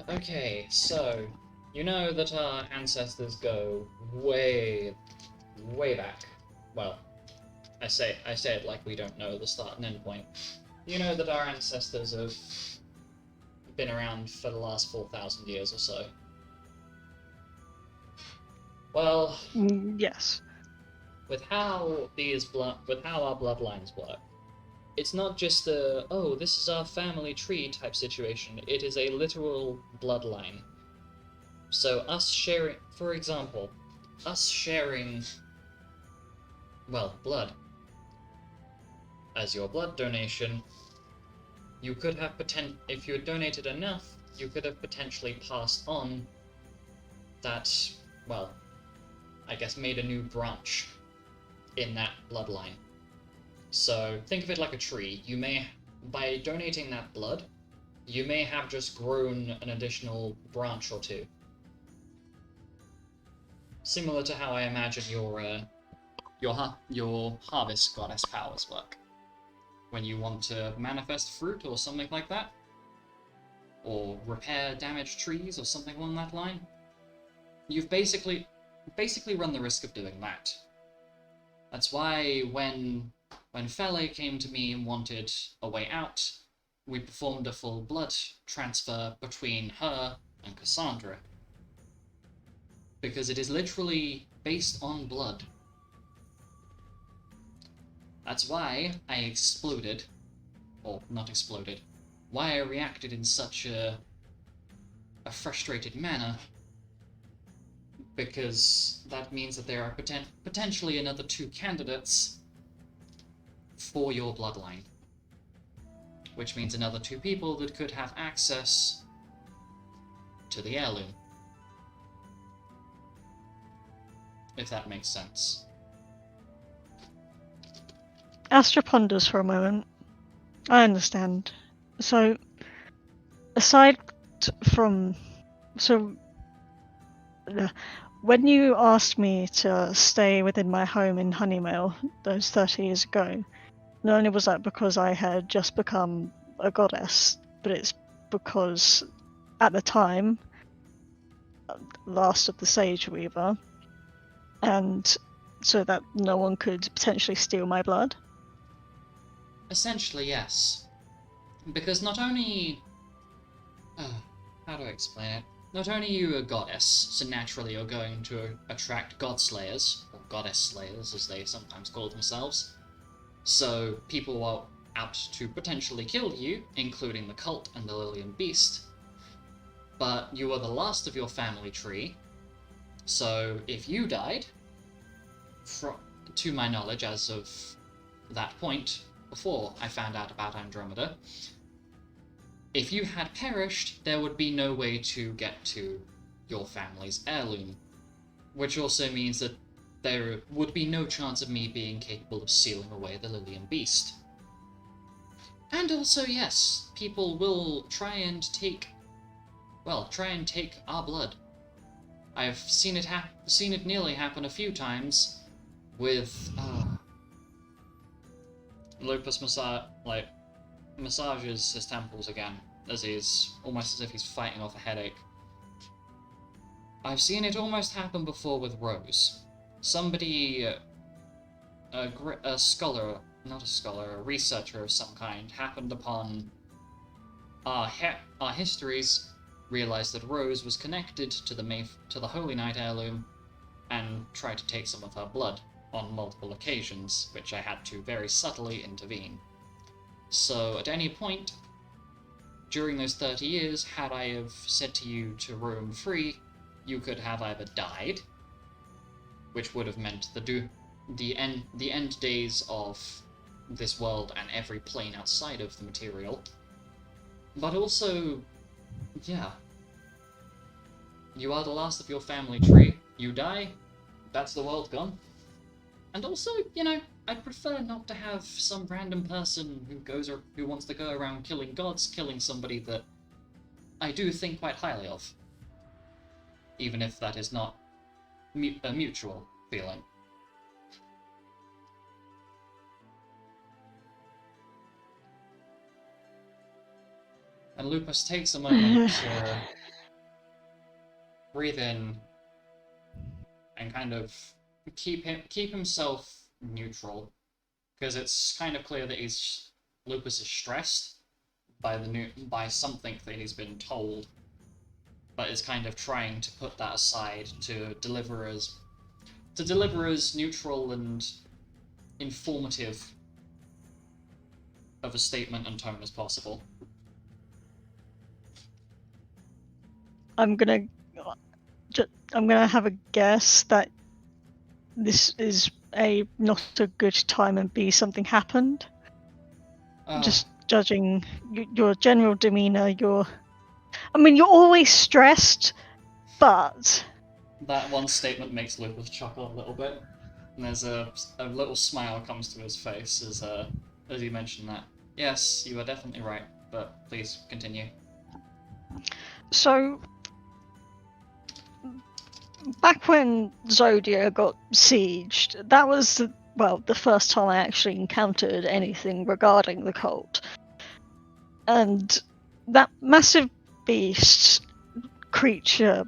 Okay, so you know that our ancestors go way, way back. Well, I say it like we don't know the start and end point. You know that our ancestors have been around for the last 4,000 years or so. Well, Yes. with how our bloodlines work, it's not just a, oh, this is our family tree type situation. It is a literal bloodline. So us sharing, for example, well, blood as your blood donation, you could have if you had donated enough, you could have potentially passed on that, well, I guess made a new branch in that bloodline. So think of it like a tree. You may, by donating that blood, you may have just grown an additional branch or two. Similar to how I imagine your harvest goddess powers work. When you want to manifest fruit or something like that. or repair damaged trees or something along that line, you've basically run the risk of doing that. That's why when Fele came to me and wanted a way out, we performed a full blood transfer between her and Cassandra. Because it is literally based on blood. That's why I exploded, or not exploded, why I reacted in such a frustrated manner, because that means that there are potentially another 2 candidates for your bloodline. Which means another 2 people that could have access to the heirloom. If that makes sense. Astra ponders for a moment. I understand. So, aside from... when you asked me to stay within my home in Honeymail those 30 years ago, not only was that because I had just become a goddess, but it's because at the time, last of the Sage Weaver, and so that no one could potentially steal my blood? Essentially, yes. Because not only... how do I explain it? Not only are you a goddess, so naturally you're going to attract god-slayers, or goddess-slayers as they sometimes call themselves. So people are out to potentially kill you, including the cult and the Lilian Beast. But you are the last of your family tree, so if you died, to my knowledge as of that point, before I found out about Andromeda, if you had perished, there would be no way to get to your family's heirloom. Which also means that there would be no chance of me being capable of sealing away the Lilian Beast. And also, yes, people will try and take our blood. I've seen it nearly happen a few times with Lupus massages his temples again, as he's almost as if he's fighting off a headache. I've seen it almost happen before with Rose. Somebody, a scholar, not a scholar, a researcher of some kind, happened upon our histories, realized that Rose was connected to the Holy Night heirloom, and tried to take some of her blood on multiple occasions, which I had to very subtly intervene. So at any point during those 30 years, had I have said to you to roam free, you could have either died, which would have meant the end days of this world and every plane outside of the material, but also, yeah, you are the last of your family tree, you die, that's the world gone. And also, you know, I'd prefer not to have some random person who wants to go around killing gods, killing somebody that I do think quite highly of. Even if that is not a mutual feeling. And Lupus takes a moment to breathe in and kind of keep himself neutral, because it's kind of clear that Lupus is stressed by something that he's been told, but is kind of trying to put that aside to deliver as neutral and informative of a statement and tone as possible. I'm gonna have a guess that this is not a good time and B, something happened. Just judging your general demeanor, you're always stressed, but that one statement makes Lupus chuckle a little bit, and there's a little smile comes to his face as he mentioned that. Yes, you are definitely right, but please continue. So, back when Zodia got sieged, that was the first time I actually encountered anything regarding the cult. And that massive beast creature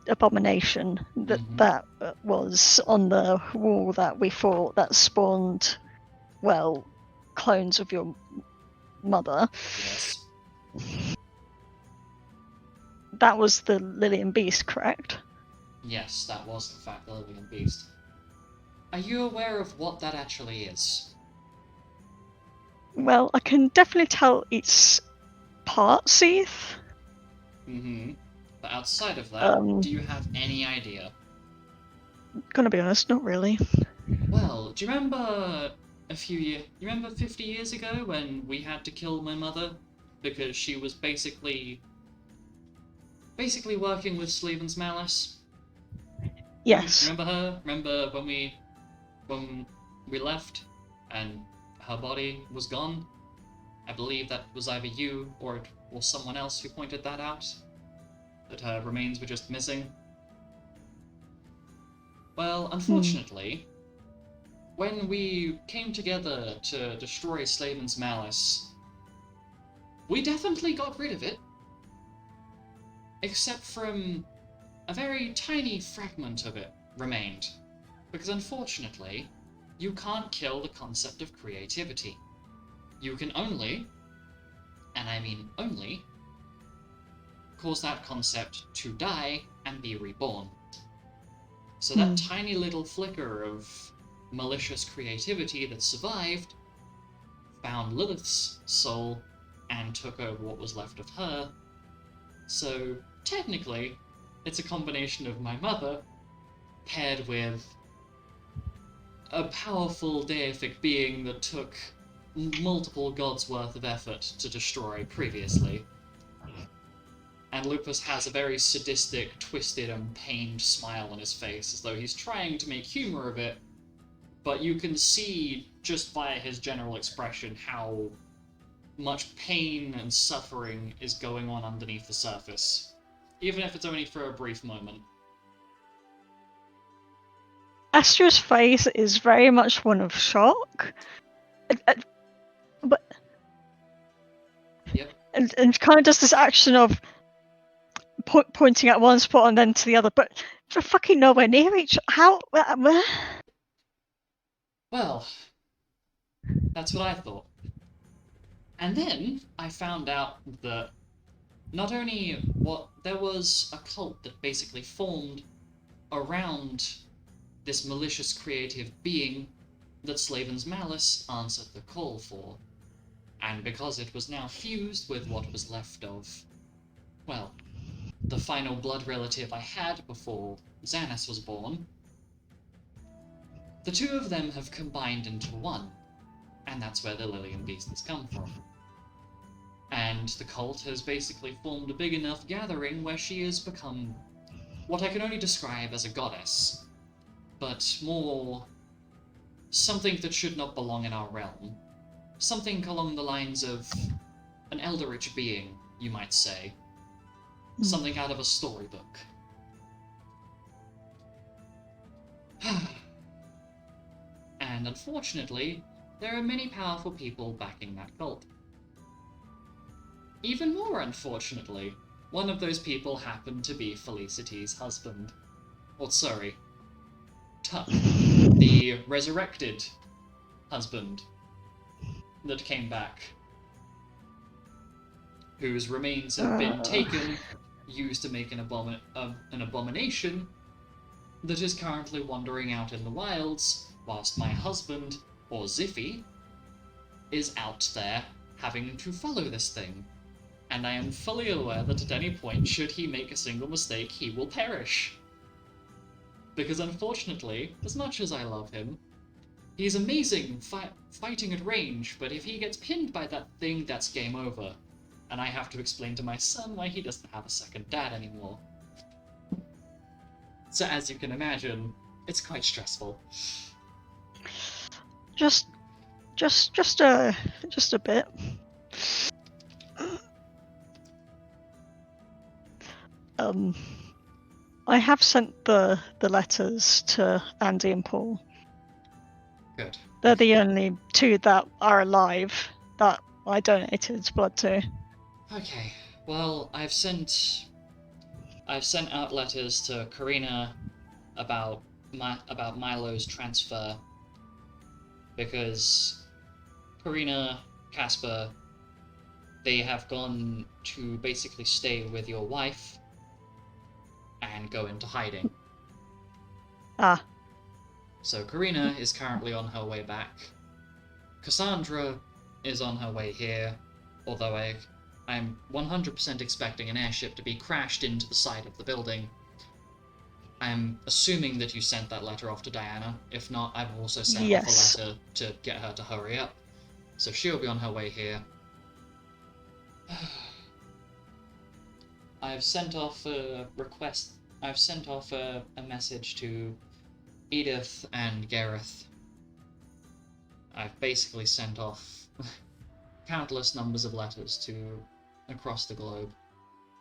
abomination that was on the wall that we fought that spawned, well, clones of your mother. Yes. That was the Lillian beast, correct? Yes, that was in fact the Lillian Beast. Are you aware of what that actually is? Well, I can definitely tell it's part Seath. Mm-hmm. But outside of that, do you have any idea? Gonna be honest, not really. Well, do you remember you remember 50 years ago when we had to kill my mother because she was basically working with Sleven's Malice? Yes. Remember her? Remember when we left and her body was gone? I believe that was either you or it was someone else who pointed that out. That her remains were just missing. Well, unfortunately, when we came together to destroy Slaven's Malice, we definitely got rid of it. Except from a very tiny fragment of it remained. Because unfortunately, you can't kill the concept of creativity. You can only, and I mean only, cause that concept to die and be reborn. So that tiny little flicker of malicious creativity that survived found Lilith's soul and took over what was left of her. So technically, it's a combination of my mother paired with a powerful deific being that took multiple gods worth of effort to destroy previously. And Lupus has a very sadistic, twisted, and pained smile on his face, as though he's trying to make humor of it, but you can see, just via his general expression, how much pain and suffering is going on underneath the surface, even if it's only for a brief moment. Astra's face is very much one of shock. But... Yep. And kind of does this action of pointing at one spot and then to the other, but for fucking nowhere near each. How? Well, that's what I thought. And then I found out that not only there was a cult that basically formed around this malicious creative being that Slaven's Malice answered the call for. And because it was now fused with what was left of, well, the final blood relative I had before Xanas was born, the two of them have combined into one, and that's where the Lillian Beast has come from. And the cult has basically formed a big enough gathering where she has become what I can only describe as a goddess, but more something that should not belong in our realm. Something along the lines of an eldritch being, you might say. Something out of a storybook. And unfortunately, there are many powerful people backing that cult. Even more unfortunately, one of those people happened to be Felicity's husband. Or sorry, Tuck, the resurrected husband that came back, whose remains have been taken, used to make an abomination that is currently wandering out in the wilds, whilst my husband, or Ziffy, is out there having to follow this thing. And I am fully aware that at any point, should he make a single mistake, he will perish. Because unfortunately, as much as I love him, he's amazing fighting at range, but if he gets pinned by that thing, that's game over. And I have to explain to my son why he doesn't have a second dad anymore. So as you can imagine, it's quite stressful. Just a bit. I have sent the letters to Andy and Paul. Good. They're the only two that are alive that I donated blood to. Okay. Well, I've sent out letters to Karina about Milo's transfer because Karina, Casper, they have gone to basically stay with your wife and go into hiding. Ah. So Karina is currently on her way back. Cassandra is on her way here, although I'm 100% expecting an airship to be crashed into the side of the building. I'm assuming that you sent that letter off to Diana. If not, I've also sent off Yes. a letter to get her to hurry up. So she'll be on her way here. I've sent off a request. I've sent off a message to Edith and Gareth. I've basically sent off countless numbers of letters to across the globe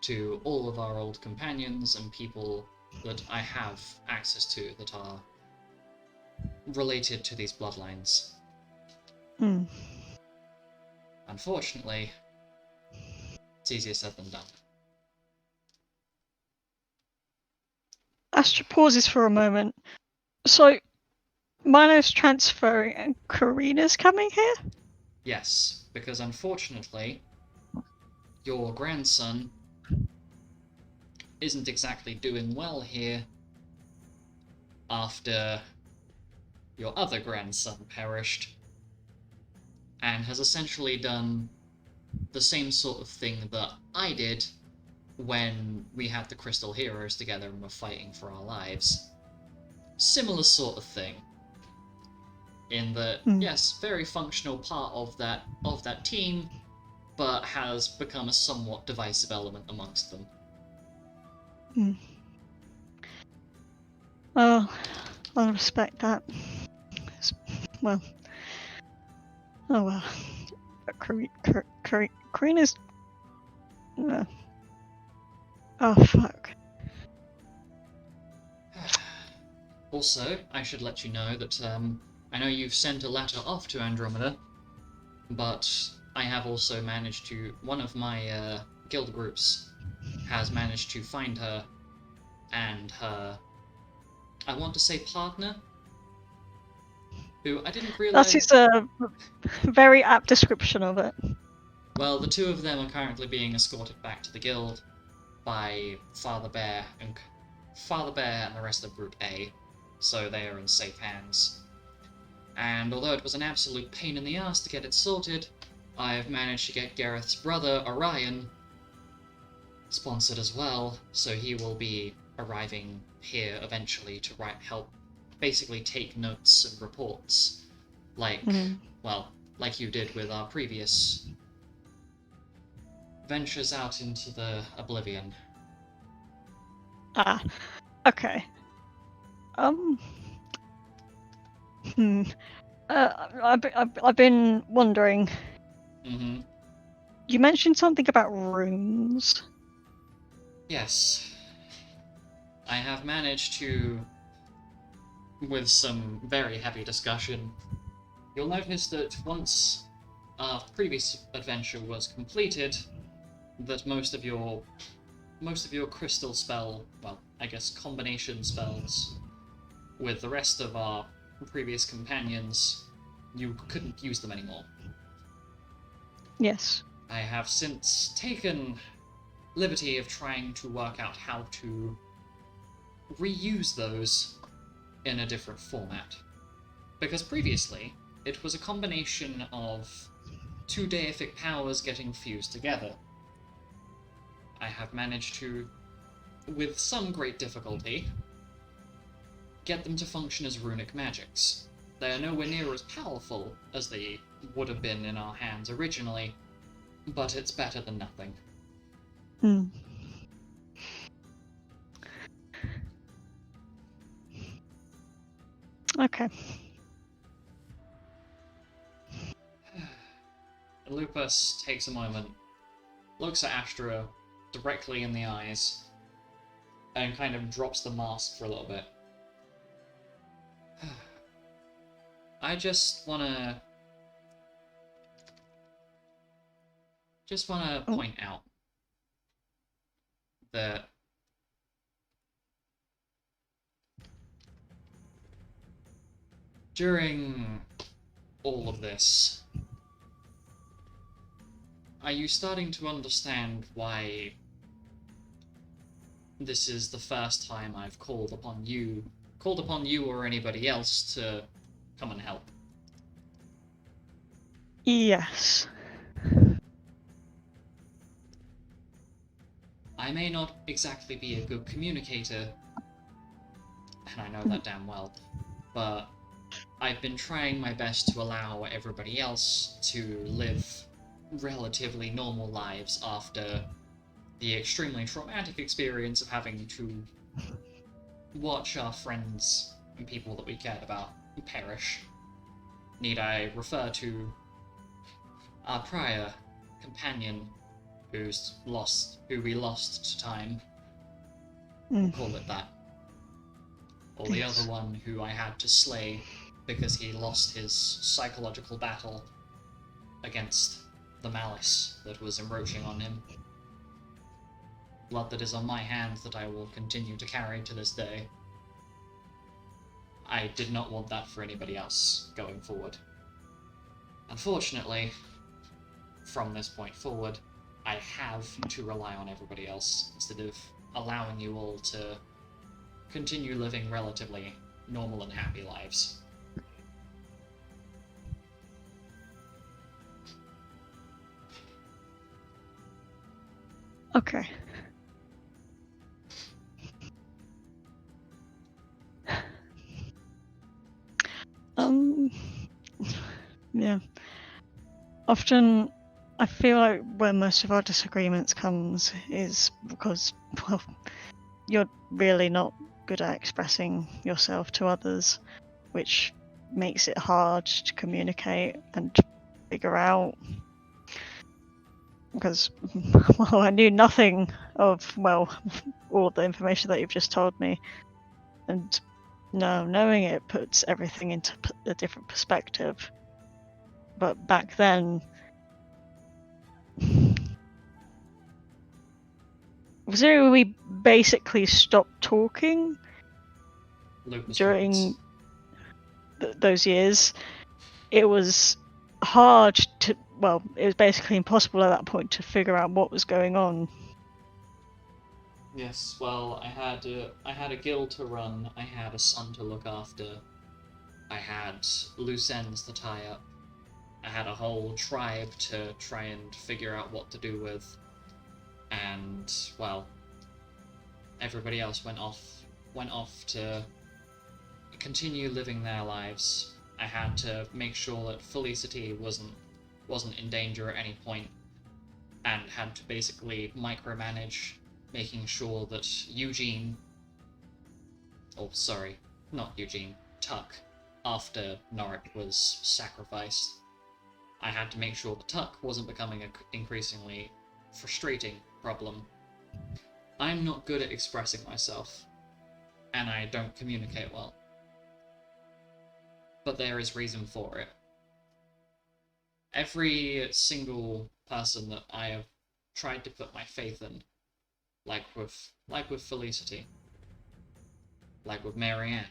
to all of our old companions and people that I have access to that are related to these bloodlines. Hmm. Unfortunately, it's easier said than done. Astra pauses for a moment. So, Milo's transferring and Karina's coming here? Yes, because unfortunately, your grandson isn't exactly doing well here after your other grandson perished, and has essentially done the same sort of thing that I did when we had the Crystal Heroes together and were fighting for our lives. Similar sort of thing. In that, yes, very functional part of that team, but has become a somewhat divisive element amongst them. Well, I'll respect that. Well. Oh well. Karina's... Oh fuck. Also, I should let you know that I know you've sent a letter off to Andromeda, but I have also managed to... One of my guild groups has managed to find her and her... I want to say partner? Who I didn't realise... That is a very apt description of it. Well, the two of them are currently being escorted back to the guild by Father Bear and the rest of Group A, so they are in safe hands. And although it was an absolute pain in the ass to get it sorted, I've managed to get Gareth's brother, Orion, sponsored as well, so he will be arriving here eventually to help basically take notes and reports, like you did with our previous ventures out into the Oblivion. Ah, okay. I've been wondering. Mm-hmm. You mentioned something about runes. Yes. I have managed to, with some very heavy discussion, you'll notice that once our previous adventure was completed, that most of your crystal spell, well, I guess combination spells, with the rest of our previous companions, you couldn't use them anymore. Yes. I have since taken liberty of trying to work out how to reuse those in a different format. Because previously, it was a combination of two deific powers getting fused together. I have managed to, with some great difficulty, get them to function as runic magics. They are nowhere near as powerful as they would have been in our hands originally, but it's better than nothing. Okay. Lupus takes a moment, looks at Astra directly in the eyes, and kind of drops the mask for a little bit. I just wanna point out that during all of this, are you starting to understand why this is the first time I've called upon you or anybody else to come and help? Yes. I may not exactly be a good communicator, and I know that damn well, but I've been trying my best to allow everybody else to live relatively normal lives after the extremely traumatic experience of having to watch our friends and people that we cared about perish. Need I refer to our prior companion who we lost to time? Mm. Call it that. Or the Yes. other one who I had to slay because he lost his psychological battle against the malice that was encroaching on him. Blood that is on my hands that I will continue to carry to this day. I did not want that for anybody else going forward. Unfortunately, from this point forward, I have to rely on everybody else instead of allowing you all to continue living relatively normal and happy lives. Okay. Um, yeah. Often, I feel like where most of our disagreements comes is because, well, you're really not good at expressing yourself to others, which makes it hard to communicate and figure out. Because, well, I knew nothing of, well, all the information that you've just told me, and now knowing it puts everything into a different perspective. But back then, so we basically stopped talking Lucas during those years. It was hard to, well, it was basically impossible at that point to figure out what was going on. Yes, well, I had a guild to run, I had a son to look after, I had loose ends to tie up, I had a whole tribe to try and figure out what to do with, and, well, everybody else went off to continue living their lives. I had to make sure that Felicity wasn't in danger at any point, and had to basically micromanage making sure that Tuck, after Norik was sacrificed, I had to make sure that Tuck wasn't becoming an increasingly frustrating problem. I'm not good at expressing myself, and I don't communicate well. But there is reason for it. Every single person that I have tried to put my faith in, like with Felicity, like with Marianne,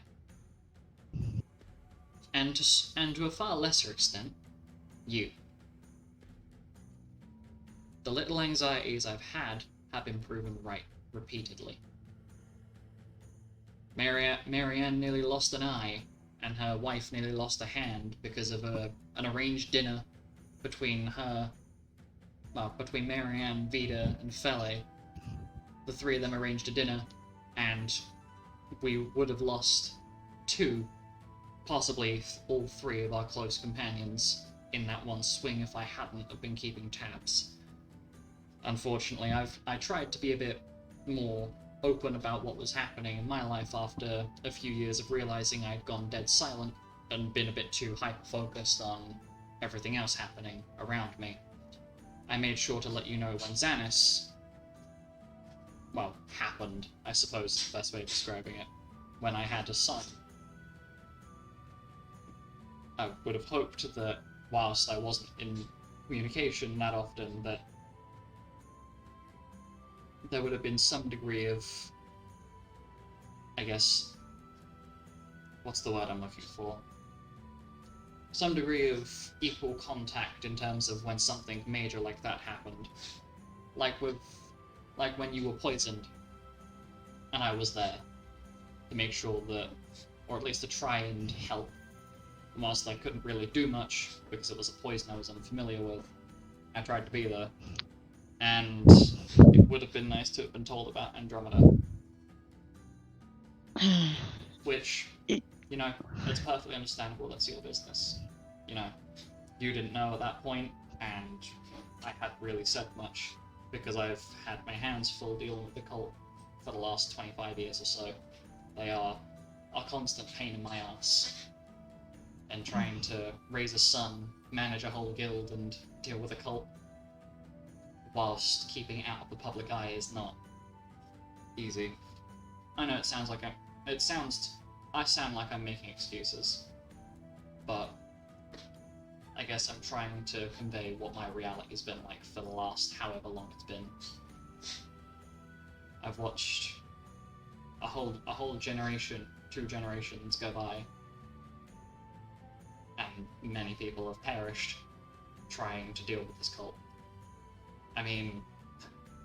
and to a far lesser extent, you. The little anxieties I've had have been proven right repeatedly. Marianne nearly lost an eye, and her wife nearly lost a hand because of an arranged dinner between Marianne, Vida, and Fele. The three of them arranged a dinner, and we would have lost two, possibly all three of our close companions in that one swing if I hadn't have been keeping tabs. Unfortunately, I tried to be a bit more open about what was happening in my life after a few years of realizing I'd gone dead silent and been a bit too hyper-focused on everything else happening around me. I made sure to let you know when Xanis, well, happened, I suppose is the best way of describing it, when I had a son. I would have hoped that whilst I wasn't in communication that often, that there would have been some degree of, I guess, what's the word I'm looking for? Some degree of equal contact in terms of when something major like that happened. Like when you were poisoned, and I was there to make sure that, or at least to try and help. And whilst I couldn't really do much because it was a poison I was unfamiliar with, I tried to be there. And it would have been nice to have been told about Andromeda. Which, you know, it's perfectly understandable, that's your business. You know, you didn't know at that point, and I hadn't really said much, because I've had my hands full dealing with the cult for the last 25 years or so. They are a constant pain in my ass. And trying to raise a son, manage a whole guild, and deal with a cult, whilst keeping it out of the public eye, is not easy. I know it sounds like I sound like I'm making excuses, but I guess I'm trying to convey what my reality's been like for the last however long it's been. I've watched a whole generation, 2 generations go by, and many people have perished trying to deal with this cult. I mean,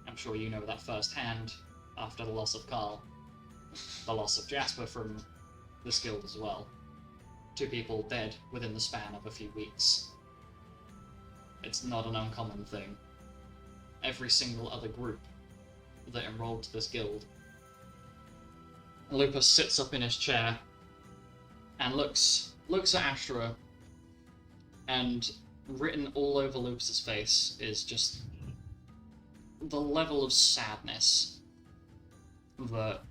I'm sure you know that firsthand after the loss of Carl, the loss of Jasper from this guild as well. 2 people dead within the span of a few weeks. It's not an uncommon thing. Every single other group that enrolled to this guild. Lupus sits up in his chair and looks at Astra, and written all over Lupus's face is just the level of sadness that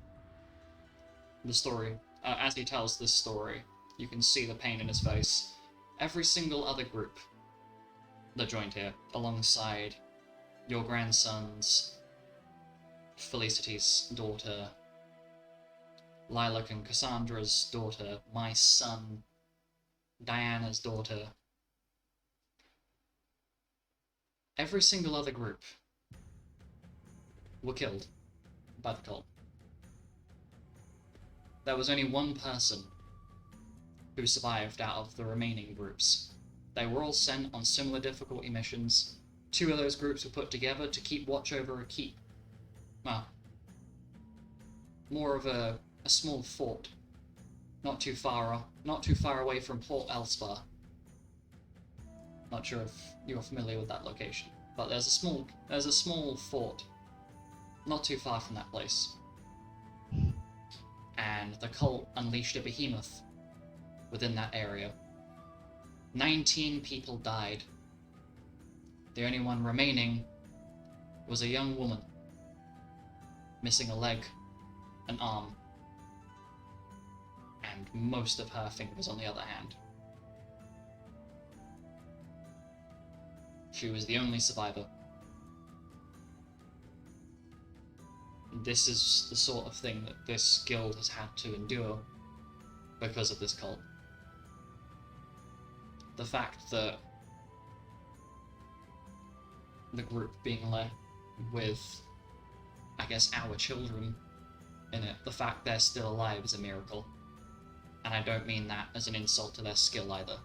the story, as he tells this story, you can see the pain in his face. Every single other group that joined here, alongside your grandsons, Felicity's daughter, Lilac and Cassandra's daughter, my son, Diana's daughter, every single other group were killed by the cult. There was only one person who survived out of the remaining groups. They were all sent on similar difficulty missions. 2 of those groups were put together to keep watch over a keep. Well, more of a small fort, not too far away from Port Elspar. Not sure if you're familiar with that location, but there's a small fort not too far from that place. And the cult unleashed a behemoth within that area. 19 people died. The only one remaining was a young woman, missing a leg, an arm, and most of her fingers on the other hand. She was the only survivor. This is the sort of thing that this guild has had to endure because of this cult. The fact that the group being left with, I guess, our children in it, the fact they're still alive is a miracle. And I don't mean that as an insult to their skill either.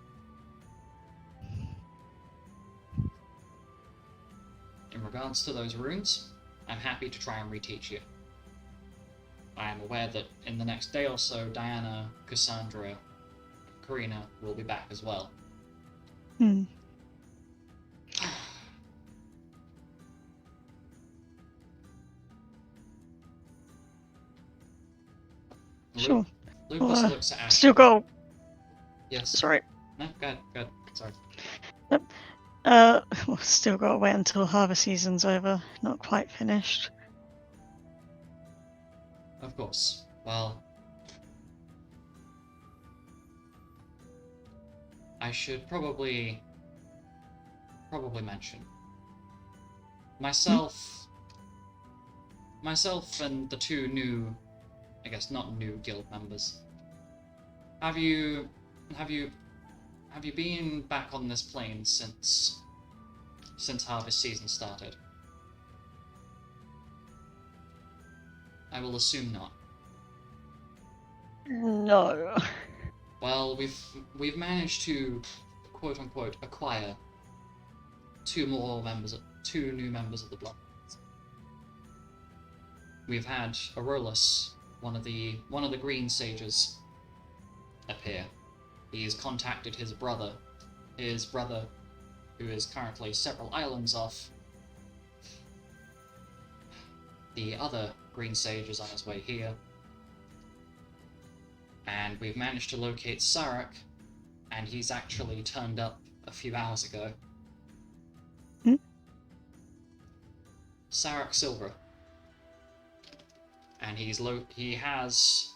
In regards to those runes, I'm happy to try and reteach you. I am aware that in the next day or so, Diana, Cassandra, Karina will be back as well. Sure. Lupus looks at Astra. Still got. Yes. Sorry. No, go ahead. Sorry. Still got to wait until harvest season's over. Not quite finished. Of course. Well, I should probably mention myself and the 2 new, I guess not new guild members. Have you been back on this plane since harvest season started? I will assume not. No. Well, we've managed to, quote unquote, acquire two new members of the Bloodlines. We've had Aurolus, one of the green sages, appear. He's contacted his brother, who is currently several islands off. The other green sage is on his way here. And we've managed to locate Sarek, and he's actually turned up a few hours ago. Hmm? Sarek Silver. And he has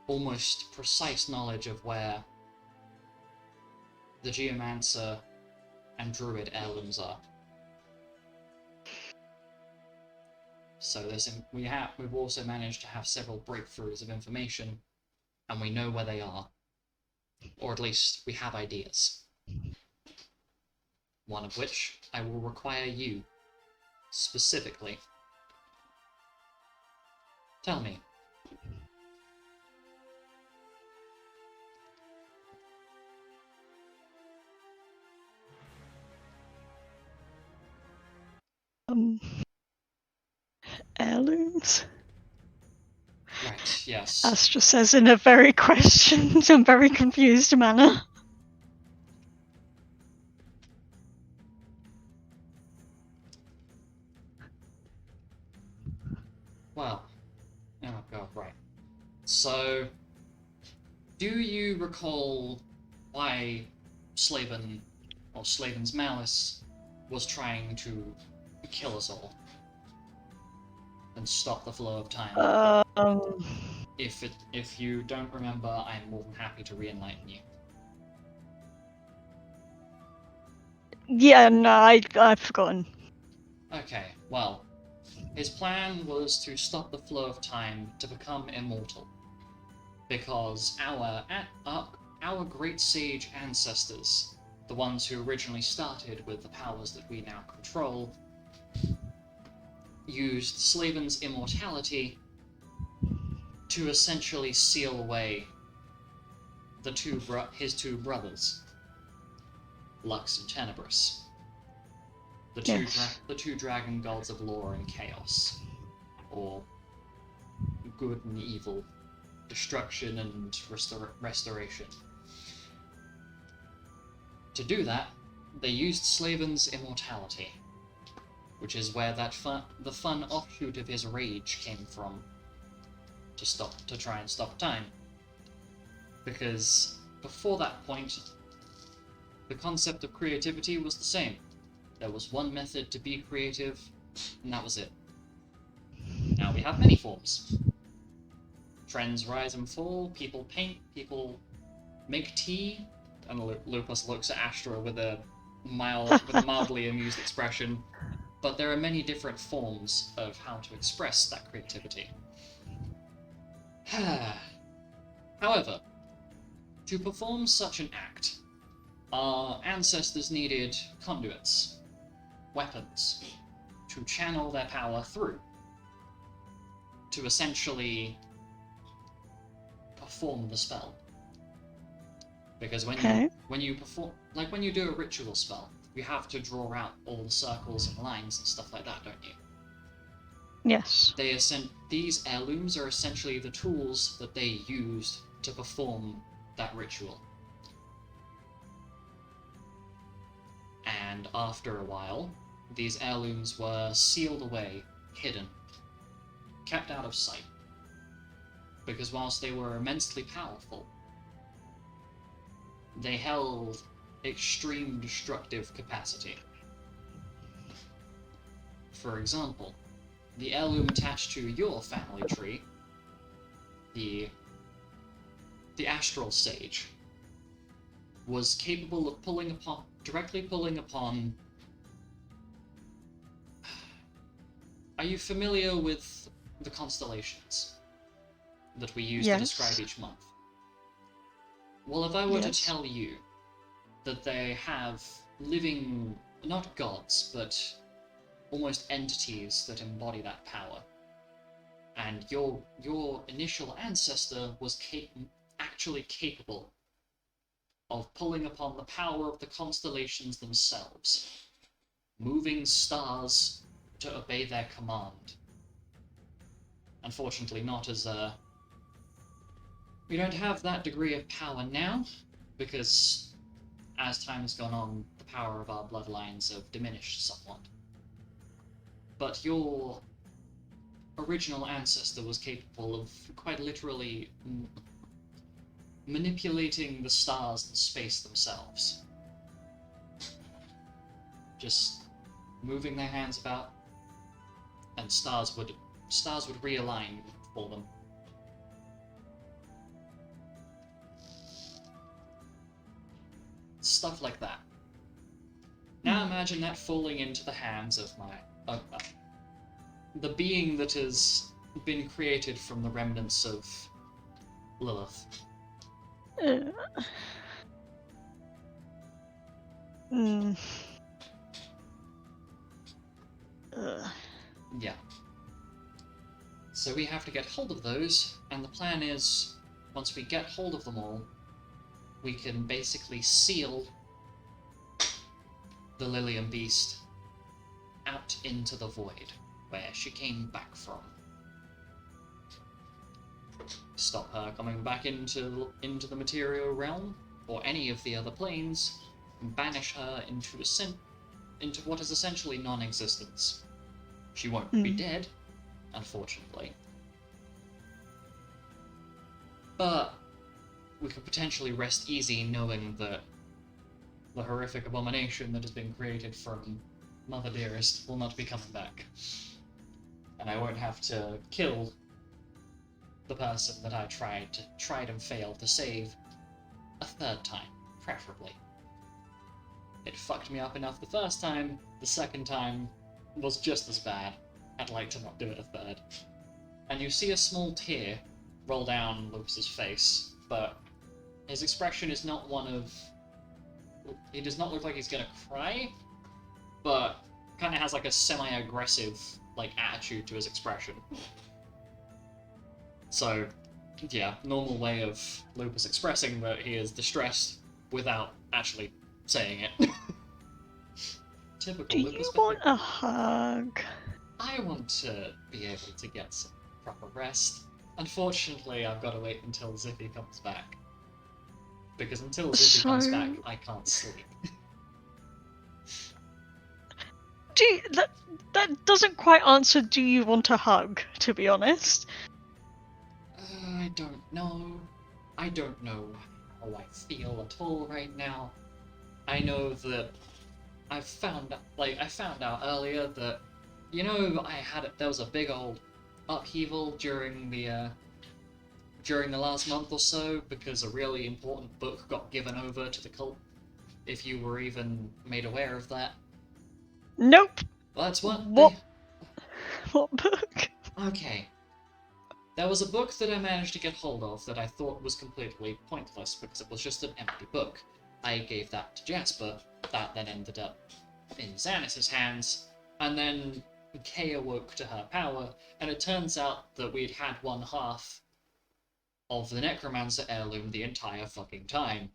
almost precise knowledge of where the Geomancer and Druid heirlooms are. So we've also managed to have several breakthroughs of information, and we know where they are. Or at least we have ideas. One of which I will require you, specifically. Tell me. Heirlooms? Right, yes. Astra says in a very questioned and very confused manner. Well, oh god, right. So, do you recall why Slaven, or Slaven's Malice, was trying to kill us all? And stop the flow of time? If you don't remember, I'm more than happy to re-enlighten you. Yeah, no, I've forgotten. Okay, well, his plan was to stop the flow of time to become immortal. Because our great sage ancestors, the ones who originally started with the powers that we now control, used Slaven's immortality to essentially seal away his two brothers, Lux and Tenebris, the two dragon gods of lore and chaos, or good and evil, destruction and restoration. To do that, they used Slaven's immortality, which is where the fun offshoot of his rage came from, to try and stop time. Because before that point, the concept of creativity was the same. There was one method to be creative, and that was it. Now we have many forms. Trends rise and fall, people paint, people make tea, and Lupus looks at Astra with a mildly amused expression. But there are many different forms of how to express that creativity. However, to perform such an act, our ancestors needed conduits, weapons, to channel their power through, to essentially perform the spell. Because when you perform, like when you do a ritual spell, you have to draw out all the circles and lines and stuff like that, don't you? Yes. These heirlooms are essentially the tools that they used to perform that ritual. And after a while, these heirlooms were sealed away, hidden, kept out of sight. Because whilst they were immensely powerful, they held extreme destructive capacity. For example, the heirloom attached to your family tree, the Astral Sage, was capable of directly pulling upon... Are you familiar with the constellations that we use to describe each month? Well, if I were to tell you that they have living, not gods, but almost entities that embody that power, And your initial ancestor was actually capable of pulling upon the power of the constellations themselves, moving stars to obey their command. Unfortunately, not as we don't have that degree of power now, because as time has gone on, the power of our bloodlines have diminished somewhat. But your original ancestor was capable of quite literally manipulating the stars and space themselves. Just moving their hands about, and stars would realign for them. Stuff like that. Now imagine that falling into the hands of the being that has been created from the remnants of Lilith. Yeah. So we have to get hold of those, and the plan is, once we get hold of them all, we can basically seal the Lilium Beast out into the void, where she came back from. Stop her coming back into the material realm, or any of the other planes, and banish her into what is essentially non-existence. She won't be dead, unfortunately. But we could potentially rest easy knowing that the horrific abomination that has been created from Mother Dearest will not be coming back. And I won't have to kill the person that I tried and failed to save a third time, preferably. It fucked me up enough the first time, the second time was just as bad. I'd like to not do it a third. And you see a small tear roll down Lucas's face, but his expression is not one of... He does not look like he's gonna cry, but kind of has like a semi-aggressive attitude to his expression. So, yeah, normal way of Lupus expressing that he is distressed without actually saying it. Typical Do Lupus you want a hug? I want to be able to get some proper rest. Unfortunately, I've got to wait until Zippy comes back. Because until Zippy comes back, I can't sleep. That doesn't quite answer do you want a hug, to be honest. I don't know. I don't know how I feel at all right now. I know that I found out earlier that, you know, there was a big old upheaval during the last month or so because a really important book got given over to the cult. If you were even made aware of that. Nope. Well, that's what. What book? Okay. There was a book that I managed to get hold of that I thought was completely pointless because it was just an empty book. I gave that to Jasper. That then ended up in Xannis's hands, and then Kay awoke to her power, and it turns out that we'd had one half of the Necromancer heirloom the entire fucking time.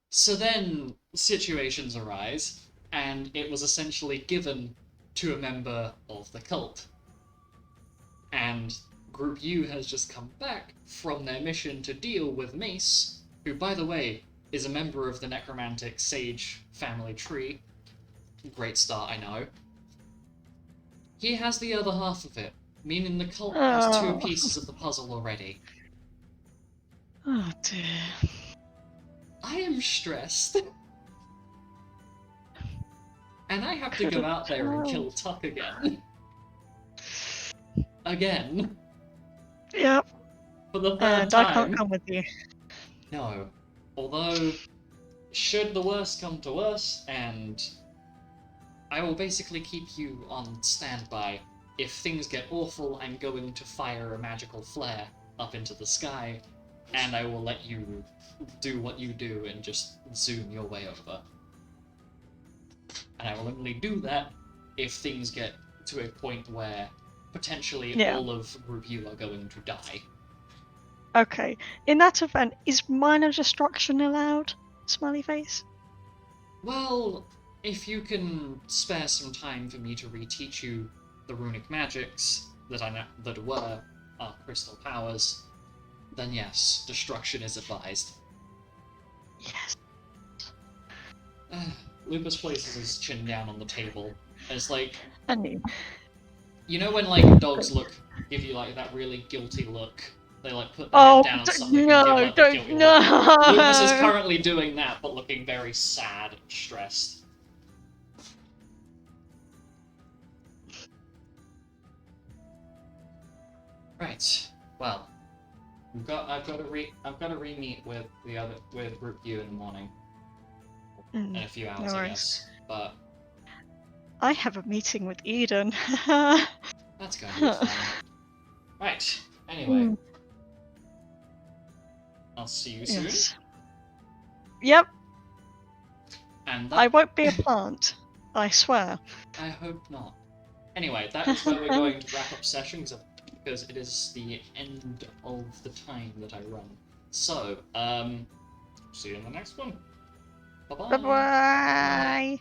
So then situations arise, and it was essentially given to a member of the cult. And Group U has just come back from their mission to deal with Mace, who, by the way, is a member of the Necromantic Sage family tree. Great start, I know. He has the other half of it, meaning the cult has two pieces of the puzzle already. Oh dear. I am stressed. And I have to go out there and kill Tuck again. Again. Yep. For the third And time. I can't come with you. No. Although, should the worst come to worst, and I will basically keep you on standby. If things get awful, I'm going to fire a magical flare up into the sky, and I will let you do what you do and just zoom your way over. And I will only do that if things get to a point where potentially Yeah. all of Group U are going to die. Okay. In that event, is minor destruction allowed? Smiley face. Well, if you can spare some time for me to reteach you the runic magics that were our crystal powers, then yes, destruction is advised. Yes. Lupus places his chin down on the table. And it's like, I mean, you know when like dogs give you like that really guilty look? They like put their head down on something and give like the guilty look. Lupus is currently doing that, but looking very sad and stressed. Right. Well, I've got to re-meet with Group U in the morning in a few hours, no I worries. guess. But I have a meeting with Eden. that's going to be fun. Right. Anyway, I'll see you soon. Yes. Yep. And I won't be a plant. I swear. I hope not. Anyway, that is where we're going to wrap up sessions because it is the end of the time that I run. So, see you in the next one. Bye-bye. Bye bye.